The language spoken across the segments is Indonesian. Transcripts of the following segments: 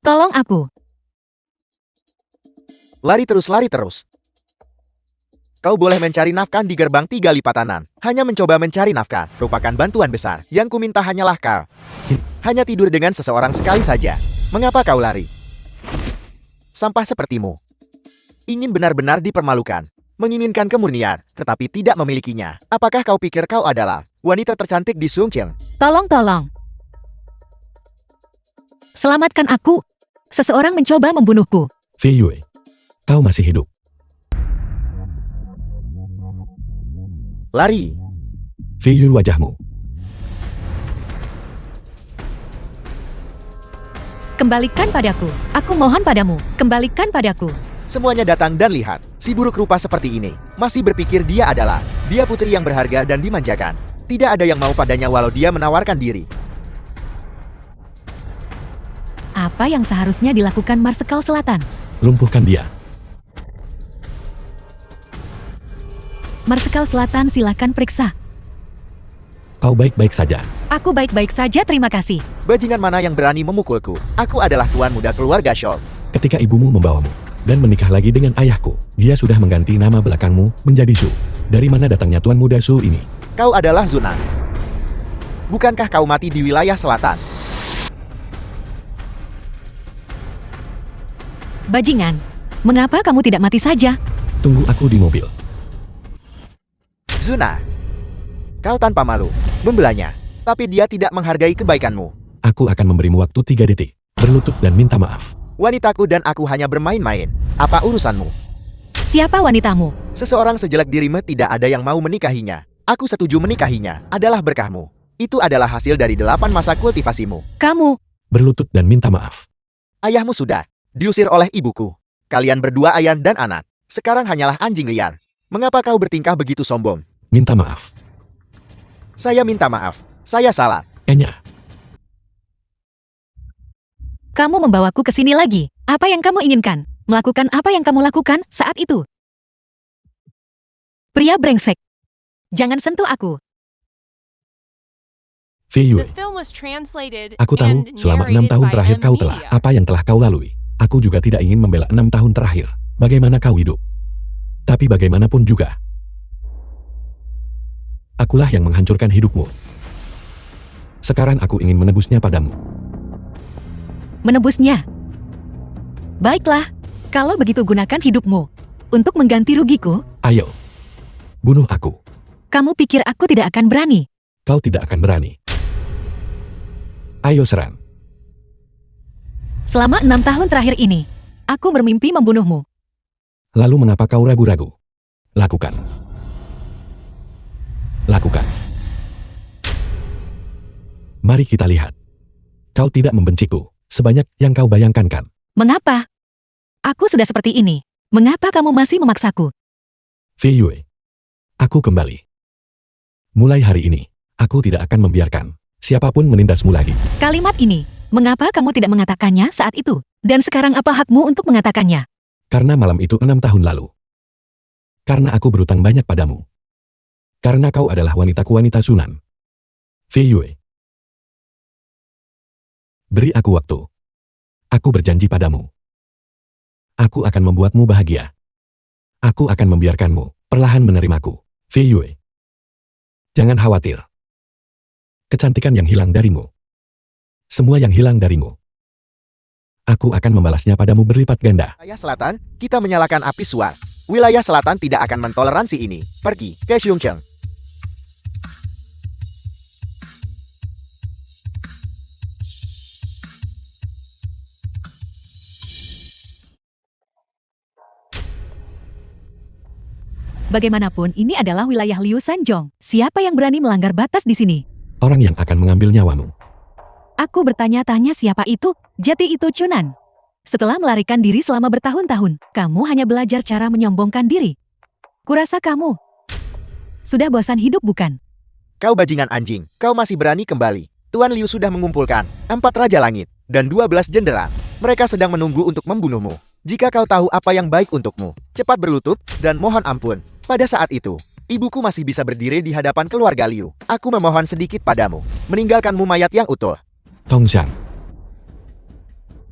Tolong aku. Lari terus. Kau boleh mencari nafkah di gerbang 3 lipatanan. Hanya mencoba mencari nafkah merupakan bantuan besar. Yang kuminta hanyalah kau. Hanya tidur dengan seseorang sekali saja. Mengapa kau lari? Sampah sepertimu. Ingin benar-benar dipermalukan. Menginginkan kemurnian, tetapi tidak memilikinya. Apakah kau pikir kau adalah wanita tercantik di Sungcheong? Tolong. Selamatkan aku. Seseorang mencoba membunuhku. Fei Yue, kau masih hidup. Lari. Fei Yue, wajahmu. Kembalikan padaku. Aku mohon padamu. Kembalikan padaku. Semuanya datang dan lihat. Si buruk rupa seperti ini masih berpikir dia putri yang berharga dan dimanjakan. Tidak ada yang mau padanya walau dia menawarkan diri. Apa yang seharusnya dilakukan Marsekal Selatan? Lumpuhkan dia. Marsekal Selatan, silakan periksa. Kau baik-baik saja. Aku baik-baik saja, terima kasih. Bajingan mana yang berani memukulku? Aku adalah tuan muda keluarga Shaw. Ketika ibumu membawamu dan menikah lagi dengan ayahku, dia sudah mengganti nama belakangmu menjadi Su. Dari mana datangnya tuan muda Su ini? Kau adalah Zunan. Bukankah kau mati di wilayah selatan? Bajingan, mengapa kamu tidak mati saja? Tunggu aku di mobil. Zuna, kau tanpa malu membelanya, tapi dia tidak menghargai kebaikanmu. Aku akan memberimu waktu 3 detik. Berlutut dan minta maaf. Wanitaku dan aku hanya bermain-main. Apa urusanmu? Siapa wanitamu? Seseorang sejelek dirimu tidak ada yang mau menikahinya. Aku setuju menikahinya. Adalah berkahmu. Itu adalah hasil dari 8 masa kultivasimu. Kamu. Berlutut dan minta maaf. Ayahmu sudah diusir oleh ibuku. Kalian berdua ayah dan anak. Sekarang hanyalah anjing liar. Mengapa kau bertingkah begitu sombong? Minta maaf. Saya minta maaf. Saya salah. Enya. Kamu membawaku ke sini lagi. Apa yang kamu inginkan? Melakukan apa yang kamu lakukan saat itu? Pria brengsek. Jangan sentuh aku. Fei Yue, aku tahu selama 6 tahun terakhir kau telah apa yang telah kau lalui. Aku juga tidak ingin membela 6 tahun terakhir. Bagaimana kau hidup? Tapi bagaimanapun juga, akulah yang menghancurkan hidupmu. Sekarang aku ingin menebusnya padamu. Menebusnya. Baiklah, kalau begitu gunakan hidupmu untuk mengganti rugiku. Ayo, bunuh aku. Kamu pikir aku tidak akan berani? Kau tidak akan berani. Ayo serang. Selama 6 tahun terakhir ini, aku bermimpi membunuhmu. Lalu mengapa kau ragu-ragu? Lakukan. Lakukan. Mari kita lihat. Kau tidak membenciku sebanyak yang kau bayangkan kan? Mengapa? Aku sudah seperti ini. Mengapa kamu masih memaksaku? Fei Yue, aku kembali. Mulai hari ini, aku tidak akan membiarkan siapapun menindasmu lagi. Kalimat ini, mengapa kamu tidak mengatakannya saat itu? Dan sekarang apa hakmu untuk mengatakannya? Karena malam itu 6 tahun lalu. Karena aku berutang banyak padamu. Karena kau adalah wanitaku, wanita Sunan. Fei Yue, beri aku waktu. Aku berjanji padamu. Aku akan membuatmu bahagia. Aku akan membiarkanmu perlahan menerimaku. Fei Yue, jangan khawatir. Kecantikan yang hilang darimu. Semua yang hilang darimu. Aku akan membalasnya padamu berlipat ganda. Wilayah selatan, kita menyalakan api suar. Wilayah selatan tidak akan mentoleransi ini. Pergi ke Sungcheong. Bagaimanapun, ini adalah wilayah Liu Sanjong. Siapa yang berani melanggar batas di sini? Orang yang akan mengambil nyawamu. Aku bertanya-tanya siapa itu? Jati itu Chunan. Setelah melarikan diri selama bertahun-tahun, kamu hanya belajar cara menyombongkan diri. Kurasa kamu sudah bosan hidup, bukan? Kau bajingan anjing, kau masih berani kembali. Tuan Liu sudah mengumpulkan 4 Raja Langit dan 12 jenderal. Mereka sedang menunggu untuk membunuhmu. Jika kau tahu apa yang baik untukmu, cepat berlutut dan mohon ampun. Pada saat itu, ibuku masih bisa berdiri di hadapan keluarga Liu. Aku memohon sedikit padamu, meninggalkanmu mayat yang utuh. Tongshan.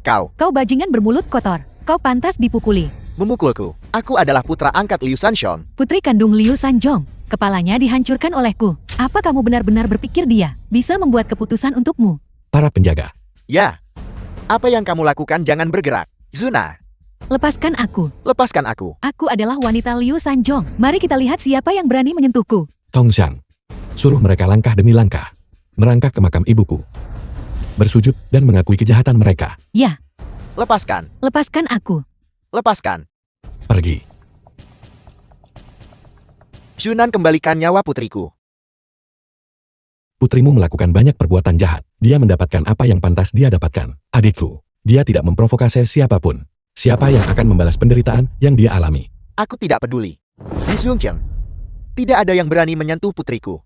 Kau bajingan bermulut kotor. Kau pantas dipukuli. Memukulku. Aku adalah putra angkat Liu Sanshong. Putri kandung Liu Sanjong. Kepalanya dihancurkan olehku. Apa kamu benar-benar berpikir dia bisa membuat keputusan untukmu? Para penjaga. Ya. Apa yang kamu lakukan jangan bergerak. Zuna, Lepaskan aku. lepaskan aku. Aku adalah wanita Liu Sanjong. Mari kita lihat siapa yang berani menyentuhku. Tongxiang. Suruh mereka langkah demi langkah. Merangkak ke makam ibuku. Bersujud dan mengakui kejahatan mereka. Ya, Lepaskan, lepaskan aku. lepaskan. Pergi. Shunan, kembalikan nyawa putriku. Putrimu melakukan banyak perbuatan jahat. Dia mendapatkan apa yang pantas dia dapatkan. Adikku, dia tidak memprovokasi siapapun. Siapa yang akan membalas penderitaan yang dia alami? Aku tidak peduli. Li Xiongqiang, tidak ada yang berani menyentuh putriku.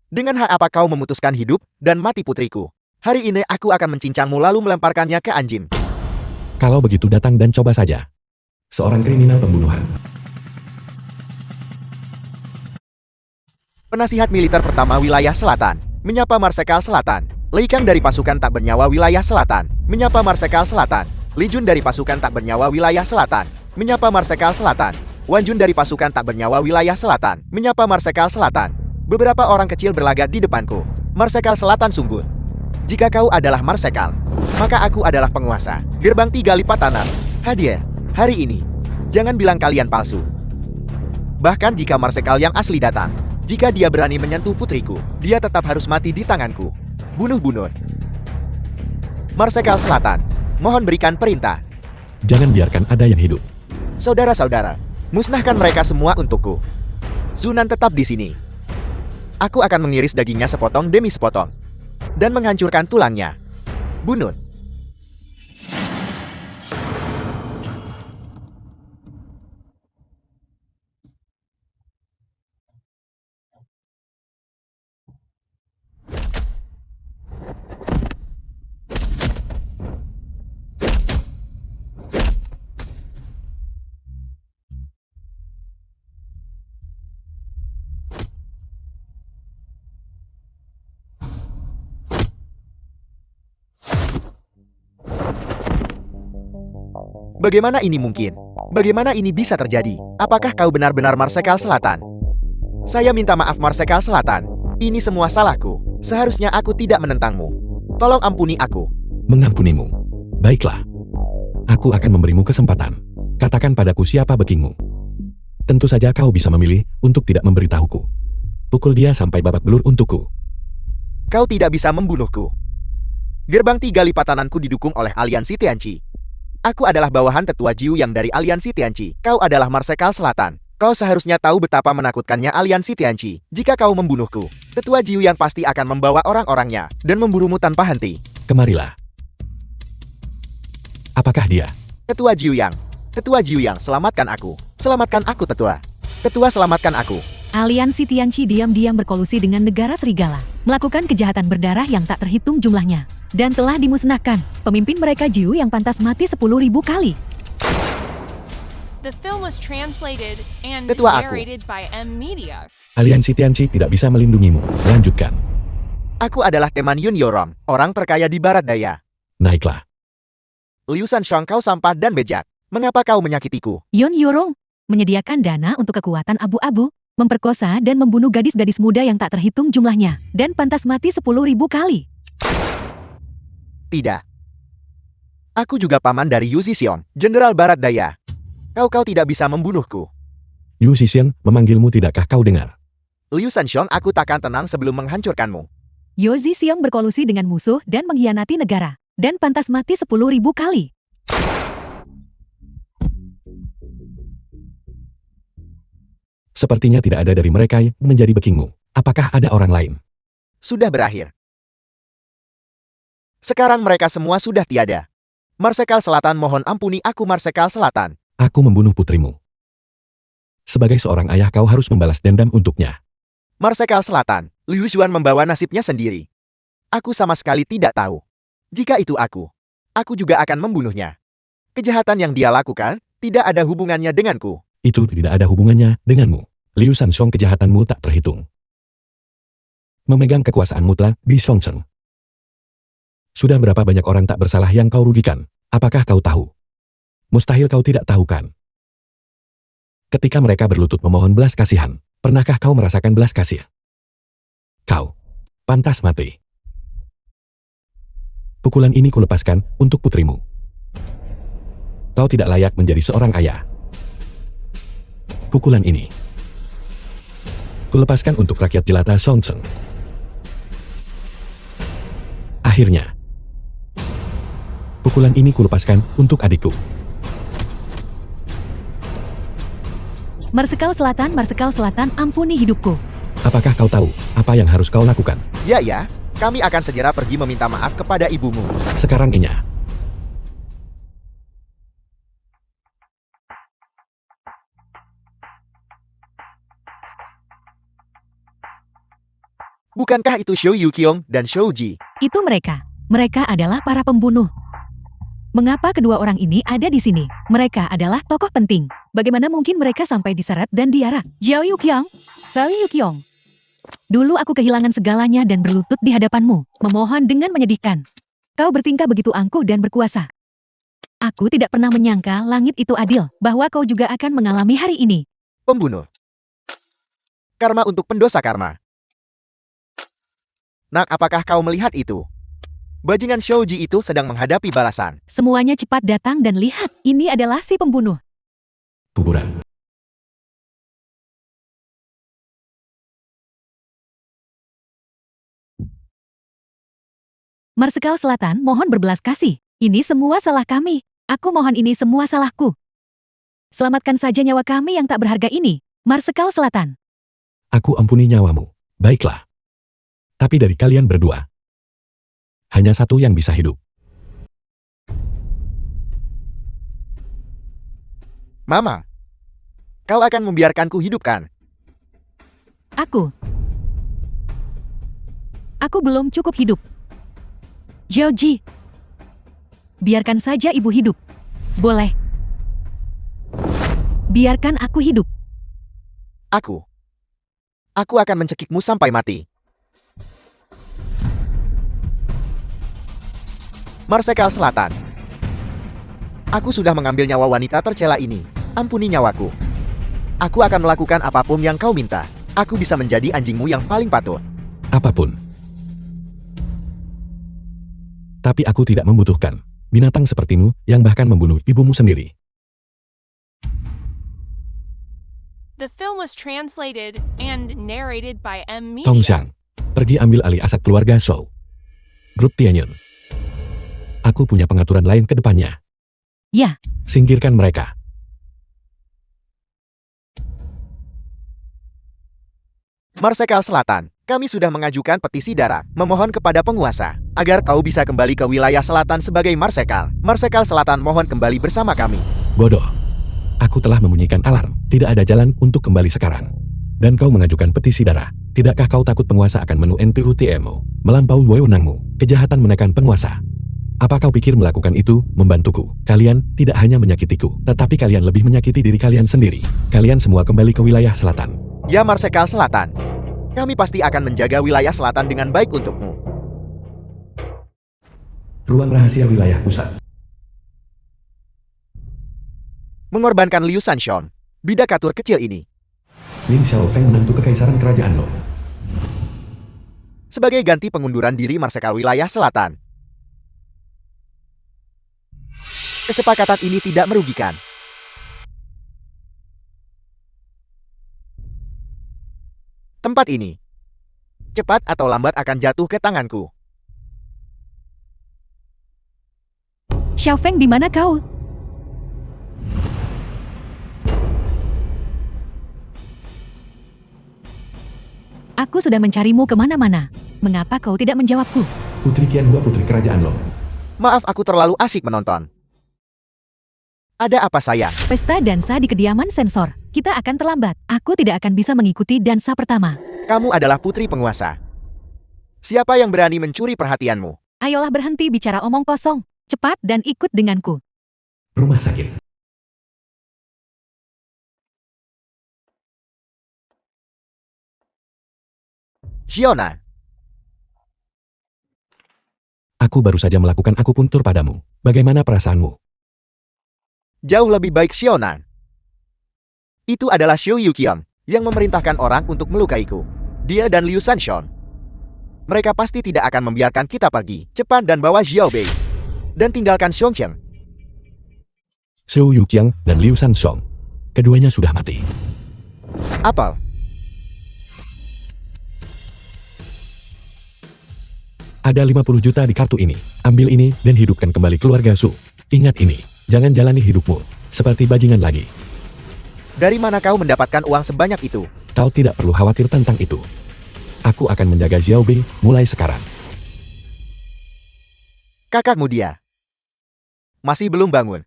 Dengan hak apa kau memutuskan hidup dan mati putriku? Hari ini aku akan mencincangmu lalu melemparkannya ke anjing. Kalau begitu datang dan coba saja. Seorang kriminal pembunuhan. Penasihat militer pertama wilayah selatan, menyapa Marsekal Selatan. Lei Chang dari pasukan tak bernyawa wilayah selatan, menyapa Marsekal Selatan. Li Jun dari pasukan tak bernyawa wilayah selatan, menyapa Marsekal Selatan. Wan Jun dari pasukan tak bernyawa wilayah selatan, menyapa Marsekal Selatan. Beberapa orang kecil berlagak di depanku. Marsekal Selatan sungguh. Jika kau adalah Marsekal, maka aku adalah penguasa. Gerbang 3 lipat tanah. Hadir, hari ini. Jangan bilang kalian palsu. Bahkan jika Marsekal yang asli datang, jika dia berani menyentuh putriku, dia tetap harus mati di tanganku. Bunuh-bunuh. Marsekal Selatan, mohon berikan perintah. Jangan biarkan ada yang hidup. Saudara-saudara, musnahkan mereka semua untukku. Zunan tetap di sini. Aku akan mengiris dagingnya sepotong demi sepotong. Dan menghancurkan tulangnya. Bunuh. Bagaimana ini mungkin? Bagaimana ini bisa terjadi? Apakah kau benar-benar Marsekal Selatan? Saya minta maaf Marsekal Selatan. Ini semua salahku. Seharusnya aku tidak menentangmu. Tolong ampuni aku. Mengampunimu. Baiklah. Aku akan memberimu kesempatan. Katakan padaku siapa bekingmu. Tentu saja kau bisa memilih untuk tidak memberitahuku. Pukul dia sampai babak belur untukku. Kau tidak bisa membunuhku. Gerbang 3 lipatananku didukung oleh aliansi Tianqi. Aku adalah bawahan tetua Jiu yang dari aliansi Tianqi. Kau adalah Marsekal Selatan. Kau seharusnya tahu betapa menakutkannya aliansi Tianqi. Jika kau membunuhku, tetua Jiu yang pasti akan membawa orang-orangnya dan memburumu tanpa henti. Kemarilah. Apakah dia? Tetua Jiu Yang, selamatkan aku. Selamatkan aku, tetua. Tetua, selamatkan aku. Aliansi Tianqi diam-diam berkolusi dengan negara serigala, melakukan kejahatan berdarah yang tak terhitung jumlahnya, dan telah dimusnahkan. Pemimpin mereka Jiu yang pantas mati 10.000 kali. The film was translated and Tetua aku. narrated by M Media. Aliansi Tianqi tidak bisa melindungimu. Lanjutkan. Aku adalah teman Yun Yorom, orang terkaya di barat daya. Naiklah. Liu Sanshong, kau sampah dan bejat. Mengapa kau menyakitiku? Yun Yorong menyediakan dana untuk kekuatan abu-abu, memperkosa dan membunuh gadis-gadis muda yang tak terhitung jumlahnya, dan pantas mati 10.000 kali. Tidak. Aku juga paman dari Yu Zixiong, Jenderal Barat Daya. Kau tidak bisa membunuhku. Yu Zixiang memanggilmu, tidakkah kau dengar? Liu Sanshong, aku takkan tenang sebelum menghancurkanmu. Yo Zixiong berkolusi dengan musuh dan mengkhianati negara, dan pantas mati 10.000 kali. Sepertinya tidak ada dari mereka yang menjadi bekingmu. Apakah ada orang lain? Sudah berakhir. Sekarang mereka semua sudah tiada. Marsekal Selatan, mohon ampuni aku Marsekal Selatan. Aku membunuh putrimu. Sebagai seorang ayah kau harus membalas dendam untuknya. Marsekal Selatan, Liu Xuan membawa nasibnya sendiri. Aku sama sekali tidak tahu. Jika itu aku juga akan membunuhnya. Kejahatan yang dia lakukan tidak ada hubungannya denganku. Itu tidak ada hubungannya denganmu. Liu Sanshong, kejahatanmu tak terhitung. Memegang kekuasaan mutlak di Songcheng. Sudah berapa banyak orang tak bersalah yang kau rugikan? Apakah kau tahu? Mustahil kau tidak tahu kan? Ketika mereka berlutut memohon belas kasihan, pernahkah kau merasakan belas kasih? Kau pantas mati. Pukulan ini kulepaskan untuk putrimu. Kau tidak layak menjadi seorang ayah. Pukulan ini kulepaskan untuk rakyat jelata Songtseng. Akhirnya, pukulan ini kulepaskan untuk adikku. Marsekal Selatan, ampuni hidupku. Apakah kau tahu apa yang harus kau lakukan? Ya, kami akan segera pergi meminta maaf kepada ibumu. Sekarang Inya. Bukankah itu Shou Yukiong dan Shou Ji? Itu mereka. Mereka adalah para pembunuh. Mengapa kedua orang ini ada di sini? Mereka adalah tokoh penting. Bagaimana mungkin mereka sampai diseret dan diarak? Zhao Yukiong, Shou Yukiong. Dulu aku kehilangan segalanya dan berlutut di hadapanmu, memohon dengan menyedihkan. Kau bertingkah begitu angkuh dan berkuasa. Aku tidak pernah menyangka langit itu adil, bahwa kau juga akan mengalami hari ini. Pembunuh. Karma untuk pendosa karma. Nak, apakah kau melihat itu? Bajingan Shou Ji itu sedang menghadapi balasan. Semuanya cepat datang dan lihat, ini adalah si pembunuh. Kuburan. Marsekal Selatan, mohon berbelas kasih. Ini semua salah kami. Aku mohon ini semua salahku. Selamatkan saja nyawa kami yang tak berharga ini. Marsekal Selatan. Aku ampuni nyawamu. Baiklah. Tapi dari kalian berdua, hanya satu yang bisa hidup. Mama, kau akan membiarkanku hidup kan? Aku belum cukup hidup. Zhao Ji, biarkan saja ibu hidup. Boleh. Biarkan aku hidup. Aku akan mencekikmu sampai mati. Marsekal Selatan. Aku sudah mengambil nyawa wanita tercela ini. Ampuni nyawaku. Aku akan melakukan apapun yang kau minta. Aku bisa menjadi anjingmu yang paling patuh. Apapun. Tapi aku tidak membutuhkan binatang sepertimu yang bahkan membunuh ibumu sendiri. The film was translated and narrated by M Tong Media. Xiang, pergi ambil alih aset keluarga Shou. Grup Tianyan. Aku punya pengaturan lain ke depannya. Ya, Singkirkan mereka. Marsekal Selatan, kami sudah mengajukan petisi darat, memohon kepada penguasa, agar kau bisa kembali ke wilayah selatan sebagai Marsekal. Marsekal Selatan mohon kembali bersama kami. Bodoh. Aku telah membunyikan alarm. Tidak ada jalan untuk kembali sekarang. Dan kau mengajukan petisi darah. Tidakkah kau takut penguasa akan menu-NTU-TMO, melampaui wewenangmu, kejahatan menekan penguasa? Apa kau pikir melakukan itu membantuku? Kalian tidak hanya menyakitiku, tetapi kalian lebih menyakiti diri kalian sendiri. Kalian semua kembali ke wilayah selatan. Ya Marsekal Selatan, kami pasti akan menjaga wilayah selatan dengan baik untukmu. Ruang rahasia wilayah pusat. Mengorbankan Liu Sanshon, bidakatur kecil ini. Lin Xiaofeng menantu kekaisaran kerajaan Lo. Sebagai ganti pengunduran diri Marsekal wilayah selatan. Kesepakatan ini tidak merugikan. Tempat ini, cepat atau lambat akan jatuh ke tanganku. Xiaofeng, di mana kau? Aku sudah mencarimu kemana-mana. Mengapa kau tidak menjawabku? Putri Qianhua putri kerajaan Lo. Maaf, aku terlalu asik menonton. Ada apa sayang? Pesta dansa di kediaman sensor. Kita akan terlambat. Aku tidak akan bisa mengikuti dansa pertama. Kamu adalah putri penguasa. Siapa yang berani mencuri perhatianmu? Ayolah berhenti bicara omong kosong. Cepat dan ikut denganku. Rumah sakit. Xiona. Aku baru saja melakukan akupuntur padamu. Bagaimana perasaanmu? Jauh lebih baik Xiaonan. Itu adalah Xiu Yuqian yang memerintahkan orang untuk melukaiku. Dia dan Liu Sanshon. Mereka pasti tidak akan membiarkan kita pergi. Cepat dan bawa Xiao Bei. Dan tinggalkan Xiongqiang. Xiu Yuqiang dan Liu Sanshong. Keduanya sudah mati. Apel. Ada 50 juta di kartu ini. Ambil ini dan hidupkan kembali keluarga Su. Ingat ini, jangan jalani hidupmu seperti bajingan lagi. Dari mana kau mendapatkan uang sebanyak itu? Kau tidak perlu khawatir tentang itu. Aku akan menjaga Xiao Bei mulai sekarang. Kakakmu dia. Masih belum bangun.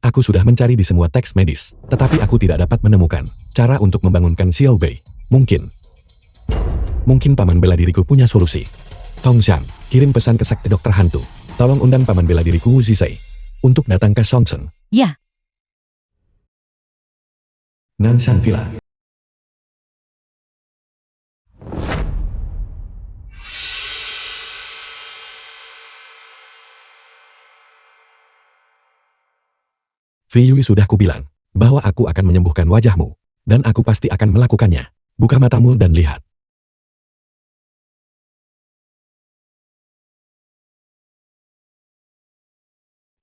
Aku sudah mencari di semua teks medis, tetapi aku tidak dapat menemukan cara untuk membangunkan Xiao Bei. Mungkin paman bela diriku punya solusi. Tongshan, kirim pesan ke sekte dokter hantu. Tolong undang paman bela diriku Wu Zisei untuk datang ke Songsen. Ya, Nanshan Villa. Fei Yui, sudah kubilang bahwa aku akan menyembuhkan wajahmu, dan aku pasti akan melakukannya. Buka matamu dan lihat.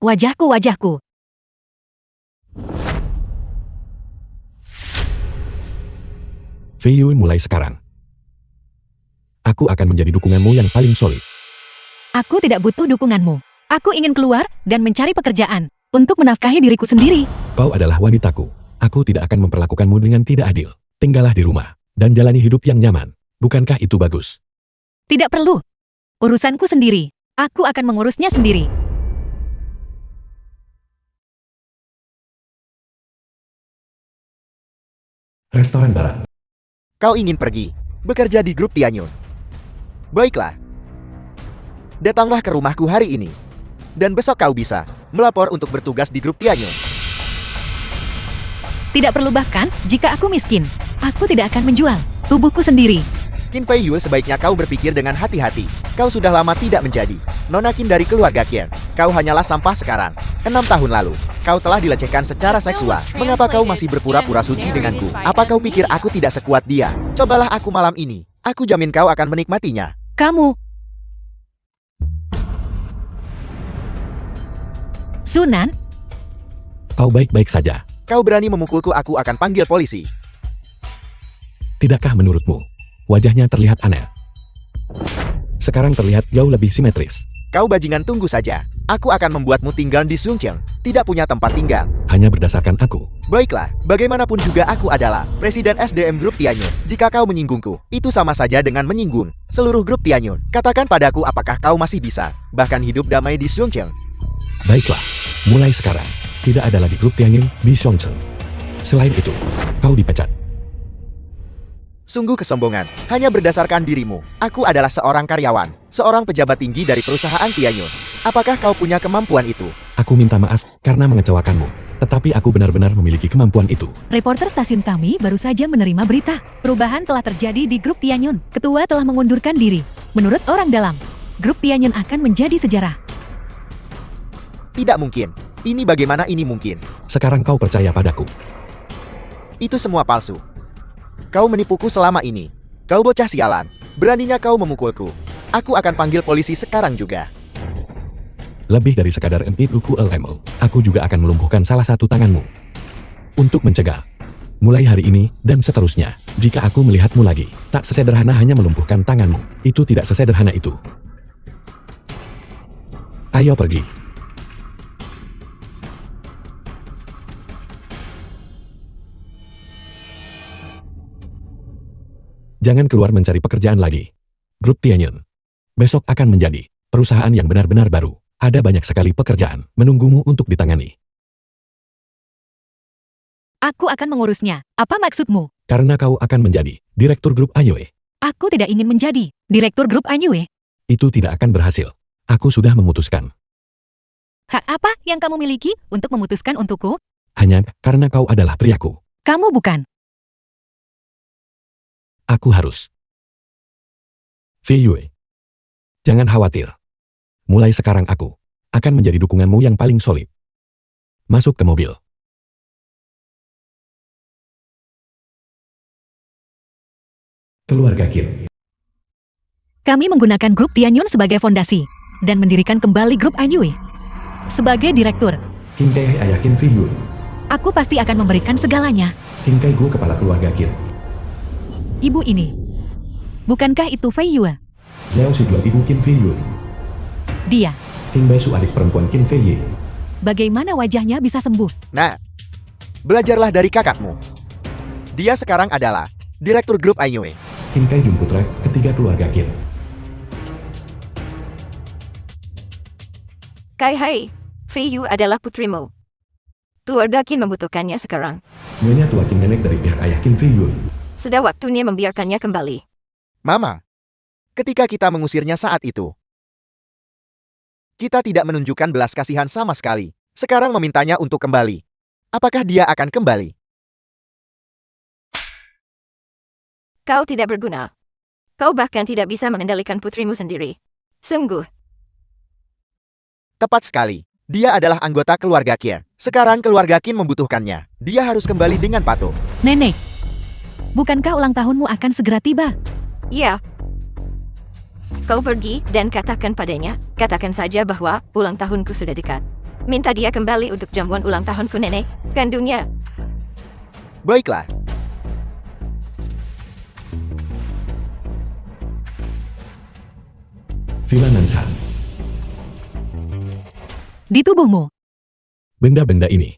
wajahku. Fei Yui, mulai sekarang aku akan menjadi dukunganmu yang paling solid. Aku tidak butuh dukunganmu. Aku ingin keluar dan mencari pekerjaan untuk menafkahi diriku sendiri. Kau adalah wanitaku. Aku tidak akan memperlakukanmu dengan tidak adil. Tinggallah di rumah dan jalani hidup yang nyaman. Bukankah itu bagus? Tidak perlu. Urusanku sendiri. Aku akan mengurusnya sendiri. Restoran barat. Kau ingin pergi, bekerja di grup Tianyun. Baiklah. Datanglah ke rumahku hari ini. Dan besok kau bisa melapor untuk bertugas di grup Tianyun. Tidak perlu, bahkan jika aku miskin, aku tidak akan menjual tubuhku sendiri. Qin Fei Yue, sebaiknya kau berpikir dengan hati-hati. Kau sudah lama tidak menjadi Nona Qin dari keluarga Qin. Kau hanyalah sampah sekarang. 6 tahun lalu, kau telah dilecehkan secara seksual. Mengapa kau masih berpura-pura suci denganku? Apa kau pikir aku tidak sekuat dia? Cobalah aku malam ini. Aku jamin kau akan menikmatinya. Kamu, Sunan, Kau baik-baik saja. Kau berani memukulku, aku akan panggil polisi. Tidakkah menurutmu wajahnya terlihat aneh? Sekarang terlihat jauh lebih simetris. Kau bajingan, tunggu saja. Aku akan membuatmu tinggal di Sungcheong. Tidak punya tempat tinggal. Hanya berdasarkan aku. Baiklah, bagaimanapun juga aku adalah Presiden SDM Grup Tianyun. Jika kau menyinggungku, itu sama saja dengan menyinggung seluruh grup Tianyun. Katakan padaku, apakah kau masih bisa bahkan hidup damai di Sungcheong? Baiklah, mulai sekarang tidak ada lagi grup Tianyun di Songsen. Selain itu, kau dipecat. Sungguh kesombongan, hanya berdasarkan dirimu. Aku adalah seorang karyawan, seorang pejabat tinggi dari perusahaan Tianyun. Apakah kau punya kemampuan itu? Aku minta maaf karena mengecewakanmu, tetapi aku benar-benar memiliki kemampuan itu. reporter stasiun kami baru saja menerima berita. Perubahan telah terjadi di grup Tianyun. Ketua telah mengundurkan diri. Menurut orang dalam, grup Tianyun akan menjadi sejarah. Tidak mungkin. Ini bagaimana ini mungkin? Sekarang kau percaya padaku. Itu semua palsu. Kau menipuku selama ini. Kau bocah sialan. Beraninya kau memukulku. Aku akan panggil polisi sekarang juga. Lebih dari sekadar luku LMO, aku juga akan melumpuhkan salah satu tanganmu. Untuk mencegah. Mulai hari ini dan seterusnya, jika aku melihatmu lagi, tak sesederhana hanya melumpuhkan tanganmu. Itu tidak sesederhana itu. Ayo pergi. Jangan keluar mencari pekerjaan lagi. Grup Tianyun besok akan menjadi perusahaan yang benar-benar baru. Ada banyak sekali pekerjaan menunggumu untuk ditangani. Aku akan mengurusnya. Apa maksudmu? Karena kau akan menjadi direktur grup Ayoe. Aku tidak ingin menjadi direktur grup Anyue. Itu tidak akan berhasil. Aku sudah memutuskan. Hak apa yang kamu miliki untuk memutuskan untukku? Hanya karena kau adalah priaku. Kamu bukan. Aku harus. Fei Yue. Jangan khawatir. Mulai sekarang aku akan menjadi dukunganmu yang paling solid. Masuk ke mobil. Keluarga Qin. Kami menggunakan grup Tianyun sebagai fondasi dan mendirikan kembali grup Anyue. Sebagai direktur, Qin Kai ayah Qin Fei Yue. aku pasti akan memberikan segalanya. Qin Kai Gu kepala keluarga Qin. Ibu ini, bukankah itu Fei Yue? Xiao Xiguo ibu Qin Fei Yue. Dia, Qin Bai Su adik perempuan Qin Fei Ye. bagaimana wajahnya bisa sembuh? Nah, belajarlah dari kakakmu. Dia sekarang adalah direktur grup Anyue. Qin Kai Jun putra ketiga keluarga Qin. Kai Hai, Fei Yu adalah putrimu. Keluarga Qin membutuhkannya sekarang. Nyonya tua Qin nenek dari pihak ayah Qin Fei Yue. Sudah waktunya membiarkannya kembali. Mama, ketika kita mengusirnya saat itu, kita tidak menunjukkan belas kasihan sama sekali. Sekarang memintanya untuk kembali. Apakah dia akan kembali? Kau tidak berguna. Kau bahkan tidak bisa mengendalikan putrimu sendiri. Sungguh. Tepat sekali. Dia adalah anggota keluarga Qin. Sekarang keluarga Qin membutuhkannya. Dia harus kembali dengan patuh. Nenek, bukankah ulang tahunmu akan segera tiba? Ya. Kau pergi dan katakan padanya, katakan saja bahwa ulang tahunku sudah dekat. Minta dia kembali untuk jamuan ulang tahunku nenek, kandungnya. Baiklah. Villa Nansan. Di tubuhmu, Benda-benda ini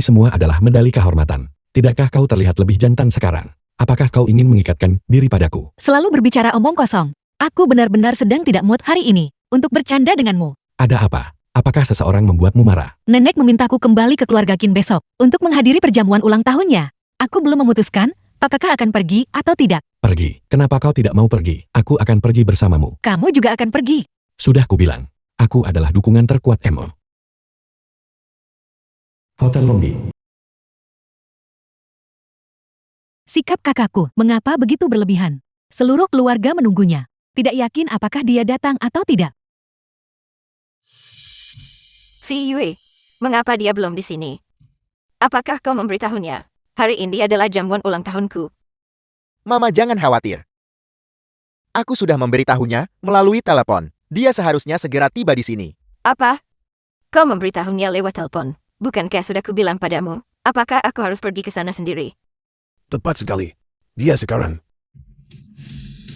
semua adalah medali kehormatan. Tidakkah kau terlihat lebih jantan sekarang? Apakah kau ingin mengikatkan diri padaku? selalu berbicara omong kosong. Aku benar-benar sedang tidak mood hari ini untuk bercanda denganmu. Ada apa? Apakah seseorang membuatmu marah? Nenek memintaku kembali ke keluarga Qin besok untuk menghadiri perjamuan ulang tahunnya. Aku belum memutuskan apakah akan pergi atau tidak. Pergi. Kenapa kau tidak mau pergi? Aku akan pergi bersamamu. Kamu juga akan pergi. Sudah kubilang. Aku adalah dukungan terkuat Emo. Hotel Longdi. Sikap kakakku mengapa begitu berlebihan? Seluruh keluarga menunggunya. Tidak yakin apakah dia datang atau tidak. Fei Yue, mengapa dia belum di sini? Apakah kau memberitahunya? Hari ini adalah jamuan ulang tahunku. Mama jangan khawatir. Aku sudah memberitahunya melalui telepon. Dia seharusnya segera tiba di sini. Apa? Kau memberitahunya lewat telepon. Bukankah sudah kubilang padamu? Apakah aku harus pergi ke sana sendiri? Tepat sekali. Dia sekarang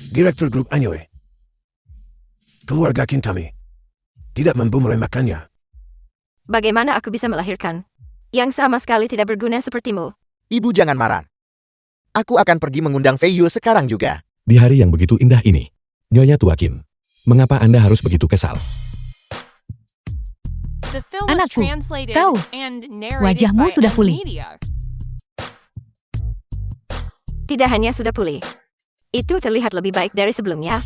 Direktur Grup Anyue. Keluarga Kintami. Tidak membumeremakannya. Bagaimana aku bisa melahirkan? Yang sama sekali tidak berguna sepertimu. Ibu jangan marah. Aku akan pergi mengundang Fei Yue sekarang juga. Di hari yang begitu indah ini, Nyonya Tua Qin, mengapa Anda harus begitu kesal? The film was Anakku, translated kau, and narrated wajahmu by sudah pulih. Media. Tidak hanya sudah pulih. Itu terlihat lebih baik dari sebelumnya.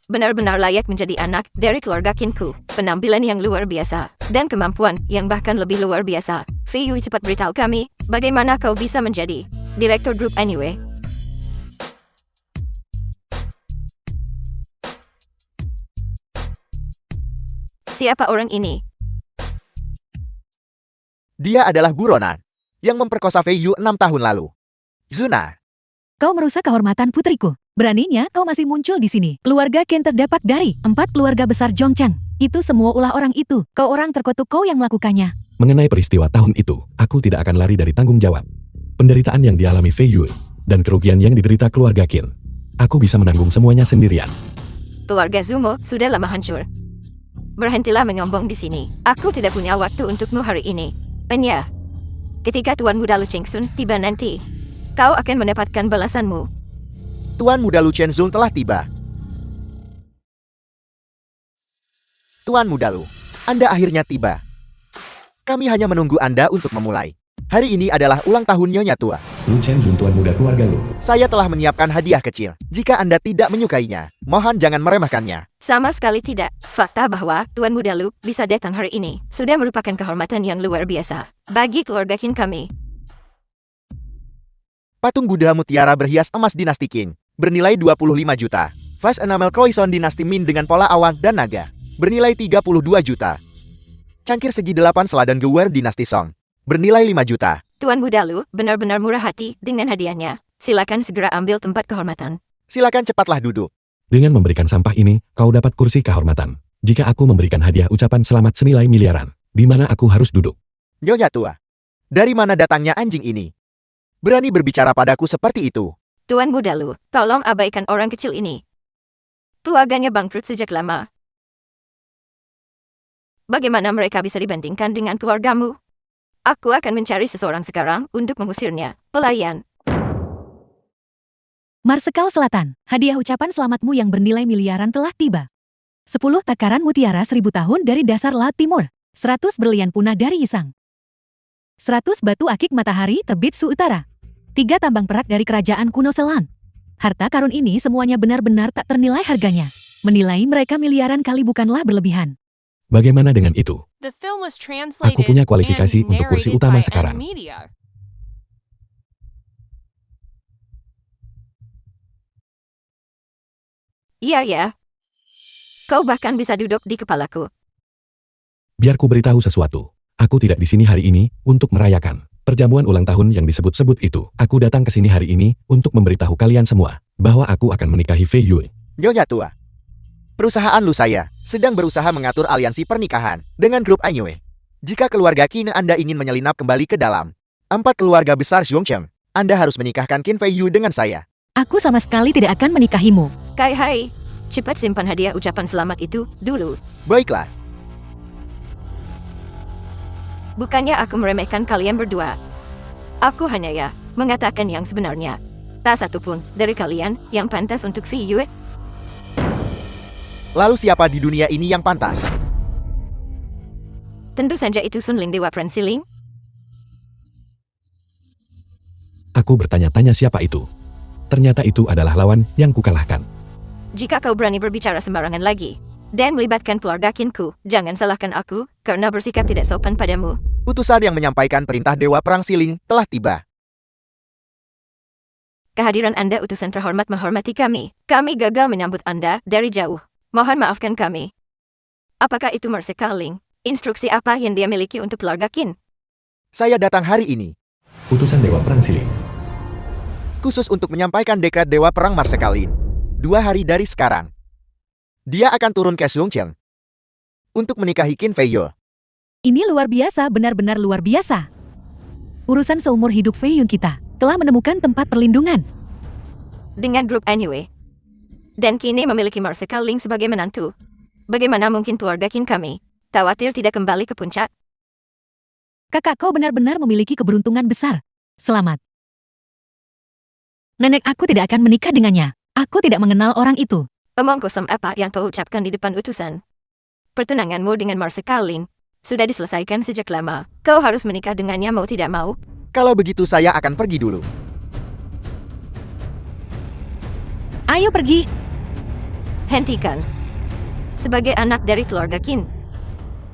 Benar-benar layak menjadi anak dari keluarga Kinku. Penampilan yang luar biasa. Dan kemampuan yang bahkan lebih luar biasa. Fei Yue cepat beritahu kami, bagaimana kau bisa menjadi Direktur Grup Anyue. Siapa orang ini? Dia adalah buronan yang memperkosa Fei Yue 6 tahun lalu. Zuna, Kau merusak kehormatan putriku. Beraninya kau masih muncul di sini. Keluarga Qin terdapat dari 4 keluarga besar Zhongchang. Itu semua ulah orang itu. Kau orang terkutuk kau yang melakukannya. Mengenai peristiwa tahun itu, aku tidak akan lari dari tanggung jawab. Penderitaan yang dialami Fei Yue, dan kerugian yang diderita keluarga Qin. Aku bisa menanggung semuanya sendirian. Keluarga Zumo sudah lama hancur. Berhentilah menyombong di sini. Aku tidak punya waktu untukmu hari ini. Enya, ketika Tuan Muda Lu Chengsun tiba nanti, kau akan mendapatkan balasanmu. Tuan Muda Lu Chenzul telah tiba. Tuan Muda Lu, Anda akhirnya tiba. Kami hanya menunggu Anda untuk memulai. Hari ini adalah ulang tahun Nyonya Tua. Lu Chenzun tuan muda keluarga Lu. Saya telah menyiapkan hadiah kecil. Jika Anda tidak menyukainya, mohon jangan meremehkannya. Sama sekali tidak. Fakta bahwa Tuan Muda Lu bisa datang hari ini sudah merupakan kehormatan yang luar biasa bagi keluarga Qin kami. Patung Buddha mutiara berhias emas dinasti Qing, bernilai 25 juta. Vas enamel croissant dinasti Min dengan pola awan dan naga. bernilai 32 juta. Cangkir segi 8 selada Gewer dinasti Song, bernilai 5 juta. Tuan Muda Lu benar-benar murah hati dengan hadiahnya. Silakan segera ambil tempat kehormatan. Silakan cepatlah duduk. Dengan memberikan sampah ini, kau dapat kursi kehormatan. Jika aku memberikan hadiah ucapan selamat senilai miliaran, di mana aku harus duduk? Nyonya tua, dari mana datangnya anjing ini? Berani berbicara padaku seperti itu. Tuan Muda Lu, tolong abaikan orang kecil ini. Keluarganya bangkrut sejak lama. Bagaimana mereka bisa dibandingkan dengan keluargamu? Aku akan mencari seseorang sekarang untuk mengusirnya. Pelayan. Marsekal Selatan, hadiah ucapan selamatmu yang bernilai miliaran telah tiba. 10 takaran mutiara 1000 tahun dari dasar Laut Timur. 100 berlian punah dari Isang. 100 batu akik matahari terbit Su Utara. 3 tambang perak dari kerajaan kuno Selan. Harta karun ini semuanya benar-benar tak ternilai harganya. Menilai mereka miliaran kali bukanlah berlebihan. Bagaimana dengan itu? The film was translated Aku punya kualifikasi and untuk kursi narrated utama by sekarang. Media. Iya ya. Kau bahkan bisa duduk di kepalaku. Biar ku beritahu sesuatu. Aku tidak di sini hari ini untuk merayakan perjamuan ulang tahun yang disebut-sebut itu. Aku datang ke sini hari ini untuk memberitahu kalian semua bahwa aku akan menikahi Fei Yue. Nyonya tua, perusahaan Lu saya sedang berusaha mengatur aliansi pernikahan dengan grup Anyue. Jika keluarga Qin Anda ingin menyelinap kembali ke dalam 4 keluarga besar Xiongcheng, Anda harus menikahkan Qin Fei Yu dengan saya. Aku sama sekali tidak akan menikahimu. Kai hai. Cepat simpan hadiah ucapan selamat itu dulu. Baiklah, Bukannya aku meremehkan kalian berdua. Aku hanya ya mengatakan yang sebenarnya. Tak satupun dari kalian yang pantas untuk Fei Yue. lalu siapa di dunia ini yang pantas? Tentu saja itu Sun Ling Dewa Pransiling. Aku bertanya-tanya siapa itu. Ternyata itu adalah lawan yang kukalahkan. Jika kau berani berbicara sembarangan lagi dan melibatkan keluarga Qinku, jangan salahkan aku karena bersikap tidak sopan padamu. Utusan yang menyampaikan perintah Dewa Perang Siling telah tiba. Kehadiran Anda utusan terhormat menghormati kami. Kami gagal menyambut Anda dari jauh. Mohon maafkan kami. Apakah itu Marsekal Ling? Instruksi apa yang dia miliki untuk keluarga Qin? Saya datang hari ini Utusan Dewa Perang Siling. khusus untuk menyampaikan dekret Dewa Perang Marsekalin. 2 hari dari sekarang, dia akan turun ke Xiongcheng untuk menikahi Qin Fei Yue. Ini luar biasa, benar-benar luar biasa. Urusan seumur hidup Fei Yun kita telah menemukan tempat perlindungan. Dengan grup Anyue. Dan kini memiliki Marsekal Ling sebagai menantu. Bagaimana mungkin keluarga Qin kami khawatir tidak kembali ke puncak? Kakak kau benar-benar memiliki keberuntungan besar. Selamat. Nenek aku tidak akan menikah dengannya. Aku tidak mengenal orang itu. Omong kosong apa yang kau ucapkan di depan utusan? Pertunanganmu dengan Marsekal Ling sudah diselesaikan sejak lama. Kau harus menikah dengannya mau tidak mau. Kalau begitu saya akan pergi dulu. Ayo pergi. Hentikan. Sebagai anak dari keluarga Qin,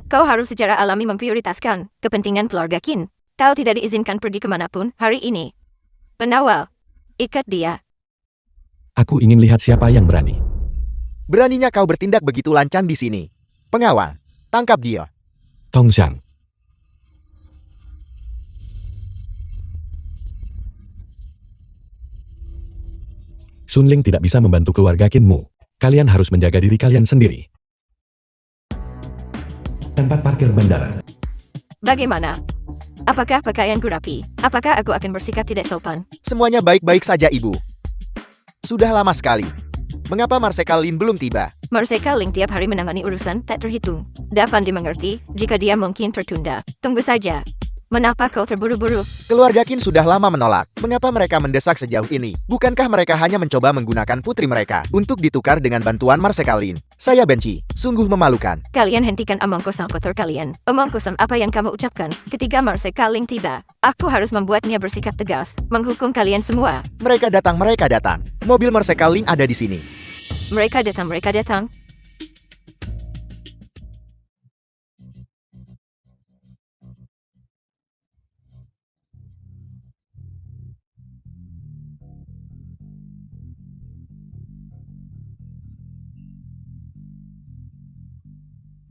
kau harus secara alami memprioritaskan kepentingan keluarga Qin. Kau tidak diizinkan pergi kemanapun hari ini. Penawal, ikat dia. Aku ingin lihat siapa yang berani. Beraninya kau bertindak begitu lancang di sini. Pengawal, tangkap dia. Tong Xiang. Sun Ling tidak bisa membantu keluarga Qinmu. Kalian harus menjaga diri kalian sendiri. Tempat parkir bandara. Bagaimana? Apakah pakaianku rapi? Apakah aku akan bersikap tidak sopan? Semuanya baik-baik saja, Ibu. Sudah lama sekali. Mengapa Marsekalin belum tiba? Marsekal Ling tiap hari menangani urusan tak terhitung. Dapat dimengerti jika dia mungkin tertunda. Tunggu saja. Mengapa kau terburu-buru? Keluarga Qin sudah lama menolak. Mengapa mereka mendesak sejauh ini? Bukankah mereka hanya mencoba menggunakan putri mereka untuk ditukar dengan bantuan Marsekalin? Saya benci. Sungguh memalukan. Kalian hentikan omong kosong kotor kalian. Omong kosong apa yang kamu ucapkan ketika Marsekal Ling tiba? Aku harus membuatnya bersikap tegas, menghukum kalian semua. Mereka datang, mereka datang. Mobil Marsekalin ada di sini. Mereka datang.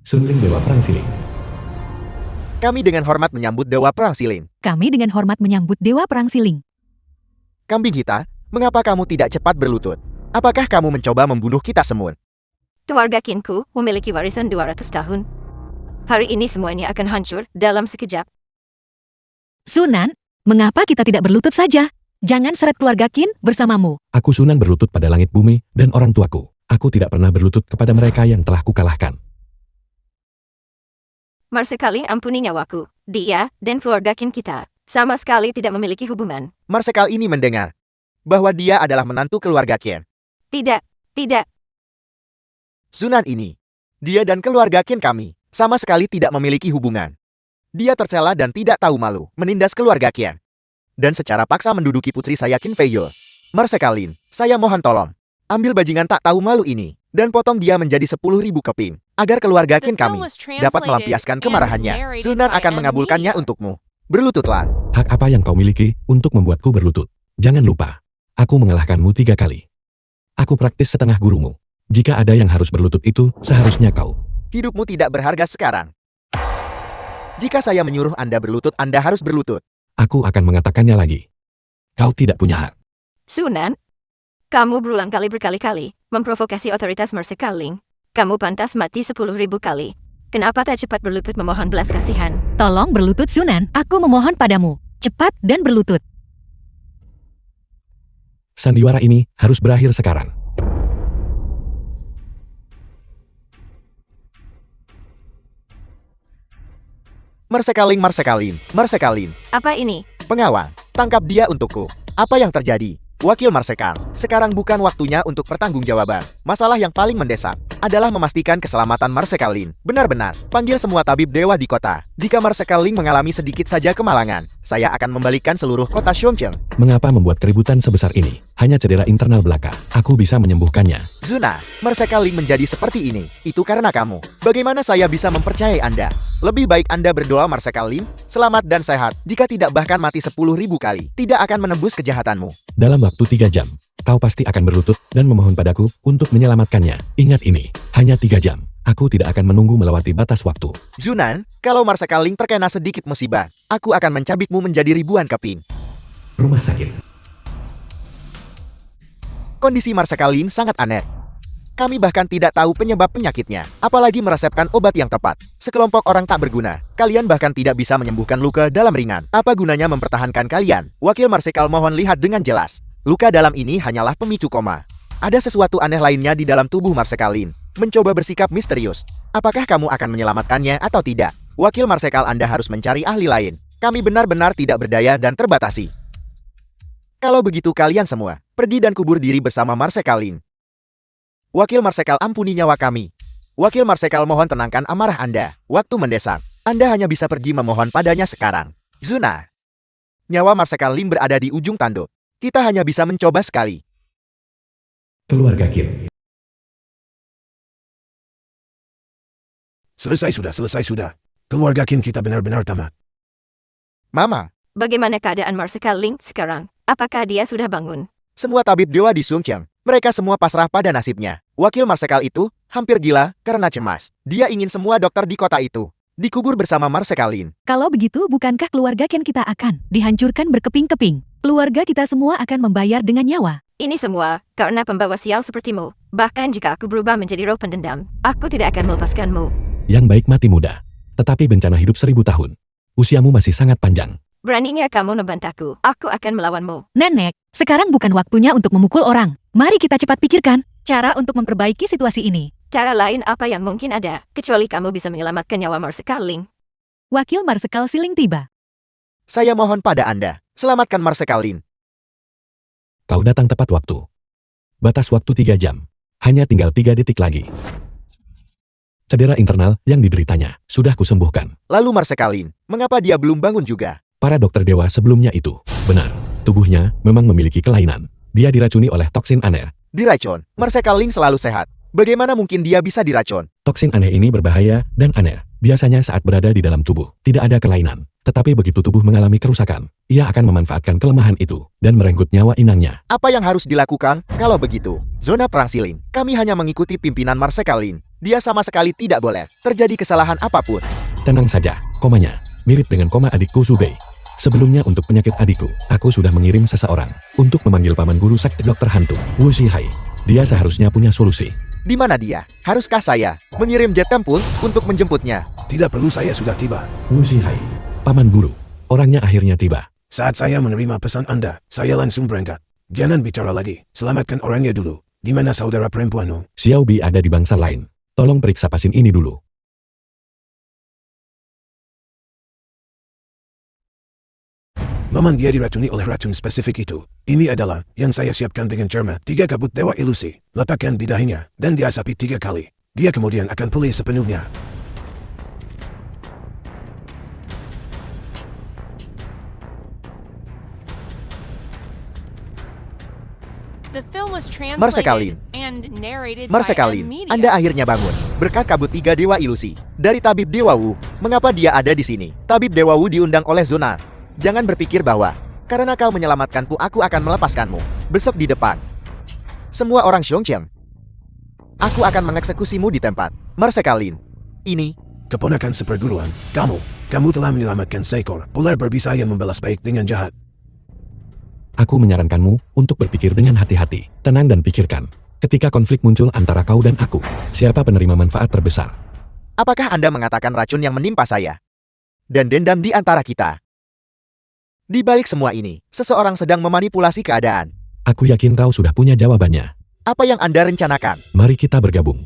Sunling Dewa Perang Siling. Kami dengan hormat menyambut Dewa Perang Siling. Kami dengan hormat menyambut Dewa Perang Siling. Kambing Hitam, mengapa kamu tidak cepat berlutut? Apakah kamu mencoba membunuh kita semua? Keluarga Kinku memiliki warisan 200 tahun. Hari ini semuanya akan hancur dalam sekejap. Sunan, mengapa kita tidak berlutut saja? Jangan seret keluarga Qin bersamamu. Aku Sunan berlutut pada langit bumi dan orang tuaku. Aku tidak pernah berlutut kepada mereka yang telah kukalahkan. Marsekali ampuni nyawaku. Dia dan keluarga Qin kita sama sekali tidak memiliki hubungan. Marsekal ini mendengar bahwa dia adalah menantu keluarga Qin. Tidak, tidak. Sunan ini, dia dan keluarga Qin kami sama sekali tidak memiliki hubungan. Dia tercela dan tidak tahu malu menindas keluarga Qin. Dan secara paksa menduduki putri saya Qin Fei Yue. Marsekalin, saya mohon tolong. Ambil bajingan tak tahu malu ini dan potong dia menjadi 10.000 keping agar keluarga The Qin film kami was dapat translated melampiaskan and kemarahannya. narrated Sunan by akan Adam mengabulkannya Media. untukmu. Berlututlah. Hak apa yang kau miliki untuk membuatku berlutut? Jangan lupa, aku mengalahkanmu 3 kali. Aku praktis setengah gurumu. Jika ada yang harus berlutut itu, seharusnya kau. Hidupmu tidak berharga sekarang. Jika saya menyuruh Anda berlutut, Anda harus berlutut. Aku akan mengatakannya lagi. Kau tidak punya hak. Sunan, kamu berulang kali berkali-kali memprovokasi otoritas Marsekaling. Kamu pantas mati 10.000 kali. Kenapa tak cepat berlutut memohon belas kasihan? Tolong berlutut Sunan, aku memohon padamu. Cepat dan berlutut. Sandiwara ini harus berakhir sekarang. Marsekalin, Marsekalin, Marsekalin. Apa ini? Pengawal, tangkap dia untukku. Apa yang terjadi? Wakil Marsekal, sekarang bukan waktunya untuk pertanggungjawaban. Masalah yang paling mendesak adalah memastikan keselamatan Marsekalin. Benar-benar, panggil semua tabib dewa di kota. Jika Marsekalin mengalami sedikit saja kemalangan, saya akan membalikkan seluruh kota Xiongqiang. Mengapa membuat keributan sebesar ini? Hanya cedera internal belaka. Aku bisa menyembuhkannya. Zuna, Marsekalin menjadi seperti ini. Itu karena kamu. Bagaimana saya bisa mempercayai Anda? Lebih baik Anda berdoa Marsekalin, selamat dan sehat. Jika tidak bahkan mati 10.000 kali, tidak akan menembus kejahatanmu. Dalam waktu 3 jam, kau pasti akan berlutut dan memohon padaku untuk menyelamatkannya. Ingat ini, hanya 3 jam. Aku tidak akan menunggu melewati batas waktu. Zunan, kalau Marsekalin terkena sedikit musibah, aku akan mencabikmu menjadi ribuan keping. Rumah sakit. Kondisi Marsekalin sangat aneh. Kami bahkan tidak tahu penyebab penyakitnya, apalagi meresepkan obat yang tepat. Sekelompok orang tak berguna. Kalian bahkan tidak bisa menyembuhkan luka dalam ringan. Apa gunanya mempertahankan kalian? Wakil Marsekal mohon lihat dengan jelas. Luka dalam ini hanyalah pemicu koma. Ada sesuatu aneh lainnya di dalam tubuh Marsekalin. Mencoba bersikap misterius. Apakah kamu akan menyelamatkannya atau tidak? Wakil Marsekal, Anda harus mencari ahli lain. Kami benar-benar tidak berdaya dan terbatasi. Kalau begitu kalian semua, pergi dan kubur diri bersama Marsekalin. Wakil Marsekal, ampuni nyawa kami. Wakil Marsekal, mohon tenangkan amarah Anda. Waktu mendesak. Anda hanya bisa pergi memohon padanya sekarang. Zuna. Nyawa Marsekal Lim berada di ujung tanduk. Kita hanya bisa mencoba sekali. Keluarga Qin. Selesai sudah. Keluarga Qin kita benar-benar tamat. Mama, Bagaimana keadaan Marsekaling sekarang? Apakah dia sudah bangun? semua tabib dewa di Xiongqiang, mereka semua pasrah pada nasibnya. Wakil Marsekal itu hampir gila karena cemas. Dia ingin semua dokter di kota itu dikubur bersama Marsekalin. Kalau begitu, bukankah keluarga Qin kita akan dihancurkan berkeping-keping? Keluarga kita semua akan membayar dengan nyawa. Ini semua karena pembawa sial sepertimu. Bahkan jika aku berubah menjadi roh pendendam, aku tidak akan melepaskanmu. Yang baik mati muda. Tetapi bencana hidup 1000 tahun. Usiamu masih sangat panjang. Beraninya kamu membantaku, aku akan melawanmu. Nenek, sekarang bukan waktunya untuk memukul orang. Mari kita cepat pikirkan cara untuk memperbaiki situasi ini. Cara lain apa yang mungkin ada, kecuali kamu bisa menyelamatkan nyawa Marsekaling. Wakil Marsekal Siling tiba. Saya mohon pada Anda, selamatkan Marsekalin. Kau datang tepat waktu. Batas waktu 3 jam. Hanya tinggal 3 detik lagi. Cedera internal yang dideritanya sudah kusembuhkan. Lalu Marsekalin, mengapa dia belum bangun juga? Para dokter dewa sebelumnya itu, benar, tubuhnya memang memiliki kelainan. Dia diracuni oleh toksin aneh. Diracun, Marsekalin selalu sehat. Bagaimana mungkin dia bisa diracun? Toksin aneh ini berbahaya dan aneh. Biasanya saat berada di dalam tubuh, tidak ada kelainan. Tetapi begitu tubuh mengalami kerusakan, ia akan memanfaatkan kelemahan itu dan merenggut nyawa inangnya. Apa yang harus dilakukan kalau begitu? Zona Perang Siling, kami hanya mengikuti pimpinan Marsekalin. Dia sama sekali tidak boleh terjadi kesalahan apapun. Tenang saja, komanya mirip dengan koma adikku Subei. Sebelumnya untuk penyakit adikku, aku sudah mengirim seseorang untuk memanggil paman guru sakti dokter hantu, Wu Shihai. Dia seharusnya punya solusi. Di mana dia? Haruskah saya mengirim jet tempur untuk menjemputnya? Tidak perlu, saya sudah tiba. Wu Shihai, paman guru, orangnya akhirnya tiba. Saat saya menerima pesan Anda, saya langsung berangkat. Jangan bicara lagi, selamatkan orangnya dulu. Di mana saudara perempuanmu? Xiao Bi ada di bangsa lain. Tolong periksa pasien ini dulu. Memang dia diracuni oleh racun spesifik itu. Ini adalah yang saya siapkan dengan cermat. 3 kabut dewa ilusi. Letakkan bidahinya, dan diasapi 3 kali. Dia kemudian akan pulih sepenuhnya. The film was Marsekalin. translated and narrated by Marsekalin, Media. Anda akhirnya bangun. Berkat kabut 3 dewa ilusi. Dari Tabib Dewa Wu, mengapa dia ada di sini? Tabib Dewa Wu diundang oleh Zona. Jangan berpikir bahwa, karena kau menyelamatkanku aku akan melepaskanmu. Besok di depan semua orang Xiongqiang, aku akan mengeksekusimu di tempat. Marsekalin, ini Keponakan seperguruan, kamu telah menyelamatkan seekor ular berbisa yang membalas baik dengan jahat. Aku menyarankanmu untuk berpikir dengan hati-hati, tenang dan pikirkan. Ketika konflik muncul antara kau dan aku, siapa penerima manfaat terbesar? apakah Anda mengatakan racun yang menimpa saya? Dan dendam di antara kita. Di balik semua ini, seseorang sedang memanipulasi keadaan. Aku yakin kau sudah punya jawabannya. Apa yang Anda rencanakan? Mari kita bergabung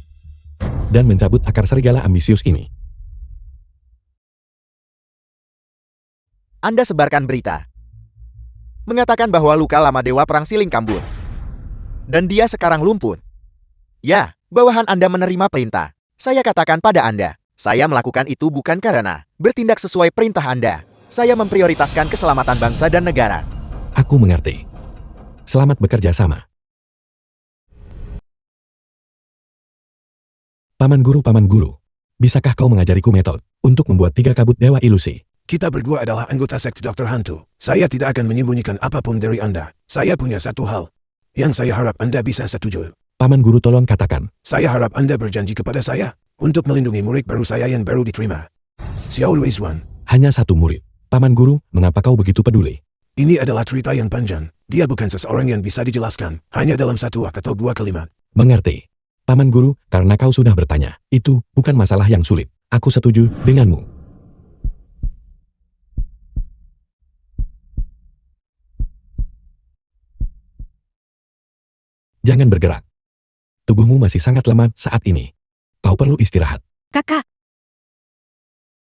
dan mencabut akar serigala ambisius ini. Anda sebarkan berita mengatakan bahwa luka lama Dewa Perang Siling Kambur, dan dia sekarang lumpuh. Ya, bawahan Anda menerima perintah. Saya katakan pada Anda, saya melakukan itu bukan karena bertindak sesuai perintah Anda. Saya memprioritaskan keselamatan bangsa dan negara. Aku mengerti. Selamat bekerja sama. Paman guru, bisakah kau mengajariku metode untuk membuat 3 kabut dewa ilusi? Kita berdua adalah anggota sekte Dokter Hantu. Saya tidak akan menyembunyikan apapun dari Anda. Saya punya satu hal yang saya harap Anda bisa setuju. Paman guru, tolong katakan. Saya harap Anda berjanji kepada saya untuk melindungi murid baru saya yang baru diterima. Xiao Luizwan. Hanya 1 murid. Paman guru, mengapa kau begitu peduli? Ini adalah cerita yang panjang. Dia bukan seseorang yang bisa dijelaskan hanya dalam 1 atau 2 kalimat. Mengerti. Paman guru, karena kau sudah bertanya, itu bukan masalah yang sulit. Aku setuju denganmu. Jangan bergerak. Tubuhmu masih sangat lemah saat ini. Kau perlu istirahat. Kakak.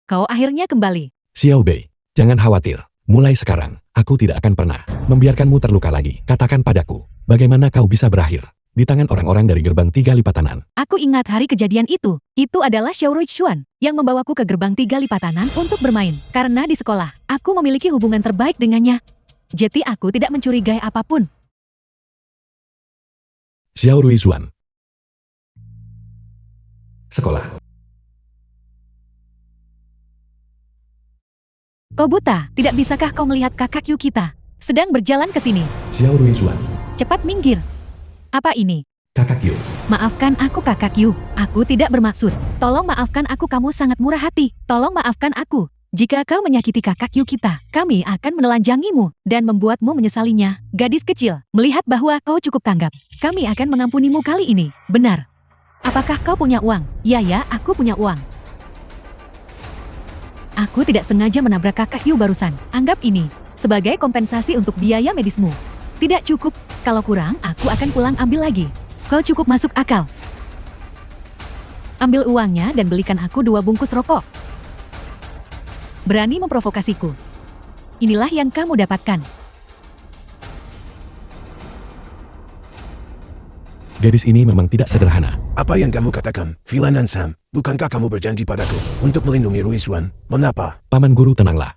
Kau akhirnya kembali. Xiao Bei, jangan khawatir. Mulai sekarang, aku tidak akan pernah membiarkanmu terluka lagi. Katakan padaku, bagaimana kau bisa berakhir di tangan orang-orang dari gerbang 3 lipatanan? Aku ingat hari kejadian itu. Itu adalah Xiao Ruixuan yang membawaku ke gerbang 3 lipatanan untuk bermain. Karena di sekolah, aku memiliki hubungan terbaik dengannya. Jadi aku tidak mencurigai apapun. Xiao Ruizhuan. Sekolah. Kau buta, tidak bisakah kau melihat kakak Yu kita sedang berjalan ke sini? Xiao Ruizhuan. Cepat minggir. Apa ini? Kakak Yu. Maafkan aku kakak Yu, aku tidak bermaksud. Tolong maafkan aku, kamu sangat murah hati. Tolong maafkan aku. Jika kau menyakiti kakak Yu kita, kami akan menelanjangimu dan membuatmu menyesalinya. Gadis kecil, melihat bahwa kau cukup tanggap, kami akan mengampunimu kali ini. Benar. Apakah kau punya uang? Ya, aku punya uang. Aku tidak sengaja menabrak kakak Yu barusan. Anggap ini sebagai kompensasi untuk biaya medismu. Tidak cukup. Kalau kurang, aku akan pulang ambil lagi. Kau cukup masuk akal. Ambil uangnya dan belikan aku 2 bungkus rokok. Berani memprovokasiku. Inilah yang kamu dapatkan. Gadis ini memang tidak sederhana. Apa yang kamu katakan, Vilanan Sam? Bukankah kamu berjanji padaku untuk melindungi Ruizhuan? Mengapa? Paman guru, tenanglah.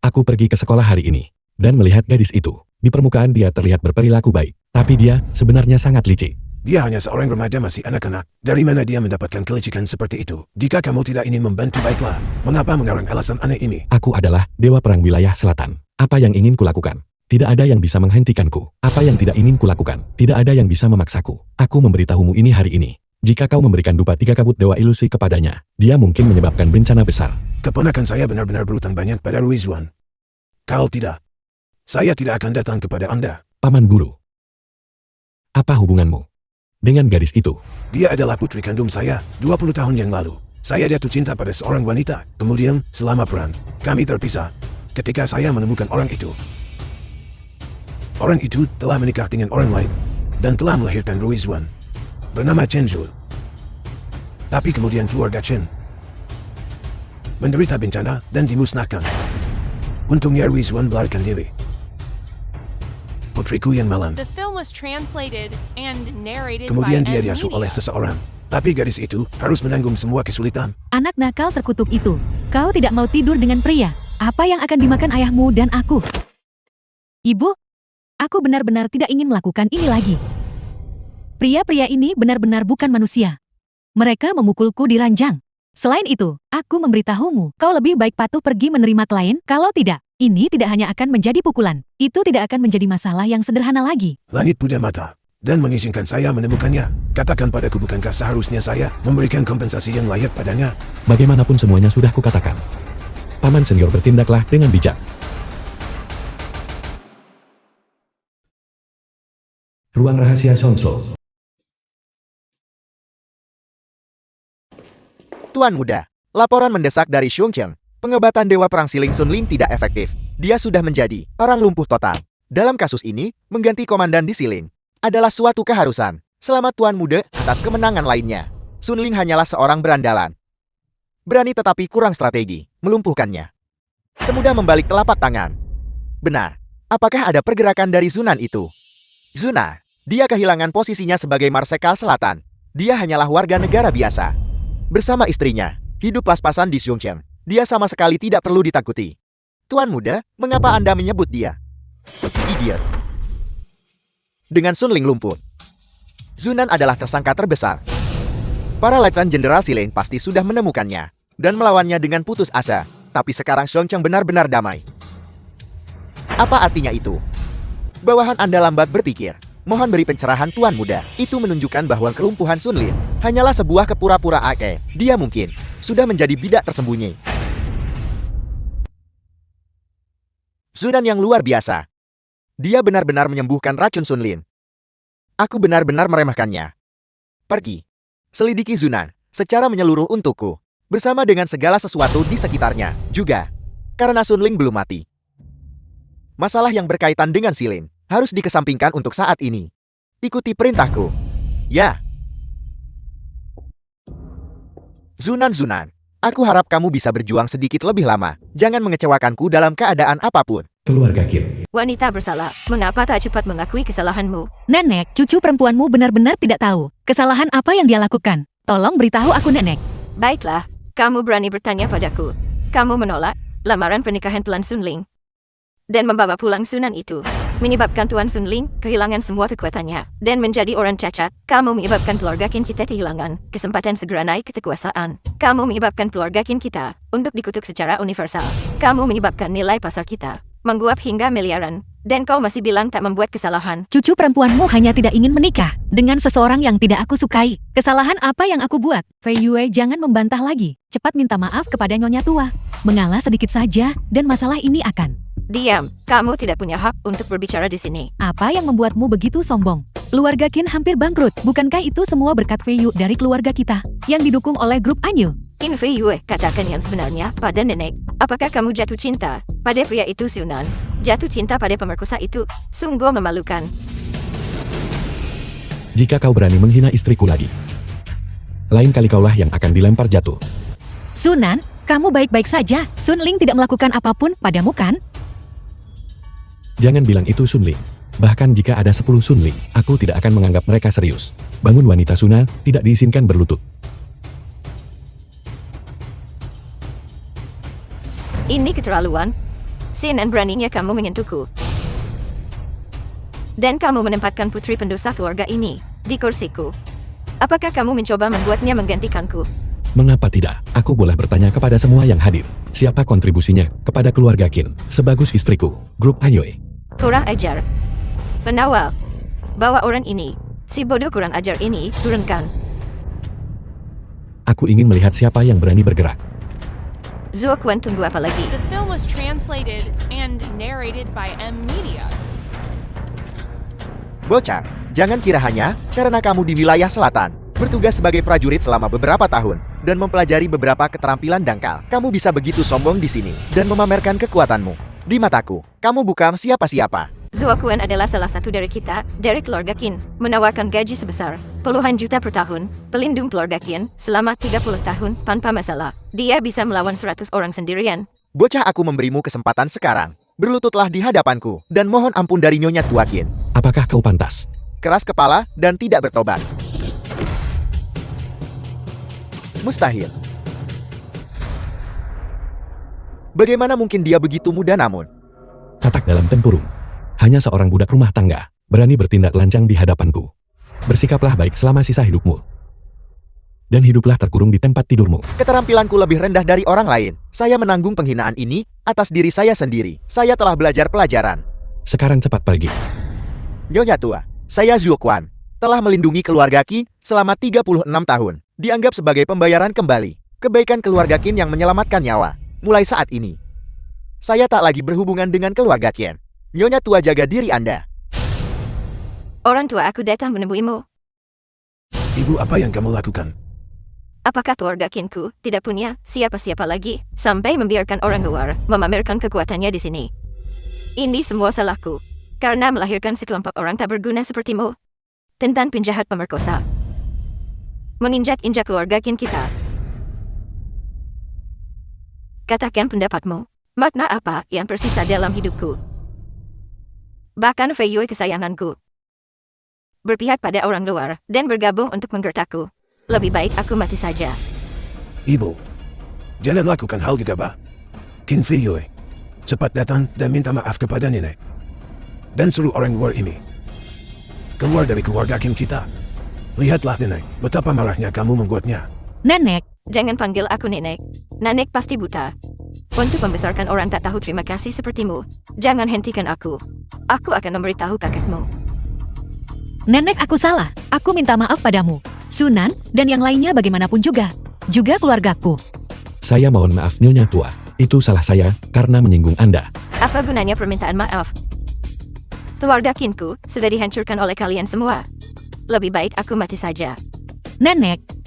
Aku pergi ke sekolah hari ini dan melihat gadis itu. Di permukaan dia terlihat berperilaku baik, tapi dia sebenarnya sangat licik. Dia hanya seorang remaja, masih anak-anak. Dari mana dia mendapatkan kelicikan seperti itu? Jika kamu tidak ingin membantu, baiklah. Mengapa mengarang alasan aneh ini? Aku adalah Dewa Perang Wilayah Selatan. Apa yang ingin kulakukan? Tidak ada yang bisa menghentikanku. Apa yang tidak ingin kulakukan? Tidak ada yang bisa memaksaku. Aku memberitahumu ini hari ini. Jika kau memberikan dupa 3 kabut dewa ilusi kepadanya, dia mungkin menyebabkan bencana besar. Keponakan saya benar-benar berhutang banyak pada Ruizuan. Kau tidak. Saya tidak akan datang kepada Anda. Paman Guru. Apa hubunganmu dengan gadis itu? Dia adalah putri kandung saya 20 tahun yang lalu. Saya jatuh cinta pada seorang wanita. Kemudian, selama perang, kami terpisah. Ketika saya menemukan orang itu telah menikah dengan orang lain dan telah melahirkan Ruizuan bernama Chen Zhu. Tapi kemudian keluarga Chen menderita bencana dan dimusnahkan. Untungnya Ruizuan melarikan diri. Putriku yang malang. The film was translated and narrated Kemudian by dia Ed diasuh Media. oleh seseorang. Tapi gadis itu harus menanggung semua kesulitan. Anak nakal terkutuk itu. Kau tidak mau tidur dengan pria. Apa yang akan dimakan ayahmu dan aku? Ibu, aku benar-benar tidak ingin melakukan ini lagi. Pria-pria ini benar-benar bukan manusia. Mereka memukulku di ranjang. Selain itu, aku memberitahumu, kau lebih baik patuh pergi menerima klien, kalau tidak, ini tidak hanya akan menjadi pukulan. Itu tidak akan menjadi masalah yang sederhana lagi. Langit punya mata dan mengizinkan saya menemukannya. Katakan padaku, bukankah seharusnya saya memberikan kompensasi yang layak padanya? Bagaimanapun semuanya sudah kukatakan. Paman senior bertindaklah dengan bijak. Ruang rahasia Sonslo. Tuan Muda, laporan mendesak dari Xiongcheng. Pengobatan Dewa Perang Siling Sun Ling tidak efektif. Dia sudah menjadi orang lumpuh total. Dalam kasus ini, mengganti komandan di Siling adalah suatu keharusan. Selamat Tuan Muda atas kemenangan lainnya. Sun Ling hanyalah seorang berandalan. Berani tetapi kurang strategi, melumpuhkannya. Semudah membalik telapak tangan. Benar. Apakah ada pergerakan dari Zunan itu? Zuna, dia kehilangan posisinya sebagai Marsekal Selatan. Dia hanyalah warga negara biasa. Bersama istrinya, hidup pas-pasan di Xiongcheng. Dia sama sekali tidak perlu ditakuti. Tuan Muda, mengapa Anda menyebut dia idiot? Dengan Sun Ling lumpuh, Zunan adalah tersangka terbesar. Para Letnan Jenderal Siling pasti sudah menemukannya dan melawannya dengan putus asa. Tapi sekarang Xiongcheng benar-benar damai. Apa artinya itu? Bawahan Anda lambat berpikir. Mohon beri pencerahan Tuan Muda. Itu menunjukkan bahwa kelumpuhan Sun Lin hanyalah sebuah kepura-pura ake. Dia mungkin sudah menjadi bidak tersembunyi. Zunan yang luar biasa. Dia benar-benar menyembuhkan racun Sun Lin. Aku benar-benar meremehkannya. Pergi. Selidiki Zunan secara menyeluruh untukku. Bersama dengan segala sesuatu di sekitarnya. Juga. Karena Sun Ling belum mati. Masalah yang berkaitan dengan Silin harus dikesampingkan untuk saat ini. Ikuti perintahku. Ya. Zunan, aku harap kamu bisa berjuang sedikit lebih lama. Jangan mengecewakanku dalam keadaan apapun. Keluarga Qin. Wanita bersalah, mengapa tak cepat mengakui kesalahanmu? Nenek, cucu perempuanmu benar-benar tidak tahu kesalahan apa yang dia lakukan. Tolong beritahu aku, Nenek. Baiklah, kamu berani bertanya padaku. Kamu menolak lamaran pernikahan Tuan Sun Ling dan membawa pulang Sunan itu, menyebabkan Tuan Sun Ling kehilangan semua kekuatannya dan menjadi orang cacat. Kamu menyebabkan keluarga Qin kita kehilangan kesempatan segera naik ke kekuasaan. Kamu menyebabkan keluarga Qin kita untuk dikutuk secara universal. Kamu menyebabkan nilai pasar kita menguap hingga miliaran. Dan kau masih bilang tak membuat kesalahan. Cucu perempuanmu hanya tidak ingin menikah dengan seseorang yang tidak aku sukai. Kesalahan apa yang aku buat? Fei Yue, jangan membantah lagi. Cepat minta maaf kepada nyonya tua. Mengalah sedikit saja, dan masalah ini akan... Diam, kamu tidak punya hak untuk berbicara di sini. Apa yang membuatmu begitu sombong? Keluarga Qin hampir bangkrut. Bukankah itu semua berkat Fei Yue dari keluarga kita, yang didukung oleh grup Anyu? In Fei Yue, katakan yang sebenarnya pada nenek. Apakah kamu jatuh cinta pada pria itu, Sunan? Jatuh cinta pada pemerkosa itu sungguh memalukan. Jika kau berani menghina istriku lagi, lain kali kaulah yang akan dilempar jatuh. Sunan, kamu baik-baik saja. Sun Ling tidak melakukan apapun padamu, kan? Jangan bilang itu Sun Ling. Bahkan jika ada 10 Sun Ling, aku tidak akan menganggap mereka serius. Bangun wanita Suna, tidak diizinkan berlutut. Ini keterlaluan. Sinan beraninya kamu menyentuhku. Dan kamu menempatkan putri pendosa keluarga ini di kursiku. Apakah kamu mencoba membuatnya menggantikanku? Mengapa tidak? Aku boleh bertanya kepada semua yang hadir. Siapa kontribusinya kepada keluarga Qin sebagus istriku, grup Ayoy? Kurang ajar. Penawal, bawa orang ini, si bodoh kurang ajar ini, turunkan. Aku ingin melihat siapa yang berani bergerak. Zuo Quan, tunggu apa lagi? The film was translated and narrated by M Media. Bocah, jangan kira hanya karena kamu di wilayah selatan, bertugas sebagai prajurit selama beberapa tahun, dan mempelajari beberapa keterampilan dangkal, kamu bisa begitu sombong di sini, dan memamerkan kekuatanmu. Di mataku, kamu bukan siapa-siapa. Zuo Quan adalah salah satu dari kita, dari keluarga Qin, menawarkan gaji sebesar puluhan juta per tahun, pelindung keluarga Qin, selama 30 tahun, tanpa masalah. Dia bisa melawan 100 orang sendirian. Bocah, aku memberimu kesempatan sekarang. Berlututlah di hadapanku, dan mohon ampun dari Nyonya Tua Qin. Apakah kau pantas? Keras kepala dan tidak bertobat. Mustahil. Bagaimana mungkin dia begitu muda namun? Katak dalam tempurung. Hanya seorang budak rumah tangga, berani bertindak lancang di hadapanku. Bersikaplah baik selama sisa hidupmu. Dan hiduplah terkurung di tempat tidurmu. Keterampilanku lebih rendah dari orang lain. Saya menanggung penghinaan ini atas diri saya sendiri. Saya telah belajar pelajaran. Sekarang cepat pergi. Nyonya Tua, saya Zuo Quan. Telah melindungi keluarga Qin selama 36 tahun. Dianggap sebagai pembayaran kembali. Kebaikan keluarga Qin yang menyelamatkan nyawa. Mulai saat ini, saya tak lagi berhubungan dengan keluarga Qin. Nyonya Tua, jaga diri Anda. Orang tua aku datang menemuimu. Ibu, apa yang kamu lakukan? Apakah keluarga Qinku tidak punya siapa-siapa lagi, sampai membiarkan orang luar memamerkan kekuatannya di sini? Ini semua salahku, karena melahirkan sekelompok orang tak berguna sepertimu. Tentang penjahat pemerkosa. Menginjak-injak keluarga Qin kita. Katakan pendapatmu. Makna apa yang tersisa dalam hidupku? Bahkan Fei Yue kesayanganku berpihak pada orang luar dan bergabung untuk menggertakku. Lebih baik aku mati saja. Ibu, jangan lakukan hal gegabah. Qin Fei Yue, cepat datang dan minta maaf kepada nenek. Dan suruh orang luar ini keluar dari keluarga Qin kita. Lihatlah nenek, betapa marahnya kamu membuatnya. Nenek, Jangan panggil aku nenek. Nenek pasti buta. Untuk membesarkan orang tak tahu terima kasih sepertimu, jangan hentikan aku. Aku akan memberitahu kakekmu. nenek aku salah. Aku minta maaf padamu. Sunan, dan yang lainnya bagaimanapun juga. Juga keluargaku. Saya mohon maaf Nyonya Tua. Itu salah saya, karena menyinggung Anda. Apa gunanya permintaan maaf? Keluarga Qinku sudah dihancurkan oleh kalian semua. Lebih baik aku mati saja. Nenek.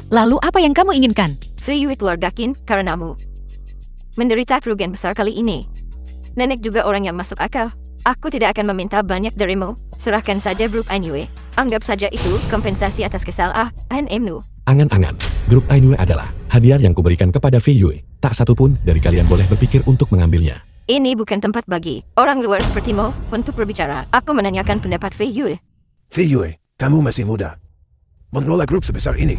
Lalu apa yang kamu inginkan? Fei Yue keluarga Qin karenamu menderita kerugian besar kali ini. Nenek juga orang yang masuk akal. Aku tidak akan meminta banyak darimu. Serahkan saja grup Ainue. Anggap saja itu kompensasi atas kesalahanmu. Angan-angan, grup Ainue adalah hadiah yang kuberikan kepada Fei Yue. Tak satu pun dari kalian boleh berpikir untuk mengambilnya. Ini bukan tempat bagi orang luar sepertimu untuk berbicara. Aku menanyakan pendapat Fei Yue. Fei Yue, kamu masih muda. Mengelola grup sebesar ini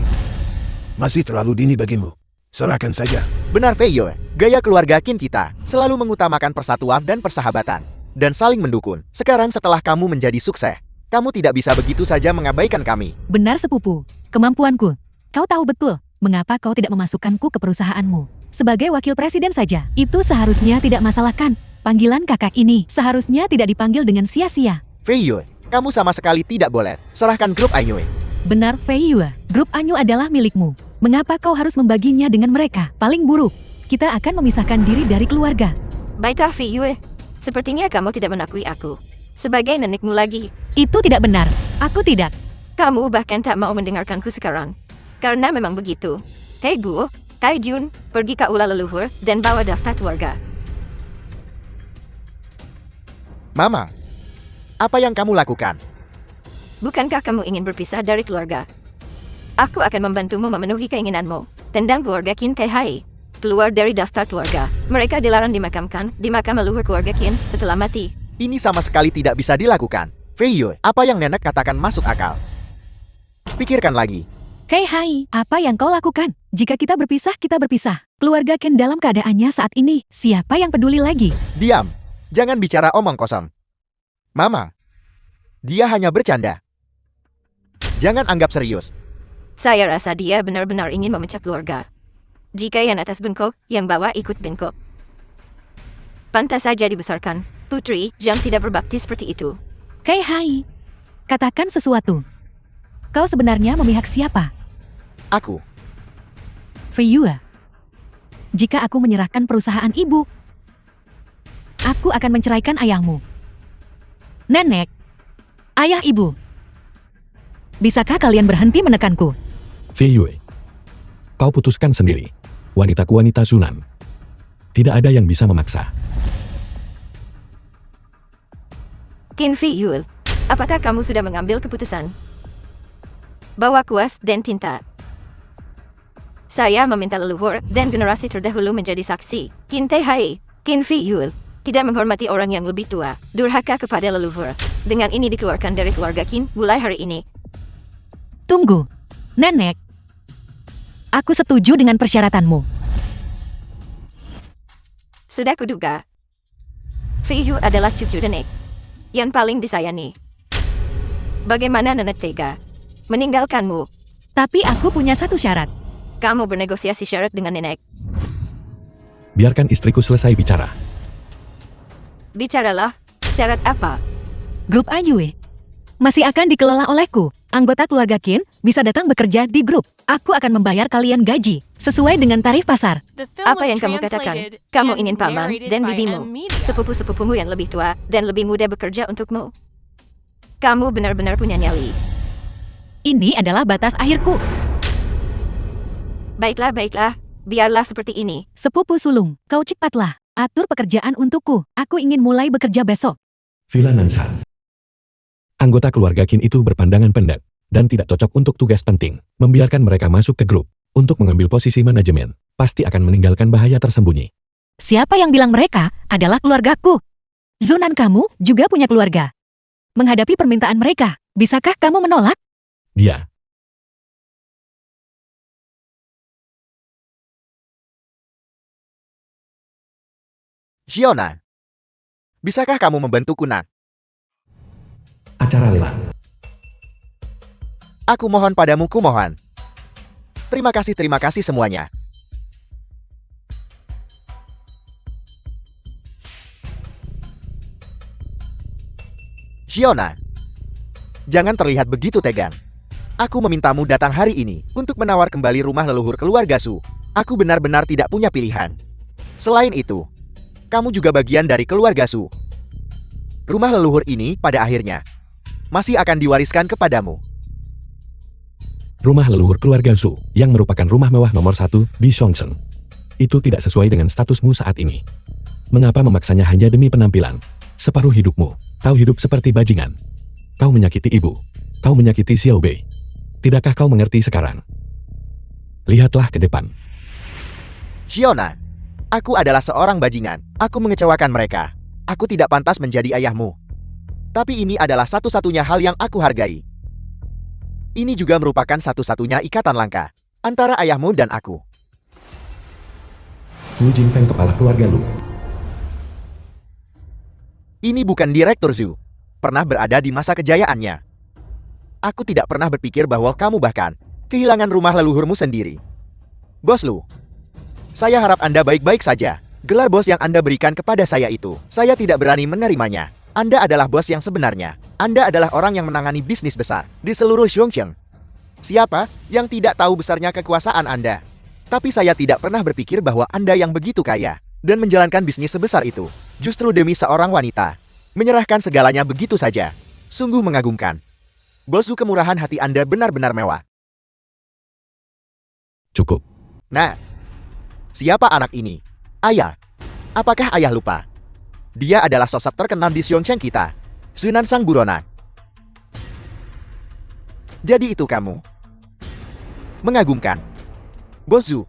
masih terlalu dini bagimu. Serahkan saja. Benar Fei Yue, gaya keluarga Qin kita selalu mengutamakan persatuan dan persahabatan. Dan saling mendukung. Sekarang setelah kamu menjadi sukses, kamu tidak bisa begitu saja mengabaikan kami. Benar sepupu. Kemampuanku. Kau tahu betul, mengapa kau tidak memasukkanku ke perusahaanmu. Sebagai wakil presiden saja, itu seharusnya tidak masalahkan. Panggilan kakak ini seharusnya tidak dipanggil dengan sia-sia. Fei Yue, kamu sama sekali tidak boleh. Serahkan grup Ainue. Benar Fei Yue, grup Anyu adalah milikmu. Mengapa kau harus membaginya dengan mereka? Paling buruk, kita akan memisahkan diri dari keluarga. Baiklah Fei Yue. Sepertinya kamu tidak mengakui aku sebagai nenekmu lagi. Itu tidak benar. Aku tidak. Kamu bahkan tak mau mendengarkanku sekarang. Karena memang begitu. Hei Guo, Tai Jun, pergi ke aula leluhur dan bawa daftar keluarga. Mama, apa yang kamu lakukan? Bukankah kamu ingin berpisah dari keluarga? Aku akan membantumu memenuhi keinginanmu. Tendang keluarga Qin Kai. Keluar dari daftar keluarga. Mereka dilarang dimakamkan di makam leluhur keluarga Qin setelah mati. Ini sama sekali tidak bisa dilakukan. Fei Yue, apa yang nenek katakan masuk akal. Pikirkan lagi. Hei hai, apa yang kau lakukan? Jika kita berpisah, kita berpisah. Keluarga Ken dalam keadaannya saat ini. Siapa yang peduli lagi? Diam. Jangan bicara omong kosong. Mama, dia hanya bercanda. Jangan anggap serius. Saya rasa dia benar-benar ingin memecah keluarga. Jika yang atas bengkok, yang bawah ikut bengkok. Pantas saja dibesarkan. Putri, jangan tidak berbakti seperti itu. Hei hai, katakan sesuatu. Kau sebenarnya memihak siapa? Aku. Feiyue, jika aku menyerahkan perusahaan ibu, aku akan menceraikan ayahmu. Nenek, ayah ibu, bisakah kalian berhenti menekanku? Feiyue, kau putuskan sendiri. Wanitaku wanita Sunan. Tidak ada yang bisa memaksa. Qin Feiyue, apakah kamu sudah mengambil keputusan? Bahwa kuas dan tinta. Saya meminta leluhur dan generasi terdahulu menjadi saksi. Qin Tehai, Qin Feiyue, tidak menghormati orang yang lebih tua, durhaka kepada leluhur. Dengan ini dikeluarkan dari keluarga Qin mulai hari ini. Tunggu, Nenek. Aku setuju dengan persyaratanmu. Sudah kuduga. Feiyue adalah cucu Nenek yang paling disayangi. Bagaimana Nenek tega meninggalkanmu? Tapi aku punya satu syarat. Kamu bernegosiasi syarat dengan Nenek. Biarkan istriku selesai bicara. Bicaralah, syarat apa? Grup Ayue masih akan dikelola olehku. Anggota keluarga Qin bisa datang bekerja di grup. Aku akan membayar kalian gaji sesuai dengan tarif pasar. The film Apa was yang kamu katakan? translated Kamu and ingin paman narrated dan by bibimu, M Media. sepupu-sepupumu yang lebih tua dan lebih muda bekerja untukmu. Kamu benar-benar punya nyali. Ini adalah batas akhirku. Baiklah, baiklah. Biarlah seperti ini. Sepupu sulung, kau cepatlah. Atur pekerjaan untukku. Aku ingin mulai bekerja besok. Villa Nansan. Anggota keluarga Qin itu berpandangan pendek dan tidak cocok untuk tugas penting. Membiarkan mereka masuk ke grup untuk mengambil posisi manajemen pasti akan meninggalkan bahaya tersembunyi. Siapa yang bilang mereka adalah keluargaku? Zunan, kamu juga punya keluarga. Menghadapi permintaan mereka, bisakah kamu menolak? Dia. Xiona, bisakah kamu membantuku, Nak? Acara lelang. Aku mohon padamu, kumohon. Terima kasih semuanya. Xiona, jangan terlihat begitu tegang. Aku memintamu datang hari ini untuk menawar kembali rumah leluhur keluarga Su. Aku benar-benar tidak punya pilihan. Selain itu, kamu juga bagian dari keluarga Su. Rumah leluhur ini pada akhirnya masih akan diwariskan kepadamu. Rumah leluhur keluarga Zhu yang merupakan rumah mewah nomor 1 di Songsheng. Itu tidak sesuai dengan statusmu saat ini. Mengapa memaksanya hanya demi penampilan? Separuh hidupmu, kau hidup seperti bajingan. Kau menyakiti ibu. Kau menyakiti Xiao Bei. Tidakkah kau mengerti sekarang? Lihatlah ke depan. Xiona, aku adalah seorang bajingan. Aku mengecewakan mereka. Aku tidak pantas menjadi ayahmu. Tapi ini adalah satu-satunya hal yang aku hargai. Ini juga merupakan satu-satunya ikatan langka antara ayahmu dan aku. Wu Jingfeng, kepala keluarga Lu. Ini bukan Direktur Zhu. Pernah berada di masa kejayaannya. Aku tidak pernah berpikir bahwa kamu bahkan kehilangan rumah leluhurmu sendiri. Bos Lu, saya harap Anda baik-baik saja. Gelar bos yang Anda berikan kepada saya itu, saya tidak berani menerimanya. Anda adalah bos yang sebenarnya. Anda adalah orang yang menangani bisnis besar di seluruh Songsheng. Siapa yang tidak tahu besarnya kekuasaan Anda? Tapi saya tidak pernah berpikir bahwa Anda yang begitu kaya dan menjalankan bisnis sebesar itu, justru demi seorang wanita, menyerahkan segalanya begitu saja. Sungguh mengagumkan. Bosu, kemurahan hati Anda benar-benar mewah. Cukup. Nah, siapa anak ini? Ayah. Apakah ayah lupa? Dia adalah sosok terkenal di Songsheng kita, Sunan Sang Buronan. Jadi itu kamu. Mengagumkan. Bosu,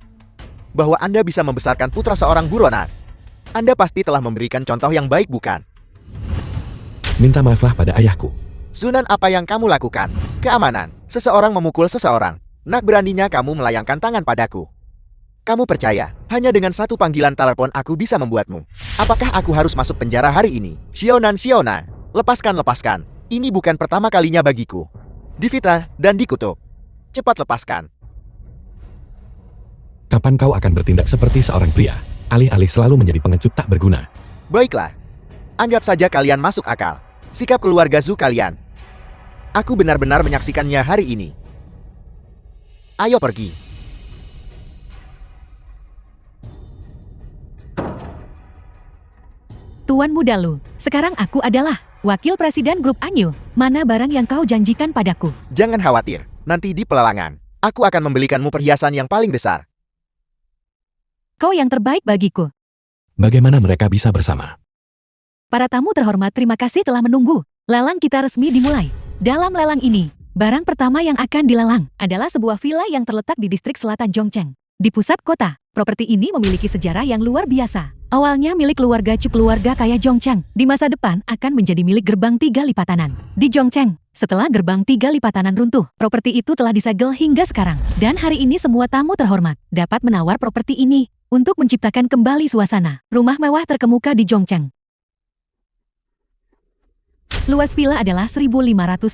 bahwa Anda bisa membesarkan putra seorang buronan. Anda pasti telah memberikan contoh yang baik, bukan? Minta maaflah pada ayahku. Sunan, apa yang kamu lakukan? Keamanan. Seseorang memukul seseorang. Nak beraninya kamu melayangkan tangan padaku. Kamu percaya, hanya dengan satu panggilan telepon aku bisa membuatmu. Apakah aku harus masuk penjara hari ini? Sionan, lepaskan. Ini bukan pertama kalinya bagiku. Difitnah dan dikutuk. Cepat lepaskan. Kapan kau akan bertindak seperti seorang pria? Alih-alih selalu menjadi pengecut tak berguna. Baiklah. Anggap saja kalian masuk akal. Sikap keluarga Zhu kalian. Aku benar-benar menyaksikannya hari ini. Ayo pergi. Tuan Muda Lu, sekarang aku adalah wakil presiden grup Anyu. Mana barang yang kau janjikan padaku? Jangan khawatir, nanti di pelelangan, aku akan membelikanmu perhiasan yang paling besar. Kau yang terbaik bagiku. Bagaimana mereka bisa bersama? Para tamu terhormat, terima kasih telah menunggu. Lelang kita resmi dimulai. Dalam lelang ini, barang pertama yang akan dilelang adalah sebuah villa yang terletak di distrik selatan Zhongcheng. Di pusat kota, properti ini memiliki sejarah yang luar biasa. Awalnya milik keluarga Chu, keluarga kaya Zhongcheng. Di masa depan akan menjadi milik Gerbang Tiga Lipatanan. Di Zhongcheng, setelah Gerbang Tiga Lipatanan runtuh, properti itu telah disegel hingga sekarang. Dan hari ini semua tamu terhormat dapat menawar properti ini untuk menciptakan kembali suasana rumah mewah terkemuka di Zhongcheng. Luas villa adalah 1.500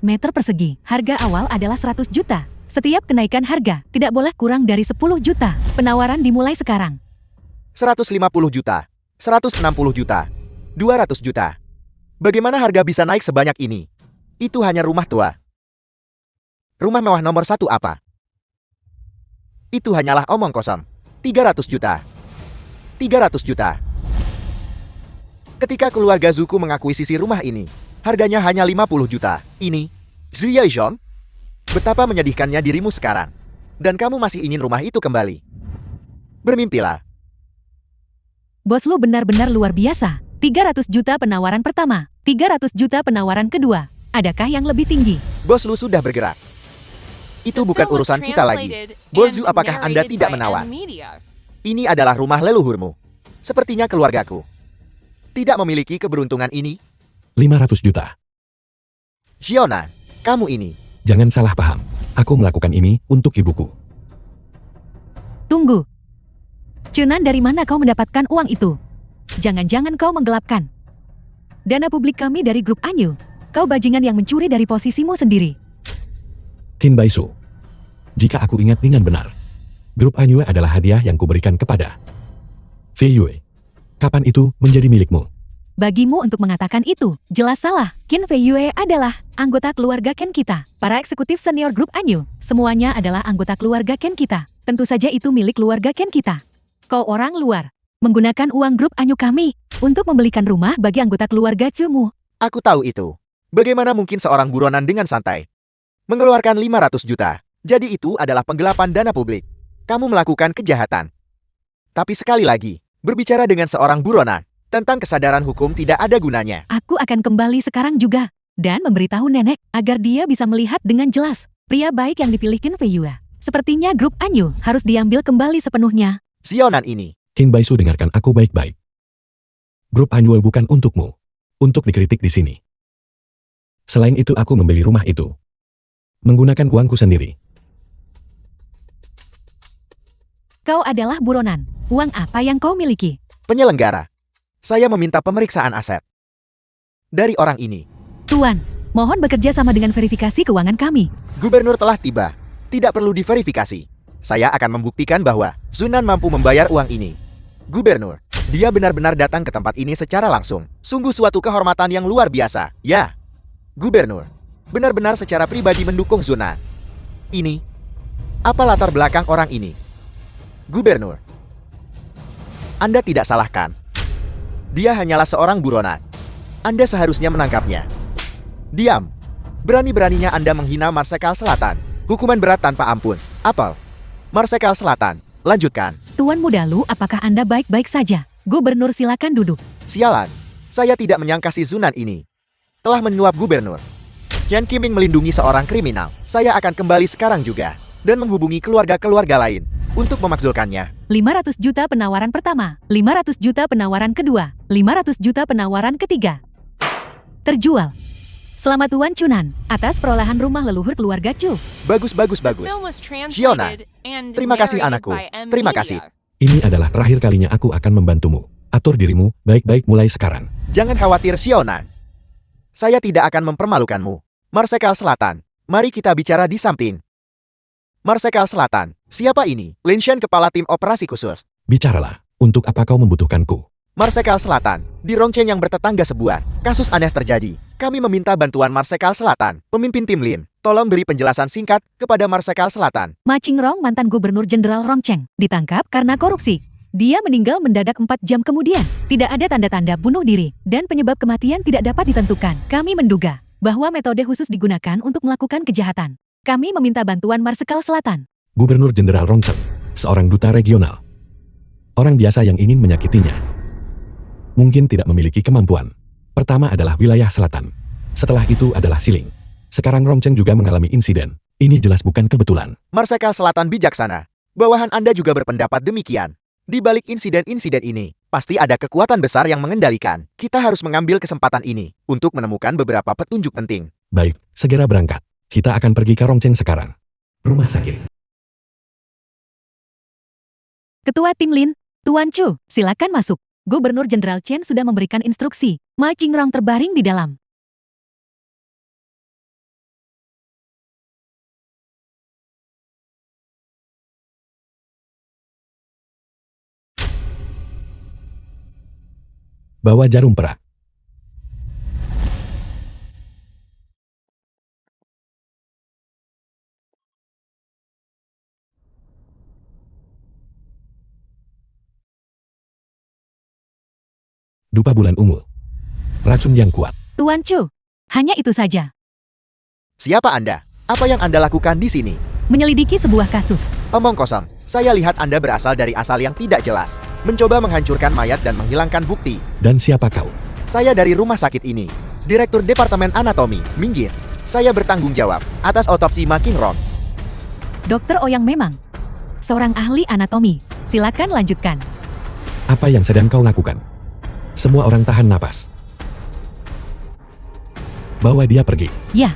meter persegi. Harga awal adalah 100 juta. Setiap kenaikan harga tidak boleh kurang dari 10 juta. Penawaran dimulai sekarang. 150 juta, 160 juta, 200 juta. Bagaimana harga bisa naik sebanyak ini? Itu hanya rumah tua. Rumah mewah nomor 1 apa? Itu hanyalah omong kosong. 300 juta. 300 juta. Ketika keluarga Zuku mengakuisisi rumah ini, harganya hanya 50 juta. Ini, Zhu Yaizhong? Betapa menyedihkannya dirimu sekarang. Dan kamu masih ingin rumah itu kembali. Bermimpilah. Bos lu benar-benar luar biasa. 300 juta penawaran pertama, 300 juta penawaran kedua. Adakah yang lebih tinggi? Bos lu sudah bergerak. Itu bukan urusan kita lagi. Bos Zhu, apakah Anda tidak menawar? Ini adalah rumah leluhurmu. Sepertinya keluargaku tidak memiliki keberuntungan ini. 500 juta. Xiona, kamu ini. Jangan salah paham. Aku melakukan ini untuk ibuku. Tunggu. Cunan, dari mana kau mendapatkan uang itu? Jangan-jangan kau menggelapkan dana publik kami dari grup Anyu. Kau bajingan yang mencuri dari posisimu sendiri. Qin Baisu. Jika aku ingat dengan benar, grup Anyu adalah hadiah yang kuberikan kepada Fei Yue. Kapan itu menjadi milikmu? Bagimu untuk mengatakan itu, jelas salah. Qin Fei Yue adalah anggota keluarga Ken kita. Para eksekutif senior grup Anyu, semuanya adalah anggota keluarga Ken kita. Tentu saja itu milik keluarga Ken kita. Kau orang luar, menggunakan uang grup Anyu kami untuk membelikan rumah bagi anggota keluarga Cumu. Aku tahu itu. Bagaimana mungkin seorang buronan dengan santai mengeluarkan 500 juta? Jadi itu adalah penggelapan dana publik. Kamu melakukan kejahatan. Tapi sekali lagi, berbicara dengan seorang buronan tentang kesadaran hukum tidak ada gunanya. Aku akan kembali sekarang juga dan memberitahu nenek agar dia bisa melihat dengan jelas pria baik yang dipilih Qin Fei Yue. Sepertinya grup Anyu harus diambil kembali sepenuhnya. Sionan ini. Qin Baisu, dengarkan aku baik-baik. Grup Annual bukan untukmu. Untuk dikritik di sini. Selain itu aku membeli rumah itu menggunakan uangku sendiri. Kau adalah buronan. Uang apa yang kau miliki? Penyelenggara. Saya meminta pemeriksaan aset dari orang ini. Tuan, mohon bekerja sama dengan verifikasi keuangan kami. Gubernur telah tiba. Tidak perlu diverifikasi. Saya akan membuktikan bahwa Zunan mampu membayar uang ini. Gubernur, dia benar-benar datang ke tempat ini secara langsung. Sungguh suatu kehormatan yang luar biasa. Ya, Gubernur, benar-benar secara pribadi mendukung Zunan. Ini, apa latar belakang orang ini? Gubernur, Anda tidak salahkan. Dia hanyalah seorang buronan. Anda seharusnya menangkapnya. Diam. Berani-beraninya Anda menghina Marsekal Selatan. Hukuman berat tanpa ampun. Apel. Marsekal Selatan, lanjutkan. Tuan Muda Lu, apakah Anda baik-baik saja? Gubernur, silakan duduk. Sialan, saya tidak menyangka si Zunan ini telah menyuap gubernur. Chen Qiming melindungi seorang kriminal. Saya akan kembali sekarang juga dan menghubungi keluarga-keluarga lain untuk memakzulkannya. 500 juta penawaran pertama, 500 juta penawaran kedua, 500 juta penawaran ketiga. Terjual. Selamat Tuan Cunan atas perolehan rumah leluhur keluarga Chu. Bagus, bagus, The bagus. film was Xiona, translated and terima kasih narrated anakku. by M. Terima Media. kasih. Ini adalah terakhir kalinya aku akan membantumu. Atur dirimu baik-baik mulai sekarang. Jangan khawatir, Xiona. Saya tidak akan mempermalukanmu. Marsekal Selatan, mari kita bicara di samping. Marsekal Selatan, siapa ini? Lin Shen, kepala tim operasi khusus. Bicaralah, untuk apa kau membutuhkanku? Marsekal Selatan, di Rongcheng yang bertetangga sebuah kasus aneh terjadi. Kami meminta bantuan Marsekal Selatan. Pemimpin tim Lin, tolong beri penjelasan singkat kepada Marsekal Selatan. Ma Qingrong, mantan Gubernur Jenderal Rongcheng, ditangkap karena korupsi. Dia meninggal mendadak 4 jam kemudian. Tidak ada tanda-tanda bunuh diri, dan penyebab kematian tidak dapat ditentukan. Kami menduga bahwa metode khusus digunakan untuk melakukan kejahatan. Kami meminta bantuan Marsekal Selatan. Gubernur Jenderal Rongcheng, seorang duta regional. Orang biasa yang ingin menyakitinya mungkin tidak memiliki kemampuan. Pertama adalah wilayah selatan. Setelah itu adalah Siling. Sekarang Rongcheng juga mengalami insiden. Ini jelas bukan kebetulan. Marsekal Selatan bijaksana. Bawahan Anda juga berpendapat demikian. Di balik insiden-insiden ini, pasti ada kekuatan besar yang mengendalikan. Kita harus mengambil kesempatan ini untuk menemukan beberapa petunjuk penting. Baik, segera berangkat. Kita akan pergi ke Rongcheng sekarang. Rumah sakit. Ketua Tim Lin, Tuan Chu, silakan masuk. Gubernur Jenderal Chen sudah memberikan instruksi. Ma Qingrong terbaring di dalam. Bawa jarum perak. Dupa bulan ungu. Racun yang kuat. Tuan Chu, hanya itu saja. Siapa Anda? Apa yang Anda lakukan di sini? Menyelidiki sebuah kasus. Omong kosong. Saya lihat Anda berasal dari asal yang tidak jelas. Mencoba menghancurkan mayat dan menghilangkan bukti. Dan siapa kau? Saya dari rumah sakit ini. Direktur Departemen Anatomi, minggir. Saya bertanggung jawab atas otopsi Ma Qingrong. Dokter Ouyang memang seorang ahli anatomi. Silakan lanjutkan. Apa yang sedang kau lakukan? Semua orang tahan napas. Bawa dia pergi. Ya,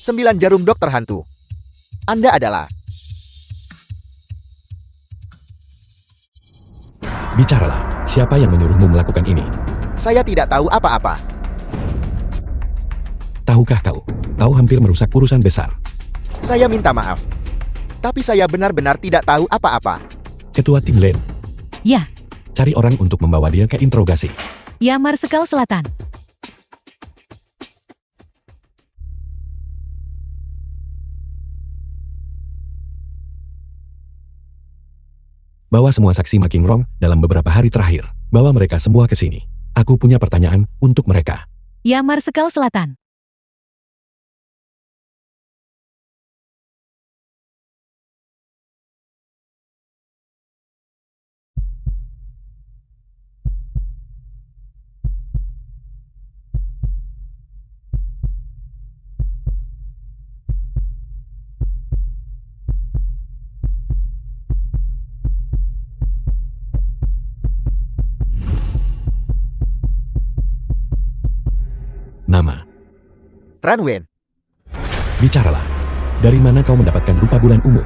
9 jarum dokter hantu. Anda adalah... Bicaralah, siapa yang menyuruhmu melakukan ini? Saya tidak tahu apa-apa. Tahukah kau? Kau hampir merusak urusan besar. Saya minta maaf. Tapi saya benar-benar tidak tahu apa-apa. Ketua Tim Lin, ya, cari orang untuk membawa dia ke interogasi. ya Marsekal Selatan. Bawa semua saksi Ma Qingrong dalam beberapa hari terakhir. Bawa mereka semua ke sini. Aku punya pertanyaan untuk mereka. Ya Marsekal Selatan. Nama. Ranwen, Bicaralah. Dari mana kau mendapatkan dupa bulan ungu?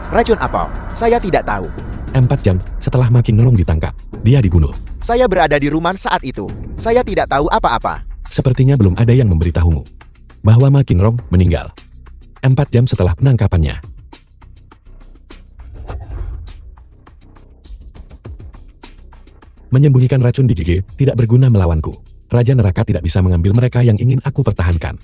racun apa? Saya tidak tahu. 4 jam setelah Ma Qingrong ditangkap, dia dibunuh. Saya berada di rumah saat itu. Saya tidak tahu apa-apa. Sepertinya belum ada yang memberitahumu bahwa Ma Qingrong meninggal 4 jam setelah penangkapannya. Menyembunyikan racun di gigi tidak berguna melawanku. Raja neraka tidak bisa mengambil mereka yang ingin aku pertahankan.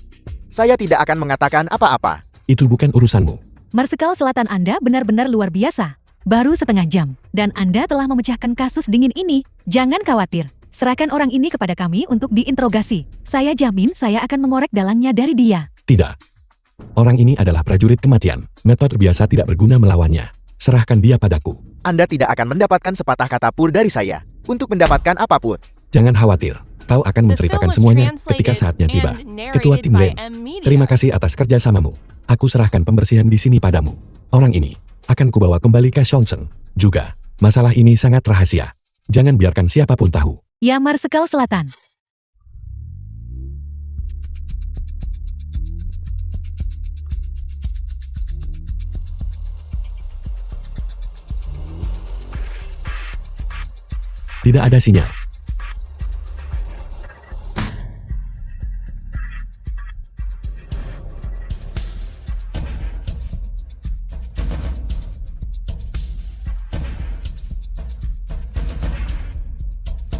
Saya tidak akan mengatakan apa-apa. Itu bukan urusanmu. Marsekal Selatan Anda benar-benar luar biasa. Baru setengah jam, dan Anda telah memecahkan kasus dingin ini. Jangan khawatir. Serahkan orang ini kepada kami untuk diinterogasi. Saya jamin saya akan mengorek dalangnya dari dia. Tidak. Orang ini adalah prajurit kematian. Metode biasa tidak berguna melawannya. Serahkan dia padaku. Anda tidak akan mendapatkan sepatah kata pun dari saya untuk mendapatkan apapun. Jangan khawatir. Kau akan menceritakan semuanya ketika saatnya tiba. Ketua Tim Lin, terima kasih atas kerjasamamu. Aku serahkan pembersihan di sini padamu. Orang ini akan kubawa kembali ke Xiongsheng. Juga, masalah ini sangat rahasia. Jangan biarkan siapapun tahu. Ya Marsekal Selatan. Tidak ada sinyal.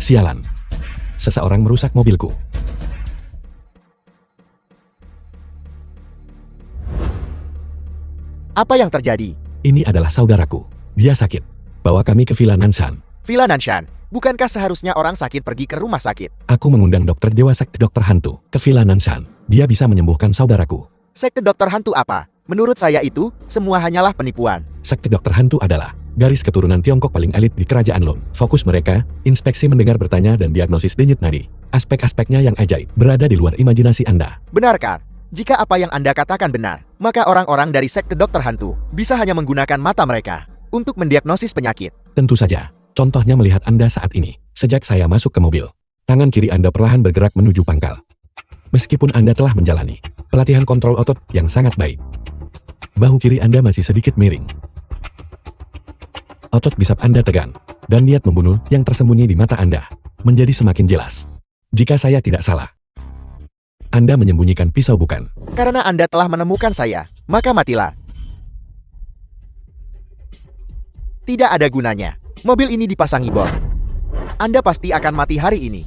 Sialan. Seseorang merusak mobilku. Apa yang terjadi? Ini adalah saudaraku. Dia sakit. Bawa kami ke Villa Nanshan. Villa Nanshan, bukankah seharusnya orang sakit pergi ke rumah sakit? Aku mengundang dokter dewa sekte dokter hantu ke Villa Nanshan. Dia bisa menyembuhkan saudaraku. Sekte dokter hantu apa? Menurut saya itu, semua hanyalah penipuan. Sekte dokter hantu adalah garis keturunan Tiongkok paling elit di kerajaan Lon. Fokus mereka, inspeksi mendengar bertanya dan diagnosis denyut nadi. Aspek-aspeknya yang ajaib, berada di luar imajinasi Anda. Benarkah? Jika apa yang Anda katakan benar, maka orang-orang dari sekte dokter hantu bisa hanya menggunakan mata mereka untuk mendiagnosis penyakit. Tentu saja. Contohnya melihat Anda saat ini. Sejak saya masuk ke mobil, tangan kiri Anda perlahan bergerak menuju pangkal. Meskipun Anda telah menjalani pelatihan kontrol otot yang sangat baik, bahu kiri Anda masih sedikit miring. Otot bisap Anda tegang, dan niat membunuh yang tersembunyi di mata Anda menjadi semakin jelas. Jika saya tidak salah, Anda menyembunyikan pisau bukan? Karena Anda telah menemukan saya, maka matilah. Tidak ada gunanya. Mobil ini dipasangi bom. Anda pasti akan mati hari ini.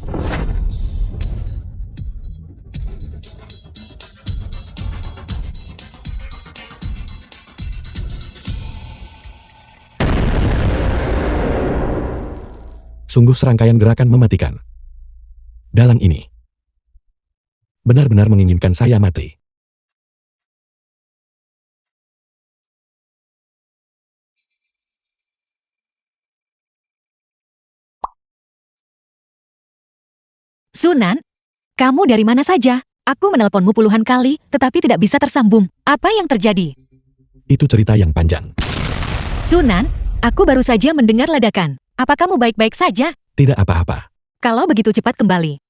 Sungguh serangkaian gerakan mematikan. Dalang ini benar-benar menginginkan saya mati. Sunan, kamu dari mana saja? Aku menelponmu puluhan kali, tetapi tidak bisa tersambung. Apa yang terjadi? Itu cerita yang panjang. Sunan, aku baru saja mendengar ledakan. Apa kamu baik-baik saja? Tidak apa-apa. Kalau begitu cepat kembali.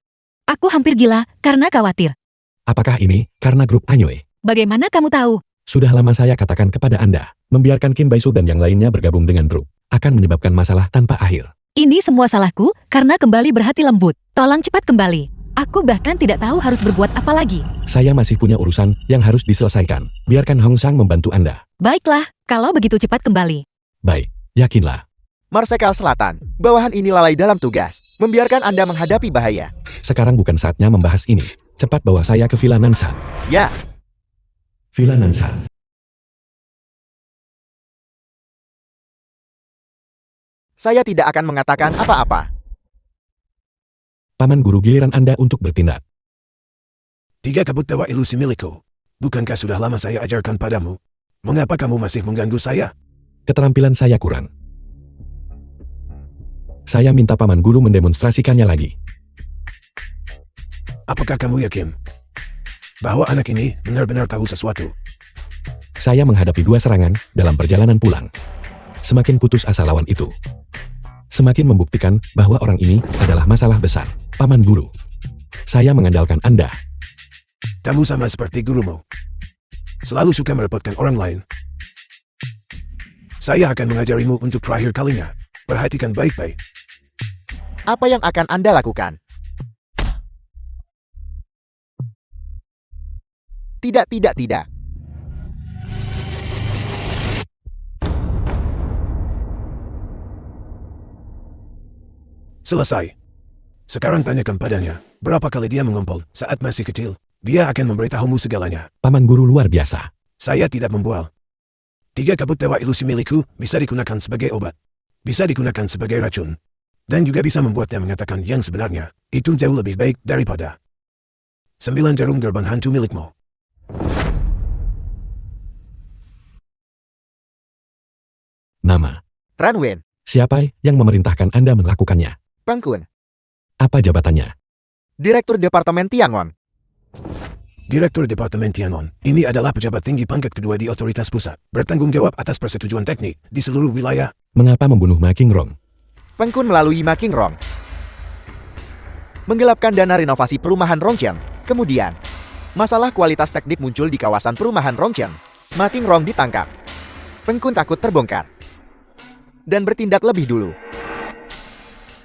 Aku hampir gila karena khawatir. Apakah ini karena grup Anyoe? Bagaimana kamu tahu? Sudah lama saya katakan kepada Anda, membiarkan Kim Baisu dan yang lainnya bergabung dengan grup akan menyebabkan masalah tanpa akhir. Ini semua salahku karena kembali berhati lembut. Tolong cepat kembali. Aku bahkan tidak tahu harus berbuat apa lagi. Saya masih punya urusan yang harus diselesaikan. Biarkan Hong Sang membantu Anda. Baiklah, kalau begitu cepat kembali. Baik, yakinlah. Marsekal Selatan, bawahan ini lalai dalam tugas, membiarkan Anda menghadapi bahaya. Sekarang bukan saatnya membahas ini. Cepat bawa saya ke Villa Nanshan. Ya, Villa Nanshan. saya tidak akan mengatakan apa-apa. Paman guru giliran Anda untuk bertindak. 3 kabut dewa ilusi milikku. Bukankah sudah lama saya ajarkan padamu? Mengapa kamu masih mengganggu saya? Keterampilan saya kurang. Saya minta paman guru mendemonstrasikannya lagi. Apakah kamu yakin bahwa anak ini benar-benar tahu sesuatu? Saya menghadapi 2 serangan dalam perjalanan pulang. Semakin putus asa lawan itu, semakin membuktikan bahwa orang ini adalah masalah besar. Paman guru, saya mengandalkan Anda. Kamu sama seperti gurumu. Selalu suka merepotkan orang lain. Saya akan mengajarimu untuk terakhir kalinya. Perhatikan baik-baik. Apa yang akan Anda lakukan? Tidak. Selesai. Sekarang tanyakan padanya, berapa kali dia mengumpul saat masih kecil. Dia akan memberitahumu segalanya. Paman guru luar biasa. Saya tidak membual. 3 kabut dewa ilusi milikku bisa digunakan sebagai obat. Bisa digunakan sebagai racun. Dan juga bisa membuatnya mengatakan yang sebenarnya. Itu jauh lebih baik daripada 9 jarum gerbang hantu milikmu. Nama. Ranwen, Siapa yang memerintahkan Anda melakukannya? Pengkun, Apa jabatannya? Direktur Departemen Tiangon. Direktur Departemen Tianon, ini adalah pejabat tinggi pangkat kedua di otoritas pusat, bertanggung jawab atas persetujuan teknik di seluruh wilayah. Mengapa membunuh Ma Qingrong? Pengkun melalui Ma Qingrong menggelapkan dana renovasi perumahan Rongcheng. Kemudian, masalah kualitas teknik muncul di kawasan perumahan Rongcheng. Ma Qingrong ditangkap. Pengkun takut terbongkar dan bertindak lebih dulu.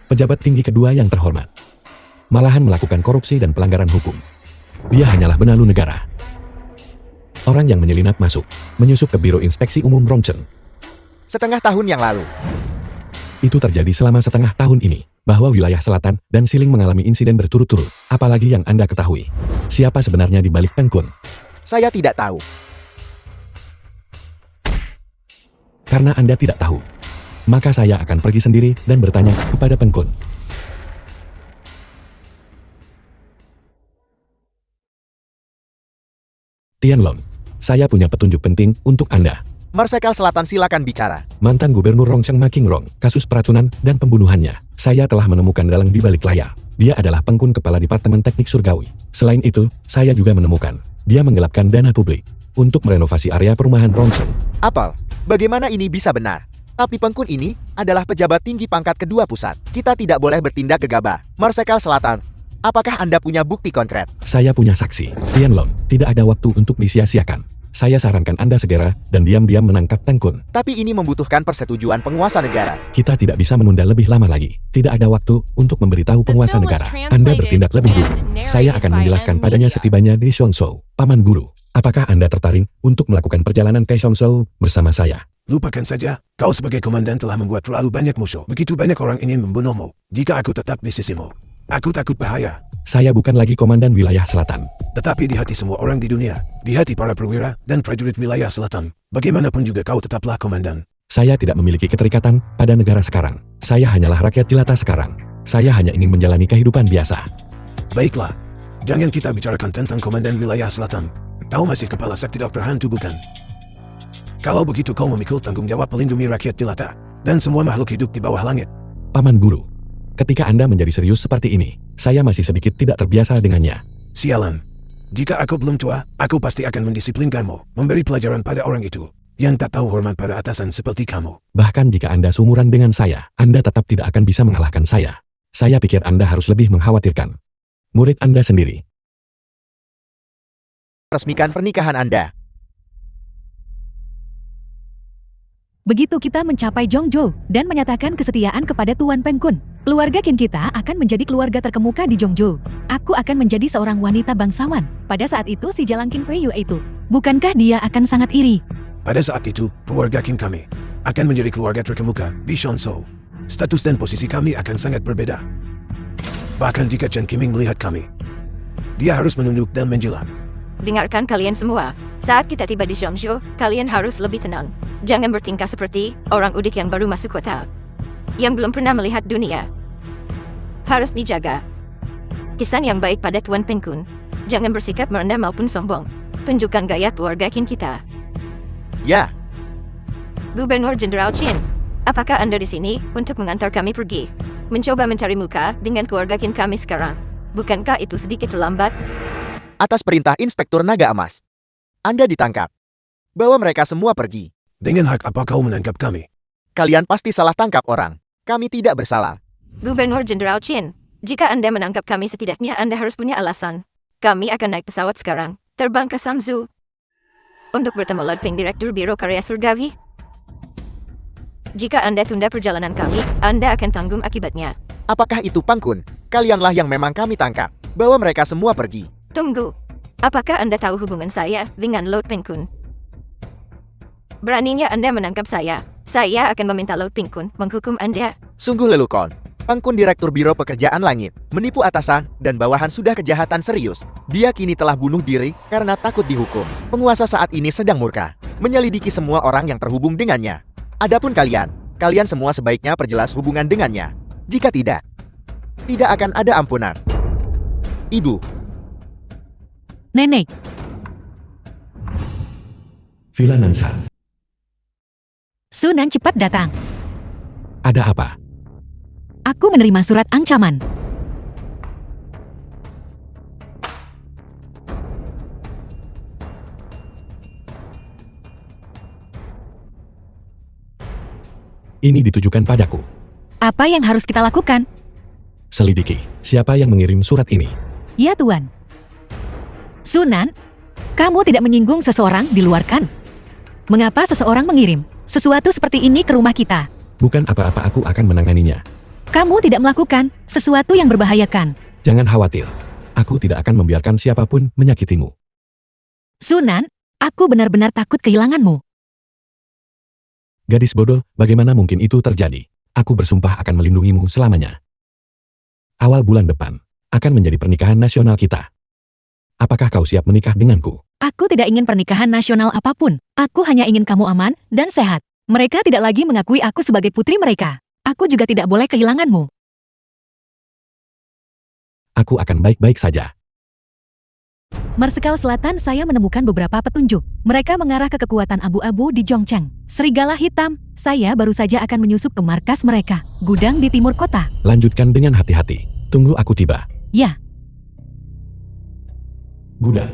Pejabat tinggi kedua yang terhormat. Malahan melakukan korupsi dan pelanggaran hukum. Dia hanyalah benalu negara. Orang yang menyelinap masuk, menyusup ke Biro Inspeksi Umum Rongcheng. Setengah tahun yang lalu, Itu terjadi selama setengah tahun ini. bahwa wilayah selatan dan Siling mengalami insiden berturut-turut. Apalagi yang Anda ketahui. Siapa sebenarnya di balik Pengkun? Saya tidak tahu. Karena Anda tidak tahu, maka saya akan pergi sendiri dan bertanya kepada Pengkun. Tianlong, saya punya petunjuk penting untuk Anda. Marsekal Selatan silakan bicara. Mantan Gubernur Rongsheng Makingrong, kasus peracunan dan pembunuhannya. Saya telah menemukan dalang di balik layar. Dia adalah Pengkun Kepala Departemen Teknik Surgawi. Selain itu, saya juga menemukan dia menggelapkan dana publik untuk merenovasi area perumahan Rongsheng. Apel, bagaimana ini bisa benar? Tapi Pengkun ini adalah pejabat tinggi pangkat kedua pusat. Kita tidak boleh bertindak gegabah. Marsekal Selatan, apakah Anda punya bukti konkret? Saya punya saksi. Tianlong, tidak ada waktu untuk disia-siakan. Saya sarankan Anda segera dan diam-diam menangkap Pengkun. Tapi ini membutuhkan persetujuan penguasa negara. Kita tidak bisa menunda lebih lama lagi. Tidak ada waktu untuk memberitahu penguasa negara. Anda bertindak lebih dulu. Saya akan menjelaskan padanya setibanya di Xiongzhou. Paman Guru, apakah Anda tertarik untuk melakukan perjalanan ke Xiongzhou bersama saya? Lupakan saja, kau sebagai komandan telah membuat terlalu banyak musuh. Begitu banyak orang ingin membunuhmu. Jika aku tetap di sisimu, aku takut bahaya. Saya bukan lagi komandan wilayah selatan. Tetapi di hati semua orang di dunia, di hati para perwira dan prajurit wilayah selatan, bagaimanapun juga kau tetaplah komandan. Saya tidak memiliki keterikatan pada negara sekarang. Saya hanyalah rakyat jelata sekarang. Saya hanya ingin menjalani kehidupan biasa. Baiklah, jangan kita bicarakan tentang komandan wilayah selatan. Kau masih kepala sekti dokter hantu bukan? Kalau begitu kau memikul tanggung jawab melindungi rakyat jelata dan semua makhluk hidup di bawah langit. Paman Guru, ketika Anda menjadi serius seperti ini, saya masih sedikit tidak terbiasa dengannya. Sialan. Jika aku belum tua, aku pasti akan mendisiplinkanmu, memberi pelajaran pada orang itu yang tak tahu hormat pada atasan seperti kamu. Bahkan jika Anda seumuran dengan saya, Anda tetap tidak akan bisa mengalahkan saya. Saya pikir Anda harus lebih mengkhawatirkan murid Anda sendiri. Resmikan pernikahan Anda. Begitu kita mencapai Zhongzhou dan menyatakan kesetiaan kepada Tuan Pengkun, keluarga Qin kita akan menjadi keluarga terkemuka di Zhongzhou. Aku akan menjadi seorang wanita bangsawan. Pada saat itu si Jalang Qin Fei Yue itu, bukankah dia akan sangat iri? Pada saat itu, keluarga Qin kami akan menjadi keluarga terkemuka di Xiongzhou. Status dan posisi kami akan sangat berbeda. Bahkan jika Chen Qiming melihat kami, dia harus menunduk dan menjilat. Dengarkan kalian semua. Saat kita tiba di Zhongzhou, kalian harus lebih tenang. Jangan bertingkah seperti orang udik yang baru masuk kota, yang belum pernah melihat dunia. Harus dijaga kesan yang baik pada Tuan Pengkun. Jangan bersikap merendah maupun sombong. Tunjukkan gaya keluarga Qin kita. Ya, Gubernur Jenderal Qin, apakah Anda di sini untuk mengantar kami pergi? Mencoba mencari muka dengan keluarga Qin kami sekarang. Bukankah itu sedikit terlambat? atas perintah Inspektur Naga Emas, Anda ditangkap. Bawa mereka semua pergi. Dengan hak apa kau menangkap kami? Kalian pasti salah tangkap orang. Kami tidak bersalah. Gubernur Jenderal Qin, jika Anda menangkap kami setidaknya Anda harus punya alasan. Kami akan naik pesawat sekarang, terbang ke Sangzhou untuk bertemu Lord Peng, Direktur Biro Karya Surgawi. Jika Anda tunda perjalanan kami, Anda akan tanggung akibatnya. Apakah itu Pengkun? Kalianlah yang memang kami tangkap. Bawa mereka semua pergi. Tunggu, apakah Anda tahu hubungan saya dengan Lord Pengkun? Beraninya Anda menangkap saya akan meminta Lord Pengkun menghukum Anda. Sungguh lelukon. Pengkun Direktur Biro Pekerjaan Langit, menipu atasan dan bawahan sudah kejahatan serius. Dia kini telah bunuh diri karena takut dihukum. Penguasa saat ini sedang murka, menyelidiki semua orang yang terhubung dengannya. Adapun kalian semua sebaiknya perjelas hubungan dengannya. Jika tidak akan ada ampunan. Ibu, Nenek, Villa Nansha. Sunan cepat datang. Ada apa? Aku menerima surat ancaman. Ini ditujukan padaku. Apa yang harus kita lakukan? Selidiki, siapa yang mengirim surat ini? Ya Tuan. Sunan, kamu tidak menyinggung seseorang di luar kan? Mengapa seseorang mengirim sesuatu seperti ini ke rumah kita? Bukan apa-apa, aku akan menanganinya. Kamu tidak melakukan sesuatu yang berbahayakan. Jangan khawatir. Aku tidak akan membiarkan siapapun menyakitimu. Sunan, aku benar-benar takut kehilanganmu. Gadis bodoh, bagaimana mungkin itu terjadi? Aku bersumpah akan melindungimu selamanya. Awal bulan depan akan menjadi pernikahan nasional kita. Apakah kau siap menikah denganku? Aku tidak ingin pernikahan nasional apapun. Aku hanya ingin kamu aman dan sehat. Mereka tidak lagi mengakui aku sebagai putri mereka. Aku juga tidak boleh kehilanganmu. Aku akan baik-baik saja. Marsekal Selatan saya menemukan beberapa petunjuk. Mereka mengarah ke kekuatan abu-abu di Zhongcheng. Serigala hitam, saya baru saja akan menyusup ke markas mereka. Gudang di timur kota. Lanjutkan dengan hati-hati. Tunggu aku tiba. Ya, Gudang.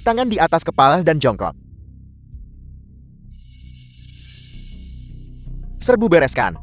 Tangan di atas kepala dan jongkok. Serbu bereskan.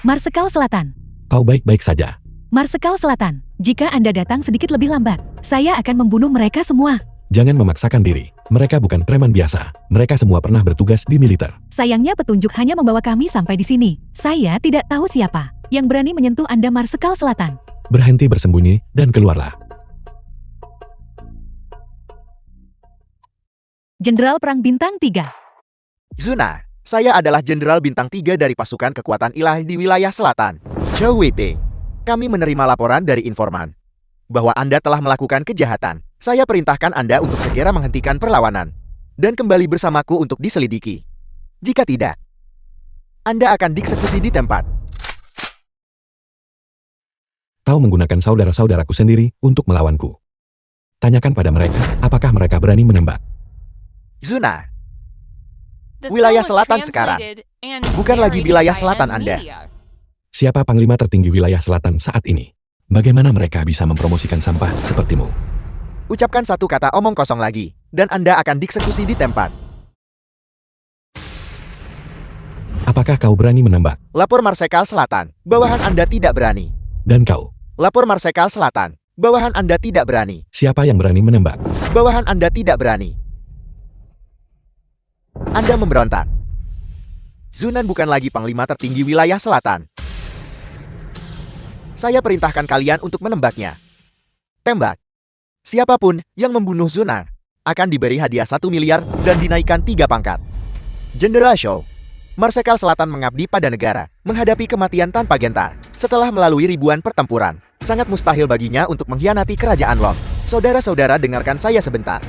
Marsekal Selatan. Kau baik-baik saja. Marsekal Selatan, jika Anda datang sedikit lebih lambat, saya akan membunuh mereka semua. Jangan memaksakan diri. Mereka bukan preman biasa. Mereka semua pernah bertugas di militer. Sayangnya petunjuk hanya membawa kami sampai di sini. Saya tidak tahu siapa yang berani menyentuh Anda Marsekal Selatan. Berhenti bersembunyi dan keluarlah. Jenderal Perang Bintang 3. Zuna, saya adalah Jenderal Bintang 3 dari pasukan kekuatan ilahi di wilayah selatan. Zhou Weiping. Kami menerima laporan dari informan bahwa Anda telah melakukan kejahatan. Saya perintahkan Anda untuk segera menghentikan perlawanan dan kembali bersamaku untuk diselidiki. Jika tidak, Anda akan dieksekusi di tempat. Kau menggunakan saudara-saudaraku sendiri untuk melawanku. Tanyakan pada mereka, apakah mereka berani menembak. Zuna, The Wilayah film was selatan sekarang. translated and Bukan lagi narrated wilayah by selatan N Anda. Media. Siapa panglima tertinggi wilayah selatan saat ini? Bagaimana mereka bisa mempromosikan sampah sepertimu? ucapkan satu kata omong kosong lagi, dan Anda akan dieksekusi di tempat. Apakah kau berani menembak? Lapor Marsekal Selatan, bawahan Anda tidak berani. Dan kau, Lapor Marsekal Selatan, bawahan Anda tidak berani. siapa yang berani menembak? Bawahan Anda tidak berani. Anda memberontak. Zunan bukan lagi panglima tertinggi wilayah selatan. Saya perintahkan kalian untuk menembaknya. Tembak. Siapapun yang membunuh Zunan akan diberi hadiah 1 miliar dan dinaikkan 3 pangkat. Jenderal Shaw. Marsekal Selatan mengabdi pada negara, menghadapi kematian tanpa gentar. Setelah melalui ribuan pertempuran, sangat mustahil baginya untuk mengkhianati kerajaan Long. Saudara-saudara, dengarkan saya sebentar.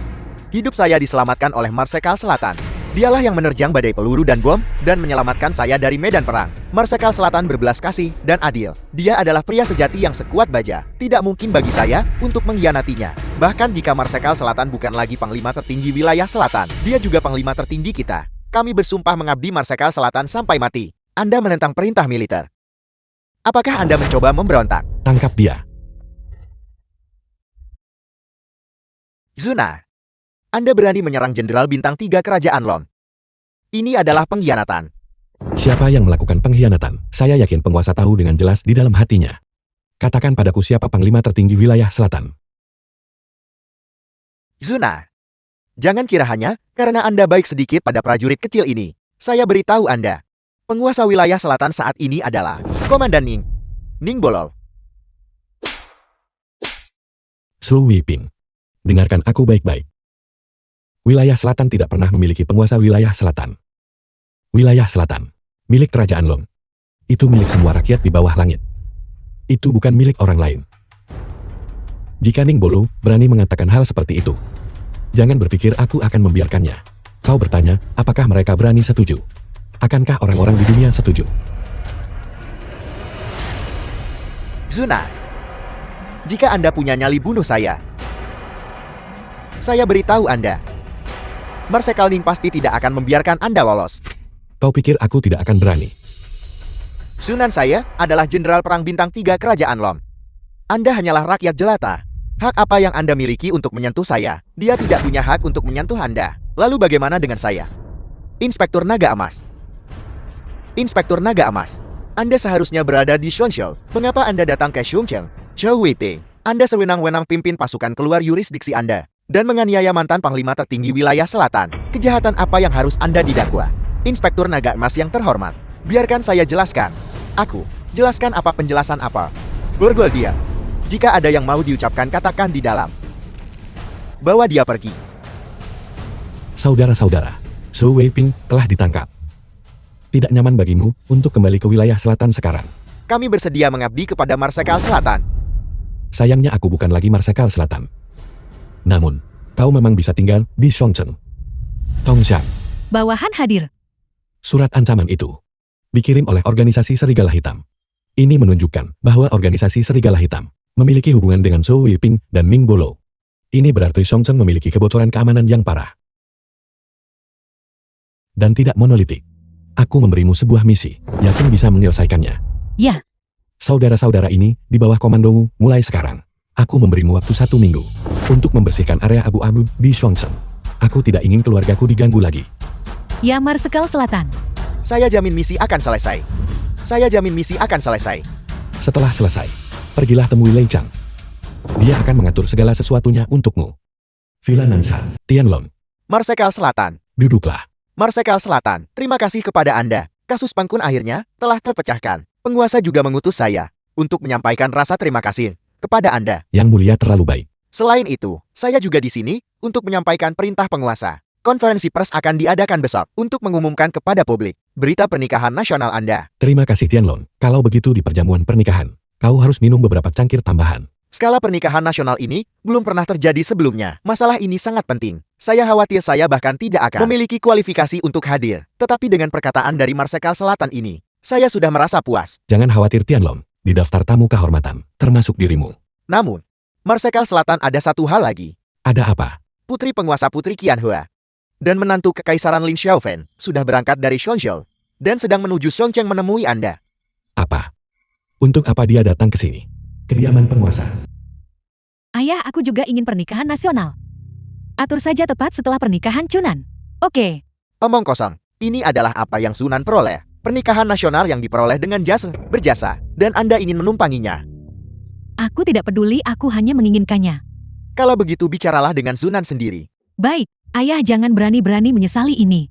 Hidup saya diselamatkan oleh Marsekal Selatan. Dialah yang menerjang badai peluru dan bom, dan menyelamatkan saya dari medan perang. Marsekal Selatan berbelas kasih dan adil. Dia adalah pria sejati yang sekuat baja. Tidak mungkin bagi saya untuk mengkhianatinya. Bahkan jika Marsekal Selatan bukan lagi panglima tertinggi wilayah selatan, dia juga panglima tertinggi kita. Kami bersumpah mengabdi Marsekal Selatan sampai mati. Anda menentang perintah militer. Apakah Anda mencoba memberontak? Tangkap dia. Zuna, Anda berani menyerang Jenderal Bintang 3 Kerajaan Lon. Ini adalah pengkhianatan. Siapa yang melakukan pengkhianatan? Saya yakin penguasa tahu dengan jelas di dalam hatinya. Katakan padaku siapa panglima tertinggi wilayah selatan. Zuna, jangan kira hanya karena Anda baik sedikit pada prajurit kecil ini. Saya beritahu Anda, penguasa wilayah selatan saat ini adalah Komandan Ning Bolol. Su Wiping. Dengarkan aku baik-baik. Wilayah selatan tidak pernah memiliki penguasa wilayah selatan. Wilayah selatan, milik kerajaan Long. Itu milik semua rakyat di bawah langit. Itu bukan milik orang lain. Jika Ning Bolu berani mengatakan hal seperti itu, jangan berpikir aku akan membiarkannya. Kau bertanya, apakah mereka berani setuju? Akankah orang-orang di dunia setuju? Zuna, jika Anda punya nyali bunuh saya beritahu Anda, Marsekal Ning pasti tidak akan membiarkan Anda lolos. Kau pikir aku tidak akan berani? Sunan saya adalah Jenderal Perang Bintang 3 Kerajaan Lom. Anda hanyalah rakyat jelata. Hak apa yang Anda miliki untuk menyentuh saya? Dia tidak punya hak untuk menyentuh Anda. Lalu bagaimana dengan saya? Inspektur Naga Emas. Inspektur Naga Emas. Anda seharusnya berada di Shonshou. Mengapa Anda datang ke Shuncheng? Zhou Weiping. Anda sewenang-wenang pimpin pasukan keluar yurisdiksi Anda dan menganiaya mantan Panglima tertinggi wilayah selatan. Kejahatan apa yang harus Anda didakwa? Inspektur Naga Emas yang terhormat, biarkan saya jelaskan. Aku, jelaskan apa penjelasan apa? Borgol dia. Jika ada yang mau diucapkan katakan di dalam. Bawa dia pergi. Saudara-saudara, Zhou Weiping telah ditangkap. Tidak nyaman bagimu untuk kembali ke wilayah selatan sekarang. Kami bersedia mengabdi kepada Marsekal Selatan. Sayangnya aku bukan lagi Marsekal Selatan. Namun, kau memang bisa tinggal di Shongcheng. Tongxiang, Bawahan hadir. surat ancaman itu dikirim oleh organisasi Serigala Hitam. Ini menunjukkan bahwa organisasi Serigala Hitam memiliki hubungan dengan Zhou Weiping dan Ming Bolo. Ini berarti Shongcheng memiliki kebocoran keamanan yang parah dan tidak monolitik. Aku memberimu sebuah misi, yakin bisa menyelesaikannya. Ya, Saudara-saudara ini di bawah komandomu mulai sekarang. Aku memberimu waktu 1 minggu untuk membersihkan area abu-abu di Shongcheng. Aku tidak ingin keluargaku diganggu lagi. ya Marsekal Selatan. Saya jamin misi akan selesai. Saya jamin misi akan selesai. Setelah selesai, pergilah temui Lei Chang. Dia akan mengatur segala sesuatunya untukmu. Villa Nanshan, Tianlong, Marsekal Selatan. duduklah. Marsekal Selatan, terima kasih kepada Anda. Kasus Pangkun akhirnya telah terpecahkan. Penguasa juga mengutus saya untuk menyampaikan rasa terima kasih kepada Anda. Yang mulia terlalu baik. Selain itu, saya juga di sini untuk menyampaikan perintah penguasa. Konferensi pers akan diadakan besok untuk mengumumkan kepada publik berita pernikahan nasional Anda. Terima kasih Tianlong. Kalau begitu di perjamuan pernikahan, kau harus minum beberapa cangkir tambahan. Skala pernikahan nasional ini belum pernah terjadi sebelumnya. Masalah ini sangat penting. Saya khawatir saya bahkan tidak akan memiliki kualifikasi untuk hadir. Tetapi dengan perkataan dari Marsekal Selatan ini, saya sudah merasa puas. Jangan khawatir Tianlong, di daftar tamu kehormatan, termasuk dirimu. Namun, Marsekal Selatan ada satu hal lagi. Ada apa? Putri penguasa Putri Qianhua dan menantu Kekaisaran Lin Xiaofen sudah berangkat dari Shonzhou dan sedang menuju Shongcheng menemui Anda. Apa? Untuk apa dia datang ke sini? Kediaman penguasa. Ayah, aku juga ingin pernikahan nasional. Atur saja tepat setelah pernikahan Cunan. Oke, Omong kosong, ini adalah apa yang Sunan peroleh. Pernikahan nasional yang diperoleh dengan berjasa, dan Anda ingin menumpanginya. aku tidak peduli, aku hanya menginginkannya. Kalau begitu bicaralah dengan Sunan sendiri. Baik, ayah jangan berani-berani menyesali ini.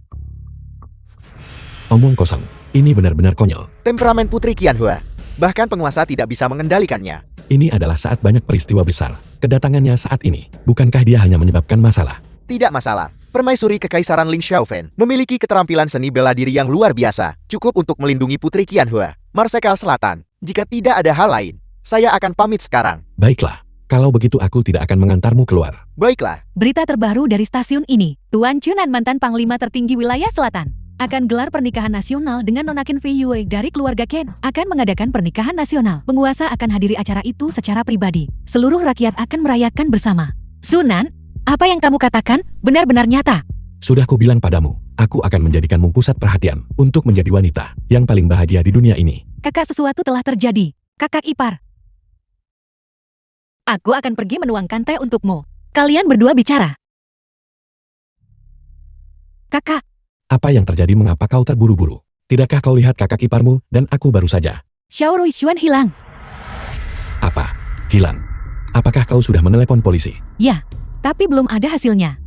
Omong kosong. Ini benar-benar konyol. Temperamen Putri Qianhua, bahkan penguasa tidak bisa mengendalikannya. Ini adalah saat banyak peristiwa besar. Kedatangannya saat ini, bukankah dia hanya menyebabkan masalah? Tidak masalah. Permaisuri Kekaisaran Lin Xiaofen memiliki keterampilan seni bela diri yang luar biasa, cukup untuk melindungi Putri Qianhua. Marsekal Selatan, jika tidak ada hal lain, saya akan pamit sekarang. Baiklah, kalau begitu aku tidak akan mengantarmu keluar. Baiklah. Berita terbaru dari stasiun ini, Tuan Cunan mantan Panglima tertinggi wilayah selatan akan gelar pernikahan nasional dengan Nona Qin Fei Yue dari keluarga Ken. Akan mengadakan pernikahan nasional. Penguasa akan hadiri acara itu secara pribadi. Seluruh rakyat akan merayakan bersama. Sunan, apa yang kamu katakan benar-benar nyata. Sudah kubilang padamu, aku akan menjadikanmu pusat perhatian untuk menjadi wanita yang paling bahagia di dunia ini. Kakak, sesuatu telah terjadi. Kakak ipar. Aku akan pergi menuangkan teh untukmu. Kalian berdua bicara. Kakak, Apa yang terjadi, mengapa kau terburu-buru? Tidakkah kau lihat kakak iparmu dan aku baru saja? Xiao Ruixuan hilang. Apa? Hilang? Apakah kau sudah menelepon polisi? Ya, tapi belum ada hasilnya.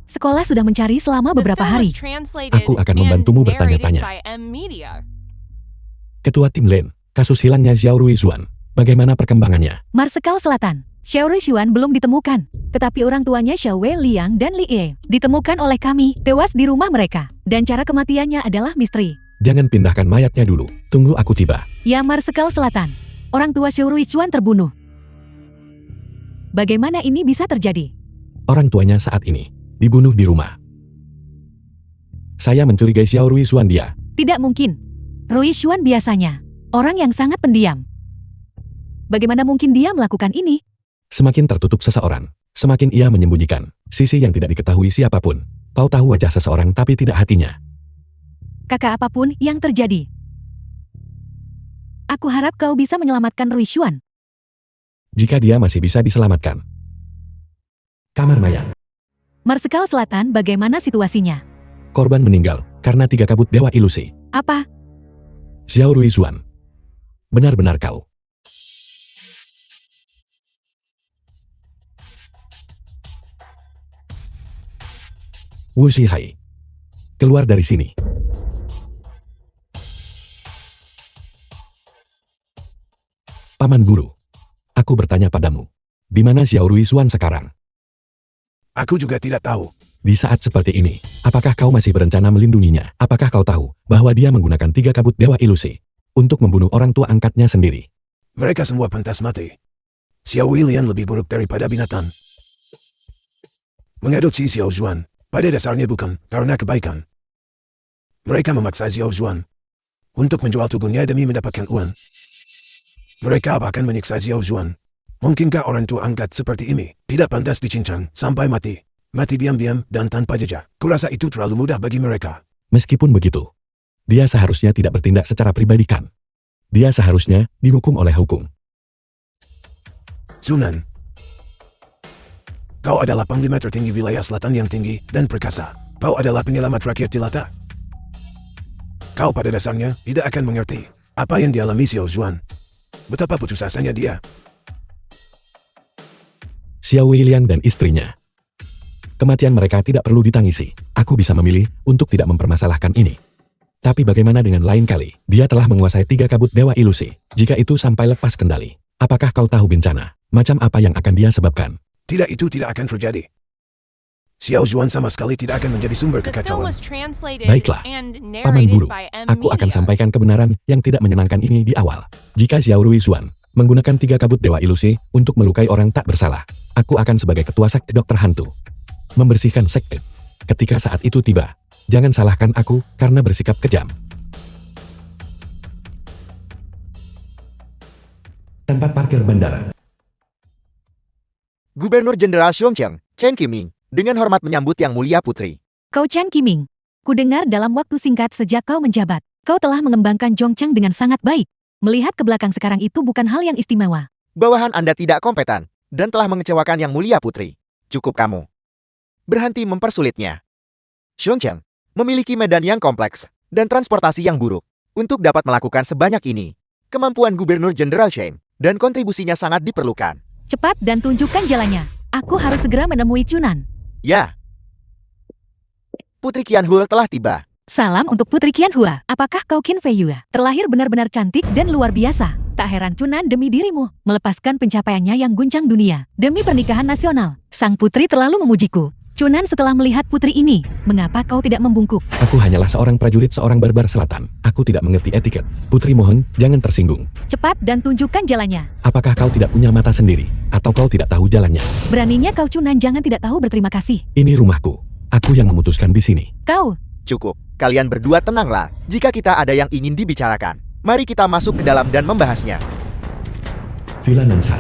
Sekolah sudah mencari selama The beberapa film hari. was translated Aku akan and membantumu narrated bertanya-tanya. by M Media. Ketua Tim Len, kasus hilangnya Xiao Ruizuan. Bagaimana perkembangannya? Marsekal Selatan, Xiao Ruixuan belum ditemukan. Tetapi orang tuanya Xiao Wei Liang dan Li Ye ditemukan oleh kami, tewas di rumah mereka. Dan cara kematiannya adalah misteri. Jangan pindahkan mayatnya dulu. Tunggu aku tiba. Ya Marsekal Selatan, orang tua Xiao Ruixuan terbunuh. Bagaimana ini bisa terjadi? Orang tuanya saat ini dibunuh di rumah. Saya mencurigai Xiao Ruizuan dia. Tidak mungkin. Ruixuan biasanya orang yang sangat pendiam. Bagaimana mungkin dia melakukan ini? Semakin tertutup seseorang, semakin ia menyembunyikan sisi yang tidak diketahui siapapun. Kau tahu wajah seseorang tapi tidak hatinya. Kakak, apapun yang terjadi, aku harap kau bisa menyelamatkan Ruixuan. Jika dia masih bisa diselamatkan, Kamar mayat. Marsekal Selatan, bagaimana situasinya? Korban meninggal karena 3 kabut dewa ilusi. Apa? Xiao Ruizuan. Benar-benar kau. Wu Shihai. Keluar dari sini. Paman Guru. Aku bertanya padamu. Di mana Xiao Ruizuan sekarang? Aku juga tidak tahu. Di saat seperti ini, apakah kau masih berencana melindunginya? Apakah kau tahu bahwa dia menggunakan 3 kabut dewa ilusi untuk membunuh orang tua angkatnya sendiri? Mereka semua pantas mati. Xiao Willian lebih buruk daripada binatang. Mengadopsi Xiao Zuan, pada dasarnya bukan karena kebaikan. Mereka memaksa Xiao Zuan untuk menjual tubuhnya demi mendapatkan uang. Mereka bahkan menyiksa Xiao Zuan. Mungkinkah orang tua angkat seperti ini tidak pantas dicincang sampai mati? Mati diam-diam dan tanpa jejak. Kurasa itu terlalu mudah bagi mereka. Meskipun begitu, dia seharusnya tidak bertindak secara pribadi kan? Dia seharusnya dihukum oleh hukum. Zunan, kau adalah panglima tertinggi wilayah selatan yang tinggi dan perkasa. Kau adalah penyelamat rakyat jelata. Kau pada dasarnya tidak akan mengerti apa yang dialami Xiao Zuan. Betapa putus asanya dia. Xiao Weiliang dan istrinya. Kematian mereka tidak perlu ditangisi. Aku bisa memilih untuk tidak mempermasalahkan ini. Tapi bagaimana dengan lain kali? Dia telah menguasai 3 kabut dewa ilusi. Jika itu sampai lepas kendali, apakah kau tahu bencana macam apa yang akan dia sebabkan? Tidak, itu tidak akan terjadi. Xiao Zuan sama sekali tidak akan menjadi sumber The film kekacauan. was translated Baiklah, and Paman narrated Guru, by M. aku akan Media. sampaikan kebenaran yang tidak menyenangkan ini di awal. Jika Xiao Ruizuan menggunakan 3 kabut dewa ilusi untuk melukai orang tak bersalah, aku akan sebagai ketua sekte dokter hantu membersihkan sekte. Ketika saat itu tiba, jangan salahkan aku karena bersikap kejam. Tempat parkir bandara. Gubernur Jenderal Xiongcheng, Chen Qiming, dengan hormat menyambut Yang Mulia Putri. Kau Chen Qiming. Ku dengar dalam waktu singkat sejak kau menjabat, kau telah mengembangkan Zhongcheng dengan sangat baik. Melihat ke belakang sekarang itu bukan hal yang istimewa. Bawahan Anda tidak kompeten dan telah mengecewakan Yang Mulia Putri. Cukup kamu. Berhenti mempersulitnya. Xiongcheng memiliki medan yang kompleks dan transportasi yang buruk. Untuk dapat melakukan sebanyak ini, kemampuan Gubernur Jenderal Chen dan kontribusinya sangat diperlukan. Cepat dan tunjukkan jalannya. Aku harus segera menemui Chunan. Ya. Putri Qianhua telah tiba. Salam untuk Putri Qianhua. Apakah kau Qin Fei Yue? Terlahir benar-benar cantik dan luar biasa. Tak heran Chunan demi dirimu, melepaskan pencapaiannya yang guncang dunia. Demi pernikahan nasional, sang putri terlalu memujiku. Chunan setelah melihat putri ini, mengapa kau tidak membungkuk? Aku hanyalah seorang prajurit seorang barbar selatan. Aku tidak mengerti etiket. Putri mohon, jangan tersinggung. Cepat dan tunjukkan jalannya. Apakah kau tidak punya mata sendiri? Atau kau tidak tahu jalannya? Beraninya kau Chunan jangan tidak tahu berterima kasih. Ini rumahku. Aku yang memutuskan di sini. Kau, Cukup. Kalian berdua tenanglah. Jika kita ada yang ingin dibicarakan, mari kita masuk ke dalam dan membahasnya. Villa Nanshan.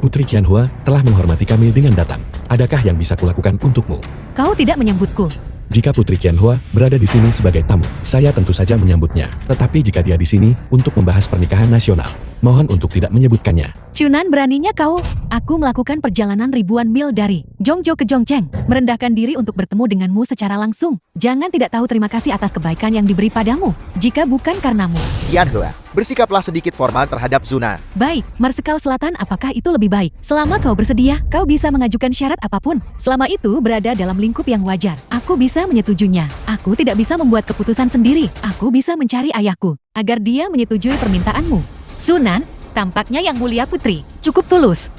Putri Qianhua telah menghormati kami dengan datang. Adakah yang bisa kulakukan untukmu? kau tidak menyambutku. Jika Putri Qianhua berada di sini sebagai tamu, saya tentu saja menyambutnya. Tetapi jika dia di sini untuk membahas pernikahan nasional, mohon untuk tidak menyebutkannya. Chunan beraninya kau. Aku melakukan perjalanan ribuan mil dari Zhongzhou ke Zhongcheng, merendahkan diri untuk bertemu denganmu secara langsung. Jangan tidak tahu terima kasih atas kebaikan yang diberi padamu, jika bukan karenamu. Qianhua, bersikaplah sedikit formal terhadap Zuna. Baik, Marsekal Selatan, apakah itu lebih baik? Selama kau bersedia, kau bisa mengajukan syarat apapun. Selama itu berada dalam lingkup yang wajar, aku bisa menyetujuinya. Aku tidak bisa membuat keputusan sendiri. Aku bisa mencari ayahku, agar dia menyetujui permintaanmu. Sunan, tampaknya Yang Mulia Putri cukup tulus.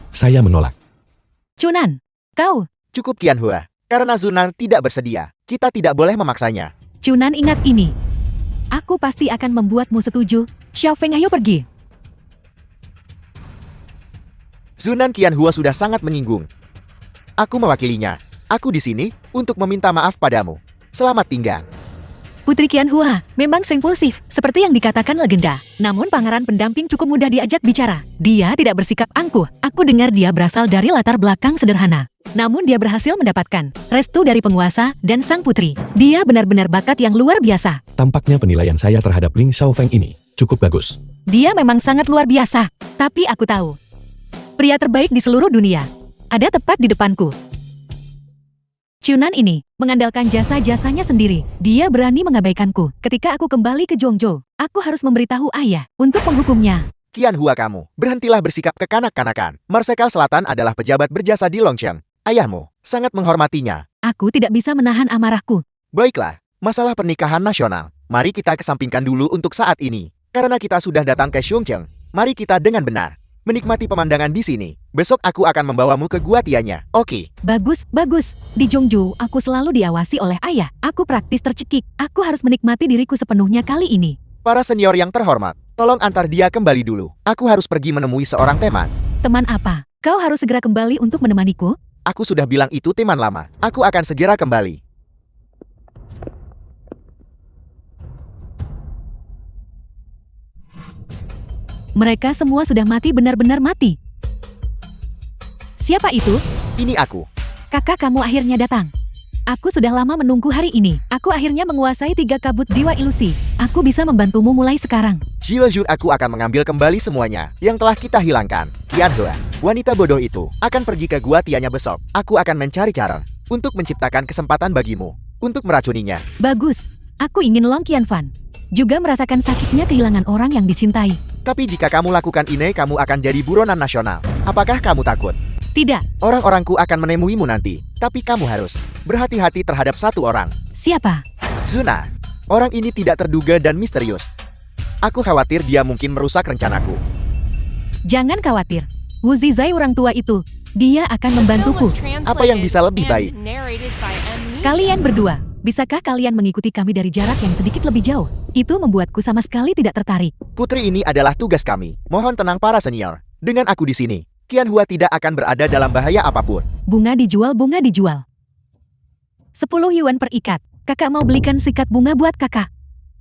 Saya menolak. Chunan, kau. Cukup Qianhua. Karena Zunan tidak bersedia, kita tidak boleh memaksanya. Chunan ingat ini. Aku pasti akan membuatmu setuju. Xiao Feng, ayo pergi. Zunan Qianhua sudah sangat menyinggung. Aku mewakilinya. Aku di sini untuk meminta maaf padamu. Selamat tinggal. Putri Qianhua memang seimpulsif, seperti yang dikatakan legenda. Namun pangeran pendamping cukup mudah diajak bicara. Dia tidak bersikap angkuh. Aku dengar dia berasal dari latar belakang sederhana. Namun dia berhasil mendapatkan restu dari penguasa dan sang putri. Dia benar-benar bakat yang luar biasa. Tampaknya penilaian saya terhadap Ling Xiaofeng ini cukup bagus. Dia memang sangat luar biasa. Tapi aku tahu, Pria terbaik di seluruh dunia. Ada tepat di depanku. Chunan ini mengandalkan jasa-jasanya sendiri. Dia berani mengabaikanku. Ketika aku kembali ke Zhongzhou, aku harus memberitahu ayah untuk menghukumnya. Qianhua kamu, berhentilah bersikap kekanak-kanakan. Marsekal Selatan adalah pejabat berjasa di Longcheng. Ayahmu sangat menghormatinya. Aku tidak bisa menahan amarahku. Baiklah, masalah pernikahan nasional. Mari kita kesampingkan dulu untuk saat ini. Karena kita sudah datang ke Chongqing, mari kita dengan benar menikmati pemandangan di sini. Besok aku akan membawamu ke gua Tianya. Oke. Bagus, bagus. Di Zhongzhou, aku selalu diawasi oleh ayah. Aku praktis tercekik. Aku harus menikmati diriku sepenuhnya kali ini. Para senior yang terhormat, tolong antar dia kembali dulu. Aku harus pergi menemui seorang teman. Teman apa? Kau harus segera kembali untuk menemaniku? Aku sudah bilang itu teman lama. Aku akan segera kembali. Mereka semua sudah mati, benar-benar mati. Siapa itu? Ini aku. Kakak, kamu akhirnya datang. Aku sudah lama menunggu hari ini. Aku akhirnya menguasai 3 kabut dewa ilusi. Aku bisa membantumu mulai sekarang. Jiozur, aku akan mengambil kembali semuanya yang telah kita hilangkan. Qianhua, wanita bodoh itu akan pergi ke gua Tianya besok. Aku akan mencari cara untuk menciptakan kesempatan bagimu untuk meracuninya. Bagus. Aku ingin Long Qianfan juga merasakan sakitnya kehilangan orang yang dicintai. Tapi jika kamu lakukan ini, kamu akan jadi buronan nasional. Apakah kamu takut? Tidak. Orang-orangku akan menemuimu nanti. Tapi kamu harus berhati-hati terhadap satu orang. Siapa? Zuna. Orang ini tidak terduga dan misterius. Aku khawatir dia mungkin merusak rencanaku. Jangan khawatir. Wu Zizai orang tua itu, dia akan The film membantuku. was Apa yang bisa lebih baik? translated and narrated by M. Neely. Kalian berdua, bisakah kalian mengikuti kami dari jarak yang sedikit lebih jauh? Itu membuatku sama sekali tidak tertarik. Putri, ini adalah tugas kami. Mohon tenang para senior. Dengan aku di sini, Qianhua tidak akan berada dalam bahaya apapun. Bunga dijual, bunga dijual. 10 yuan per ikat. Kakak mau belikan sikat bunga buat kakak.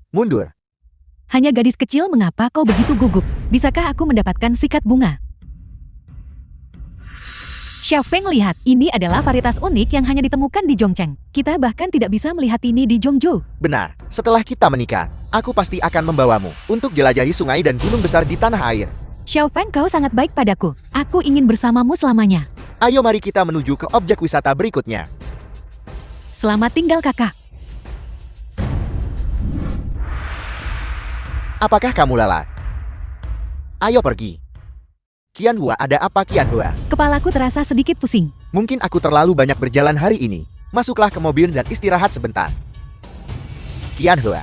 Mundur. Hanya gadis kecil, mengapa kau begitu gugup? Bisakah aku mendapatkan sikat bunga? Xiao Feng, lihat, ini adalah varietas unik yang hanya ditemukan di Zhongcheng. Kita bahkan tidak bisa melihat ini di Zhongzhou. Benar, setelah kita menikah, aku pasti akan membawamu untuk jelajahi sungai dan gunung besar di tanah air. Xiao Feng, kau sangat baik padaku. Aku ingin bersamamu selamanya. Ayo mari kita menuju ke objek wisata berikutnya. Selamat tinggal kakak. Apakah kamu lelah? Ayo pergi. Qianhua, ada apa Qianhua? Kepalaku terasa sedikit pusing. Mungkin aku terlalu banyak berjalan hari ini. Masuklah ke mobil dan istirahat sebentar. Qianhua.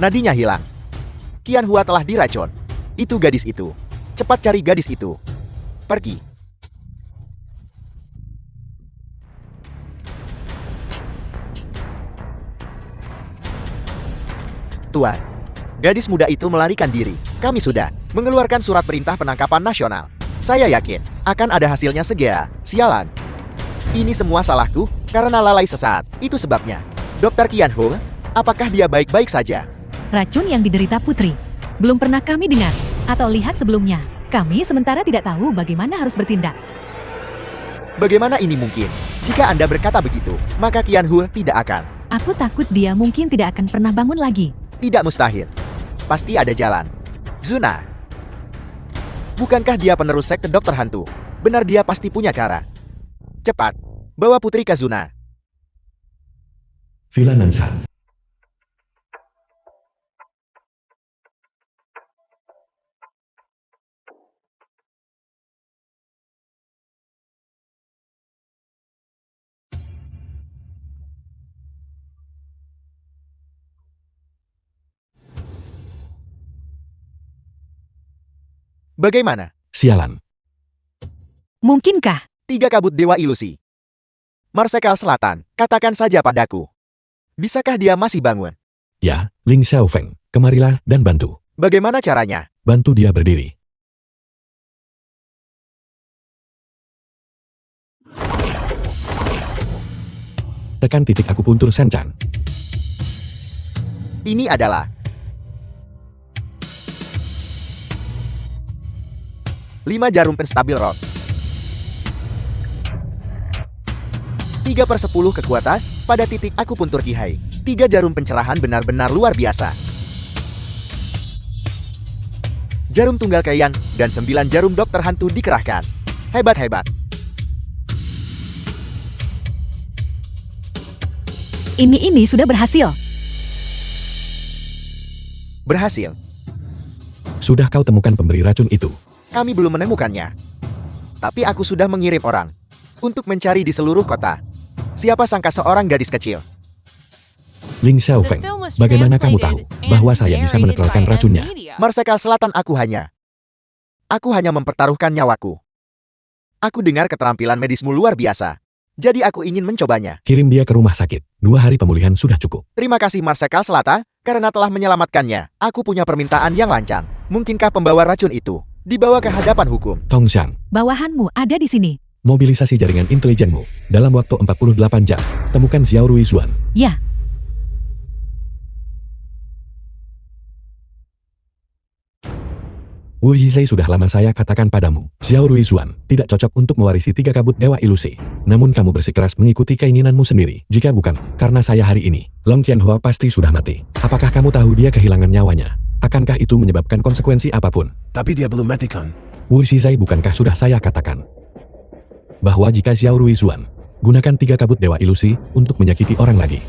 Nadinya hilang. Qianhua telah diracun. Itu gadis itu. Cepat cari gadis itu. Pergi. Tuan, gadis muda itu melarikan diri. Kami sudah mengeluarkan surat perintah penangkapan nasional. Saya yakin akan ada hasilnya segera. Sialan. Ini semua salahku karena lalai sesaat. Itu sebabnya. Dokter Qianhua, apakah dia baik-baik saja? Racun yang diderita Putri. Belum pernah kami dengar atau lihat sebelumnya. Kami sementara tidak tahu bagaimana harus bertindak. Bagaimana ini mungkin? Jika Anda berkata begitu, maka Qianhua tidak akan. Aku takut dia mungkin tidak akan pernah bangun lagi. Tidak mustahil. Pasti ada jalan. Zuna. Bukankah dia penerus sekte dokter hantu? Benar, dia pasti punya cara. Cepat, bawa Putri ke Zuna. Villa Nanshan. Bagaimana? Sialan. Mungkinkah? 3 kabut dewa ilusi. Marsekal Selatan, katakan saja padaku. Bisakah dia masih bangun? Ya, Ling Xiaofeng, kemarilah dan bantu. Bagaimana caranya? Bantu dia berdiri. Tekan titik akupuntur Senchan. Ini adalah 5 jarum penstabil rock. 3/10 kekuatan pada titik akupuntur Kihai. 3 jarum pencerahan benar-benar luar biasa. jarum tunggal Keian, dan 9 jarum dokter hantu dikerahkan. Hebat-hebat. Ini sudah berhasil. Berhasil. Sudah kau temukan pemberi racun itu? Kami belum menemukannya. Tapi aku sudah mengirim orang untuk mencari di seluruh kota. Siapa sangka seorang gadis kecil. Ling Xiaofeng, bagaimana kamu tahu bahwa saya bisa menetralkan racunnya? Marsekal Selatan aku hanya mempertaruhkan nyawaku. Aku dengar keterampilan medismu luar biasa. Jadi aku ingin mencobanya. Kirim dia ke rumah sakit. 2 hari pemulihan sudah cukup. Terima kasih Marsekal Selatan, karena telah menyelamatkannya. Aku punya permintaan yang lancang. Mungkinkah pembawa racun itu dibawa ke hadapan hukum? Tong Xiang, Bawahanmu ada di sini. mobilisasi jaringan intelijenmu. Dalam waktu 48 jam, temukan Xiao Ruizuan. Ya, Wu Yizai sudah lama saya katakan padamu, Xiao Ruizuan tidak cocok untuk mewarisi 3 kabut dewa ilusi. Namun kamu bersikeras mengikuti keinginanmu sendiri. Jika bukan, karena saya hari ini, Long Qianhua pasti sudah mati. Apakah kamu tahu dia kehilangan nyawanya? Akankah itu menyebabkan konsekuensi apapun? Tapi dia belum mati kan? Wu Yizai, bukankah sudah saya katakan bahwa jika Xiao Ruizuan gunakan 3 kabut dewa ilusi untuk menyakiti orang lagi,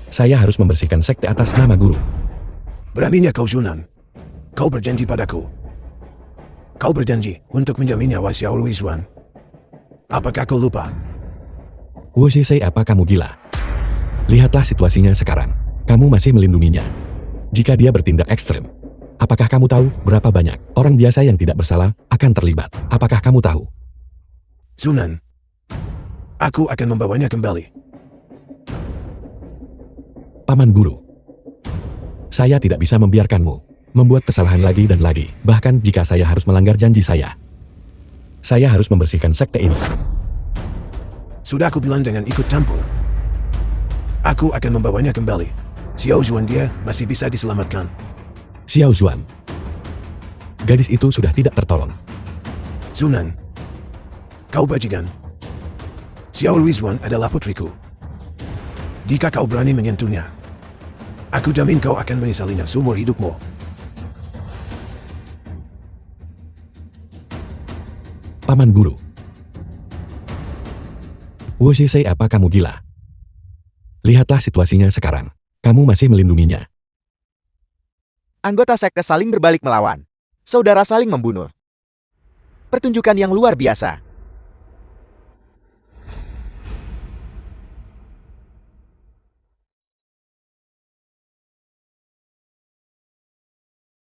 saya harus membersihkan sekte atas nama guru. Beraninya kau Zunan. Kau berjanji padaku. Kau berjanji untuk menjamin nyawa Xiao Ruizuan. Apakah kau lupa? Wu Yizai, apa kamu gila? Lihatlah situasinya sekarang. Kamu masih melindunginya. Jika dia bertindak ekstrem, apakah kamu tahu berapa banyak orang biasa yang tidak bersalah akan terlibat? Apakah kamu tahu? Zunan. Aku akan membawanya kembali. Paman Guru, saya tidak bisa membiarkanmu membuat kesalahan lagi dan lagi. Bahkan jika saya harus melanggar janji saya harus membersihkan sekte ini. Sudah aku bilang dengan ikut campur. Aku akan membawanya kembali. Xiao Zuan dia masih bisa diselamatkan. Xiao Zuan, gadis itu sudah tidak tertolong. Zunan. Kau bajingan. Xiao Ruizuan adalah putriku. Jika kau berani menyentuhnya, aku jamin kau akan menyesalinya seumur hidupmu. Paman Guru, Wu Yizai, apa kamu gila? Lihatlah situasinya sekarang. Kamu masih melindunginya. Anggota sekte saling berbalik melawan. Saudara saling membunuh. Pertunjukan yang luar biasa.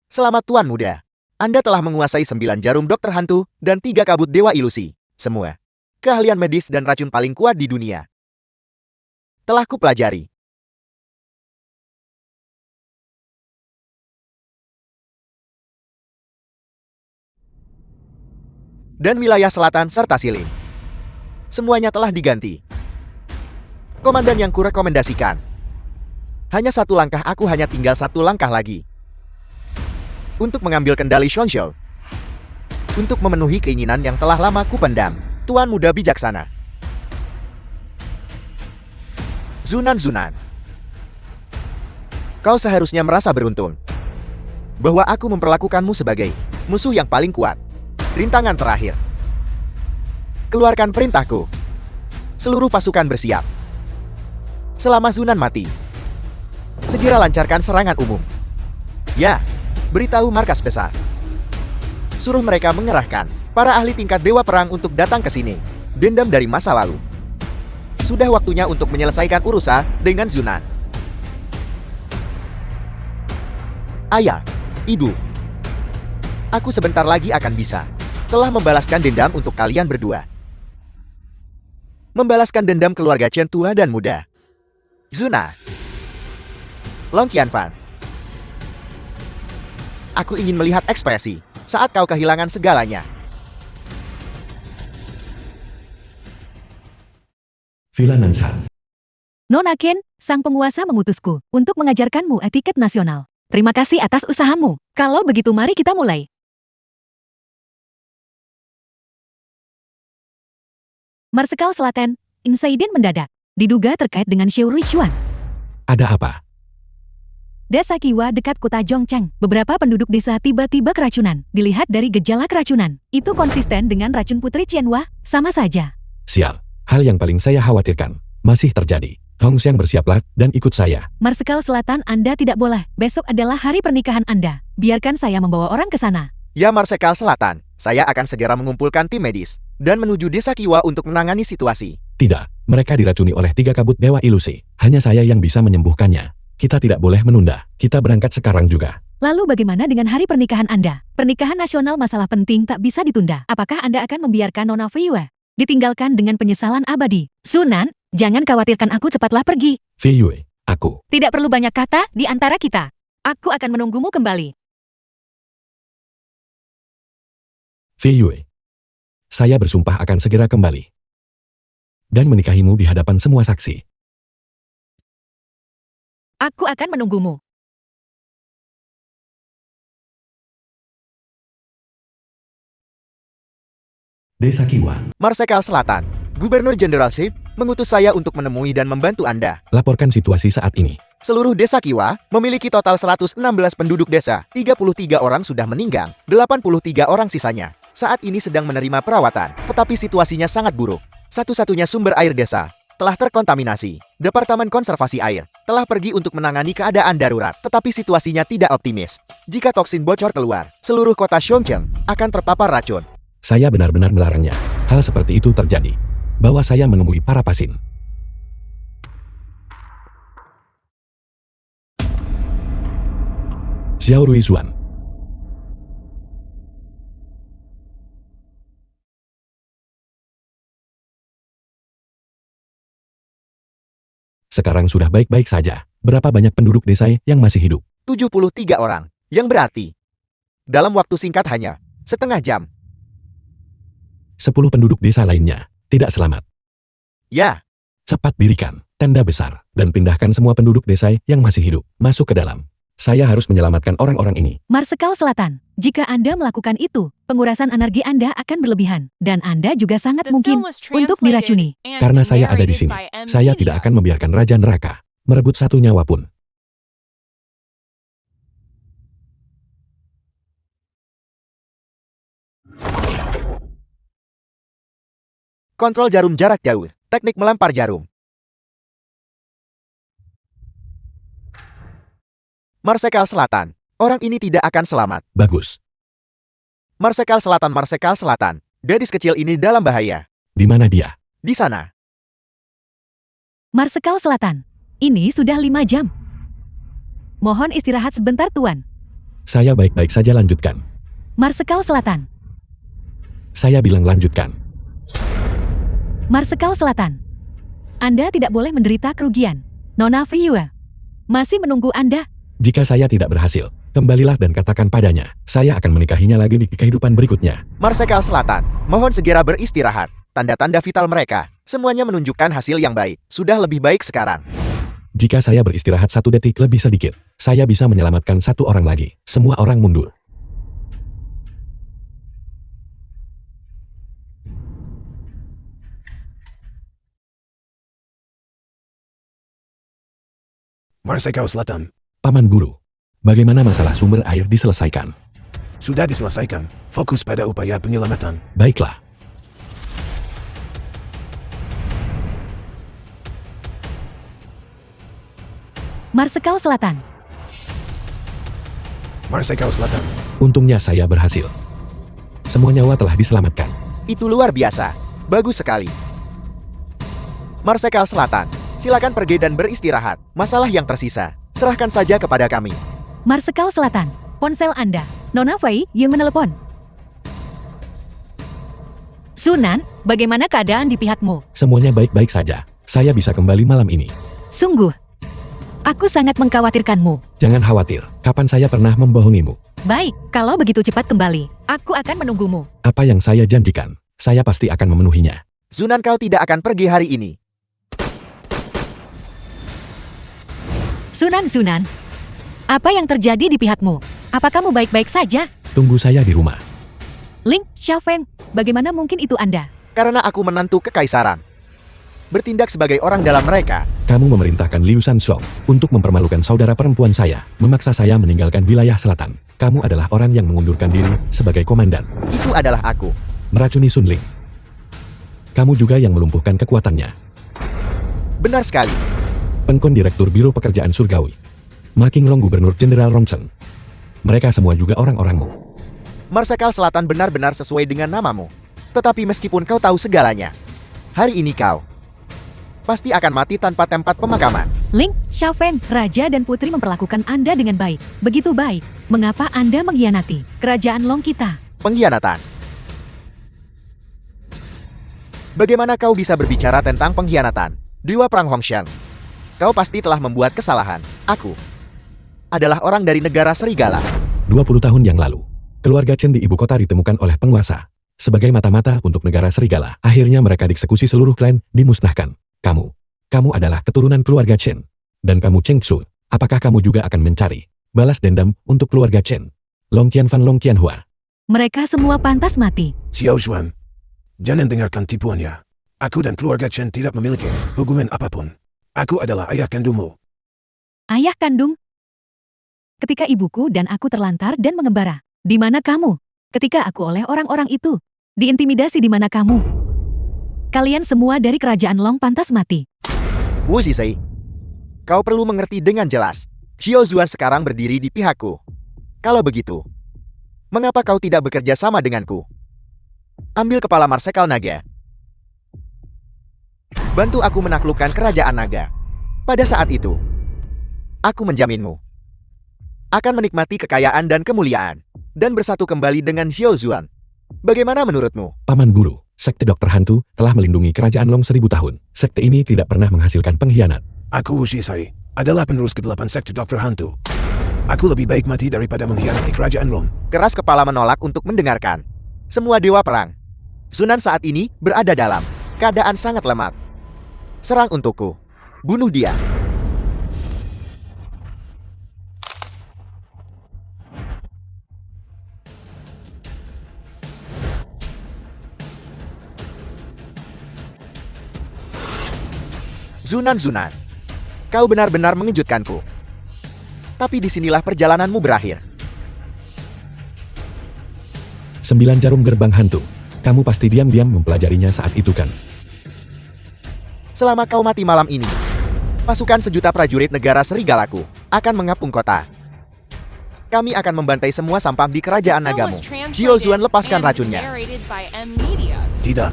Selamat Tuan Muda. Anda telah menguasai 9 jarum dokter hantu dan 3 kabut dewa ilusi. Semua keahlian medis dan racun paling kuat di dunia telah kupelajari. Dan wilayah selatan serta Silin. Semuanya telah diganti. Komandan yang kurekomendasikan. Hanya 1 langkah, aku hanya tinggal 1 langkah lagi untuk mengambil kendali Shonshou. Untuk memenuhi keinginan yang telah lama kupendam. Tuan Muda bijaksana. Zunan. Kau seharusnya merasa beruntung bahwa aku memperlakukanmu sebagai musuh yang paling kuat. Rintangan terakhir. Keluarkan perintahku. Seluruh pasukan bersiap. Selama Zunan mati, segera lancarkan serangan umum. Ya, beritahu markas besar. Suruh mereka mengerahkan para ahli tingkat dewa perang untuk datang ke sini. Dendam dari masa lalu. Sudah waktunya untuk menyelesaikan urusan dengan Zunan. Ayah, Ibu, aku sebentar lagi akan bisa telah membalaskan dendam untuk kalian berdua. Membalaskan dendam keluarga Chen tua dan muda. Zuna. Long Qianfan. Aku ingin melihat ekspresi saat kau kehilangan segalanya. Villa Nanshan. Nona Ken, sang penguasa mengutusku untuk mengajarkanmu etiket nasional. Terima kasih atas usahamu. Kalau begitu mari kita mulai. Marsekal Selatan, insiden mendadak. Diduga terkait dengan Xiao Ruizuan. Ada apa? Desa Kiwa dekat kota Zhongcheng. Beberapa penduduk desa tiba-tiba keracunan. Dilihat dari gejala keracunan. Itu konsisten dengan racun Putri Qianhua, sama saja. Sial, hal yang paling saya khawatirkan masih terjadi. Hongxiang bersiaplah dan ikut saya. Marsekal Selatan Anda tidak boleh. Besok adalah hari pernikahan Anda. Biarkan saya membawa orang ke sana. Ya Marsekal Selatan, saya akan segera mengumpulkan tim medis dan menuju desa Kiwa untuk menangani situasi. Tidak, mereka diracuni oleh 3 kabut dewa ilusi. Hanya saya yang bisa menyembuhkannya. Kita tidak boleh menunda. Kita berangkat sekarang juga. Lalu bagaimana dengan hari pernikahan Anda? Pernikahan nasional masalah penting tak bisa ditunda. Apakah Anda akan membiarkan Nona Feiyue ditinggalkan dengan penyesalan abadi? Sunan, jangan khawatirkan aku, cepatlah pergi. Feiyue, aku. Tidak perlu banyak kata di antara kita. Aku akan menunggumu kembali. Feiyue, saya bersumpah akan segera kembali dan menikahimu di hadapan semua saksi. Aku akan menunggumu. Desa Kiwa, Marsekal Selatan, Gubernur Jenderal Ship mengutus saya untuk menemui dan membantu Anda. laporkan situasi saat ini. Seluruh desa Kiwa memiliki total 116 penduduk desa. 33 orang sudah meninggal, 83 orang sisanya saat ini sedang menerima perawatan. Tetapi situasinya sangat buruk. Satu-satunya sumber air desa telah terkontaminasi. Departemen Konservasi Air telah pergi untuk menangani keadaan darurat, tetapi situasinya tidak optimis. Jika toksin bocor keluar, seluruh kota Zhongcheng akan terpapar racun. Saya benar-benar melarangnya. Hal seperti itu terjadi. Bahwa saya menemui para pasien. Xiao Ruizuan. Sekarang sudah baik-baik saja. Berapa banyak penduduk desa yang masih hidup? 73 orang, yang berarti dalam waktu singkat hanya setengah jam. 10 penduduk desa lainnya tidak selamat. Ya, Cepat dirikan tenda besar dan pindahkan semua penduduk desa yang masih hidup masuk ke dalam. Saya harus menyelamatkan orang-orang ini. Marsekal Selatan, jika Anda melakukan itu, pengurasan energi Anda akan berlebihan. Dan Anda juga sangat The mungkin film was untuk translated diracuni. and Karena saya ada di narrated sini, by M. saya Media. tidak akan membiarkan Raja Neraka merebut satu nyawa pun. kontrol jarum jarak jauh, teknik melempar jarum. Marsekal Selatan, orang ini tidak akan selamat. Bagus. Marsekal Selatan, gadis kecil ini dalam bahaya. Di mana dia? Di sana. Marsekal Selatan, ini sudah 5 jam. Mohon istirahat sebentar, Tuan. Saya baik-baik saja, lanjutkan. Marsekal Selatan, Saya bilang lanjutkan. Marsekal Selatan. Anda tidak boleh menderita kerugian. Nona Feiyue masih menunggu Anda. Jika saya tidak berhasil, kembalilah dan katakan padanya, saya akan menikahinya lagi di kehidupan berikutnya. Marsekal Selatan, mohon segera beristirahat. Tanda-tanda vital mereka, semuanya menunjukkan hasil yang baik. Sudah lebih baik sekarang. Jika saya beristirahat 1 detik lebih sedikit, saya bisa menyelamatkan 1 orang lagi. Semua orang mundur. Marsekal Selatan, Paman Guru, bagaimana masalah sumber air diselesaikan? sudah diselesaikan. Fokus pada upaya penyelamatan. Baiklah. Marsekal Selatan, Marsekal Selatan, Untungnya saya berhasil. Semua nyawa telah diselamatkan. Itu luar biasa. Bagus sekali. Marsekal Selatan, silakan pergi dan beristirahat. Masalah yang tersisa, serahkan saja kepada kami. Marsekal Selatan, ponsel Anda. Nona Fei yang menelepon. Sunan, bagaimana keadaan di pihakmu? Semuanya baik-baik saja. Saya bisa kembali malam ini. Sungguh, aku sangat mengkhawatirkanmu. Jangan khawatir, kapan saya pernah membohongimu? Baik, kalau begitu cepat kembali, aku akan menunggumu. Apa yang saya janjikan, saya pasti akan memenuhinya. Zunan, kau tidak akan pergi hari ini. Sunan, apa yang terjadi di pihakmu? Apa kamu baik-baik saja? Tunggu saya di rumah. Ling Xiaofeng, bagaimana mungkin itu Anda? Karena aku menantu kekaisaran. bertindak sebagai orang dalam mereka. Kamu memerintahkan Liu Shansong untuk mempermalukan saudara perempuan saya, memaksa saya meninggalkan wilayah selatan. Kamu adalah orang yang mengundurkan diri sebagai komandan, Itu adalah aku. meracuni Sun Ling. Kamu juga yang melumpuhkan kekuatannya. Benar sekali. Pengkon Direktur Biro Pekerjaan Surgawi, Ma Qinglong Gubernur Jenderal Rongchen. Mereka semua juga orang-orangmu. Marsekal Selatan benar-benar sesuai dengan namamu. Tetapi meskipun kau tahu segalanya, hari ini kau pasti akan mati tanpa tempat pemakaman. Ling, Xiaofeng, Raja dan Putri memperlakukan Anda dengan baik. Begitu baik. Mengapa Anda mengkhianati kerajaan Long kita? Pengkhianatan. Bagaimana kau bisa berbicara tentang pengkhianatan? Dewa Perang Hongshan. Kau pasti telah membuat kesalahan. Aku adalah orang dari negara serigala. 20 tahun yang lalu, keluarga Chen di ibu kota ditemukan oleh penguasa. Sebagai mata-mata untuk negara serigala, akhirnya mereka dieksekusi seluruh klan, dimusnahkan. Kamu adalah keturunan keluarga Chen. Dan kamu Cheng Xu, apakah kamu juga akan mencari balas dendam untuk keluarga Chen? Long Qianfan Long Qianhua. Mereka semua pantas mati. Xiao Xuan, jangan dengarkan tipuannya. Aku dan keluarga Chen tidak memiliki hubungan apapun. Aku adalah ayah kandungmu. Ayah kandung? Ketika ibuku dan aku terlantar dan mengembara, di mana kamu? Ketika aku oleh orang-orang itu, diintimidasi di mana kamu? Kalian semua dari kerajaan Long pantas mati. Wu Zizai, kau perlu mengerti dengan jelas. Xiao Zuan sekarang berdiri di pihakku. Kalau begitu, mengapa kau tidak bekerja sama denganku? Ambil kepala Marsekal Naga. Bantu aku menaklukkan kerajaan naga. Pada saat itu, aku menjaminmu akan menikmati kekayaan dan kemuliaan, dan bersatu kembali dengan Xiao Zuan. Bagaimana menurutmu? Paman Guru, sekte dokter hantu telah melindungi kerajaan Long 1000 tahun. Sekte ini tidak pernah menghasilkan pengkhianat. Aku Wu Zizai adalah penerus ke-8 sekte dokter hantu. Aku lebih baik mati daripada mengkhianati kerajaan Long. Keras kepala menolak untuk mendengarkan. Semua dewa perang Sunan saat ini berada dalam keadaan sangat lemah. Serang untukku. Bunuh dia. Zunan, kau benar-benar mengejutkanku. Tapi disinilah perjalananmu berakhir. 9 jarum gerbang hantu. Kamu pasti diam-diam mempelajarinya saat itu kan? Selama kau mati malam ini, pasukan 1.000.000 prajurit negara serigalaku akan mengapung kota. Kami akan membantai semua sampah di kerajaan The film nagamu. was translated Xiao Zuan lepaskan and racunnya. narrated by M Media. Tidak.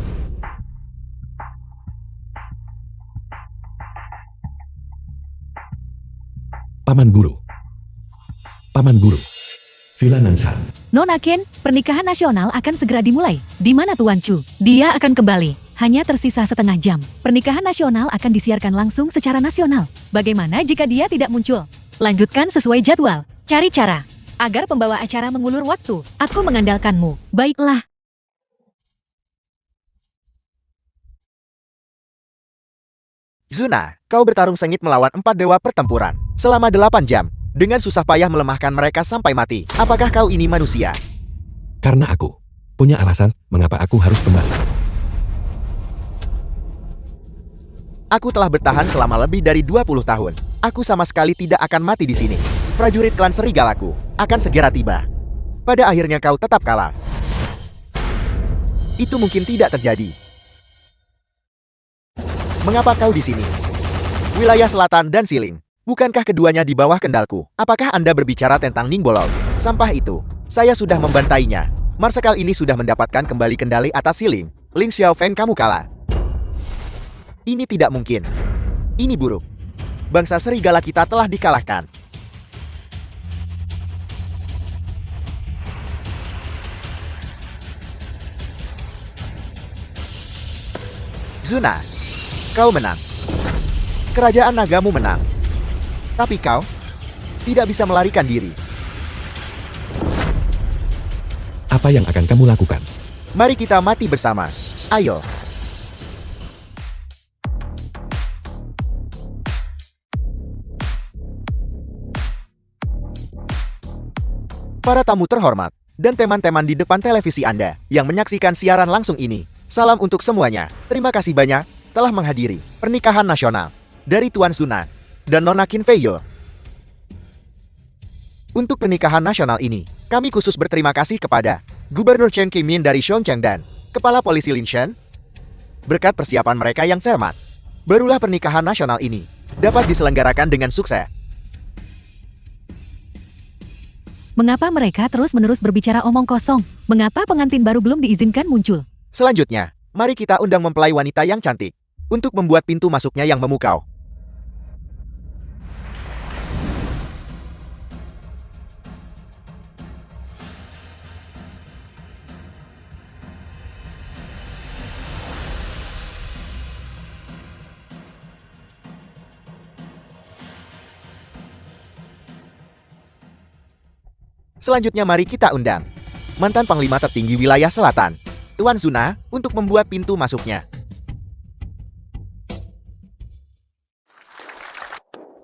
Paman Guru. Paman Guru. Villa Nanshan. Nona Ken, pernikahan nasional akan segera dimulai. Di mana Tuan Chu? Dia akan kembali. Hanya tersisa setengah jam. Pernikahan nasional akan disiarkan langsung secara nasional. Bagaimana jika dia tidak muncul? Lanjutkan sesuai jadwal. Cari cara agar pembawa acara mengulur waktu. Aku mengandalkanmu. Baiklah. Zuna, kau bertarung sengit melawan 4 dewa pertempuran selama 8 jam. Dengan susah payah melemahkan mereka sampai mati. Apakah kau ini manusia? Karena aku punya alasan mengapa aku harus kembali. Aku telah bertahan selama lebih dari 20 tahun. Aku sama sekali tidak akan mati di sini. Prajurit klan serigalaku akan segera tiba. Pada akhirnya kau tetap kalah. Itu mungkin tidak terjadi. Mengapa kau di sini? Wilayah selatan dan Siling. Bukankah keduanya di bawah kendalku? Apakah Anda berbicara tentang Ningbolol? Sampah itu, saya sudah membantainya. Marsekal ini sudah mendapatkan kembali kendali atas Siling. Ling Xiaofeng, kamu kalah. Ini tidak mungkin. Ini buruk. Bangsa serigala kita telah dikalahkan. Zuna, kau menang. Kerajaan nagamu menang. Tapi kau tidak bisa melarikan diri. Apa yang akan kamu lakukan? Mari kita mati bersama. Ayo. Para tamu terhormat dan teman-teman di depan televisi Anda yang menyaksikan siaran langsung ini. Salam untuk semuanya. Terima kasih banyak. telah menghadiri pernikahan nasional dari Tuan Suna dan Nona Qin Fei Yue. Untuk pernikahan nasional ini, kami khusus berterima kasih kepada Gubernur Chen Qimin dari Chongqing dan Kepala Polisi Lin Shen. Berkat persiapan mereka yang cermat, barulah pernikahan nasional ini dapat diselenggarakan dengan sukses. Mengapa mereka terus-menerus berbicara omong kosong? Mengapa pengantin baru belum diizinkan muncul? Selanjutnya, mari kita undang mempelai wanita yang cantik untuk membuat pintu masuknya yang memukau. Selanjutnya mari kita undang mantan Panglima tertinggi wilayah selatan, Tuan Suna, untuk membuat pintu masuknya.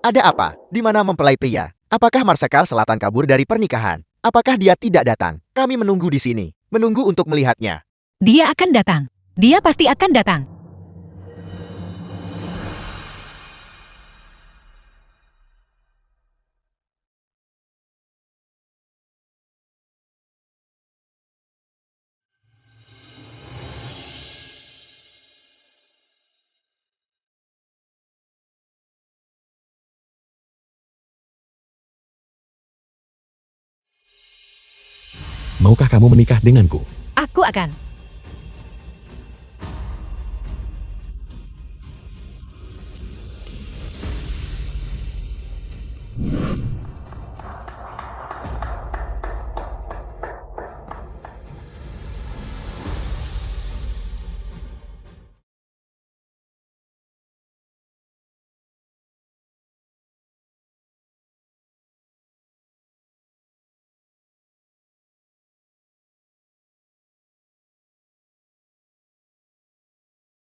Ada apa? Di mana mempelai pria? Apakah Marsekal Selatan kabur dari pernikahan? Apakah dia tidak datang? Kami menunggu di sini, menunggu untuk melihatnya. Dia akan datang. Dia pasti akan datang. Maukah kamu menikah denganku? Aku akan.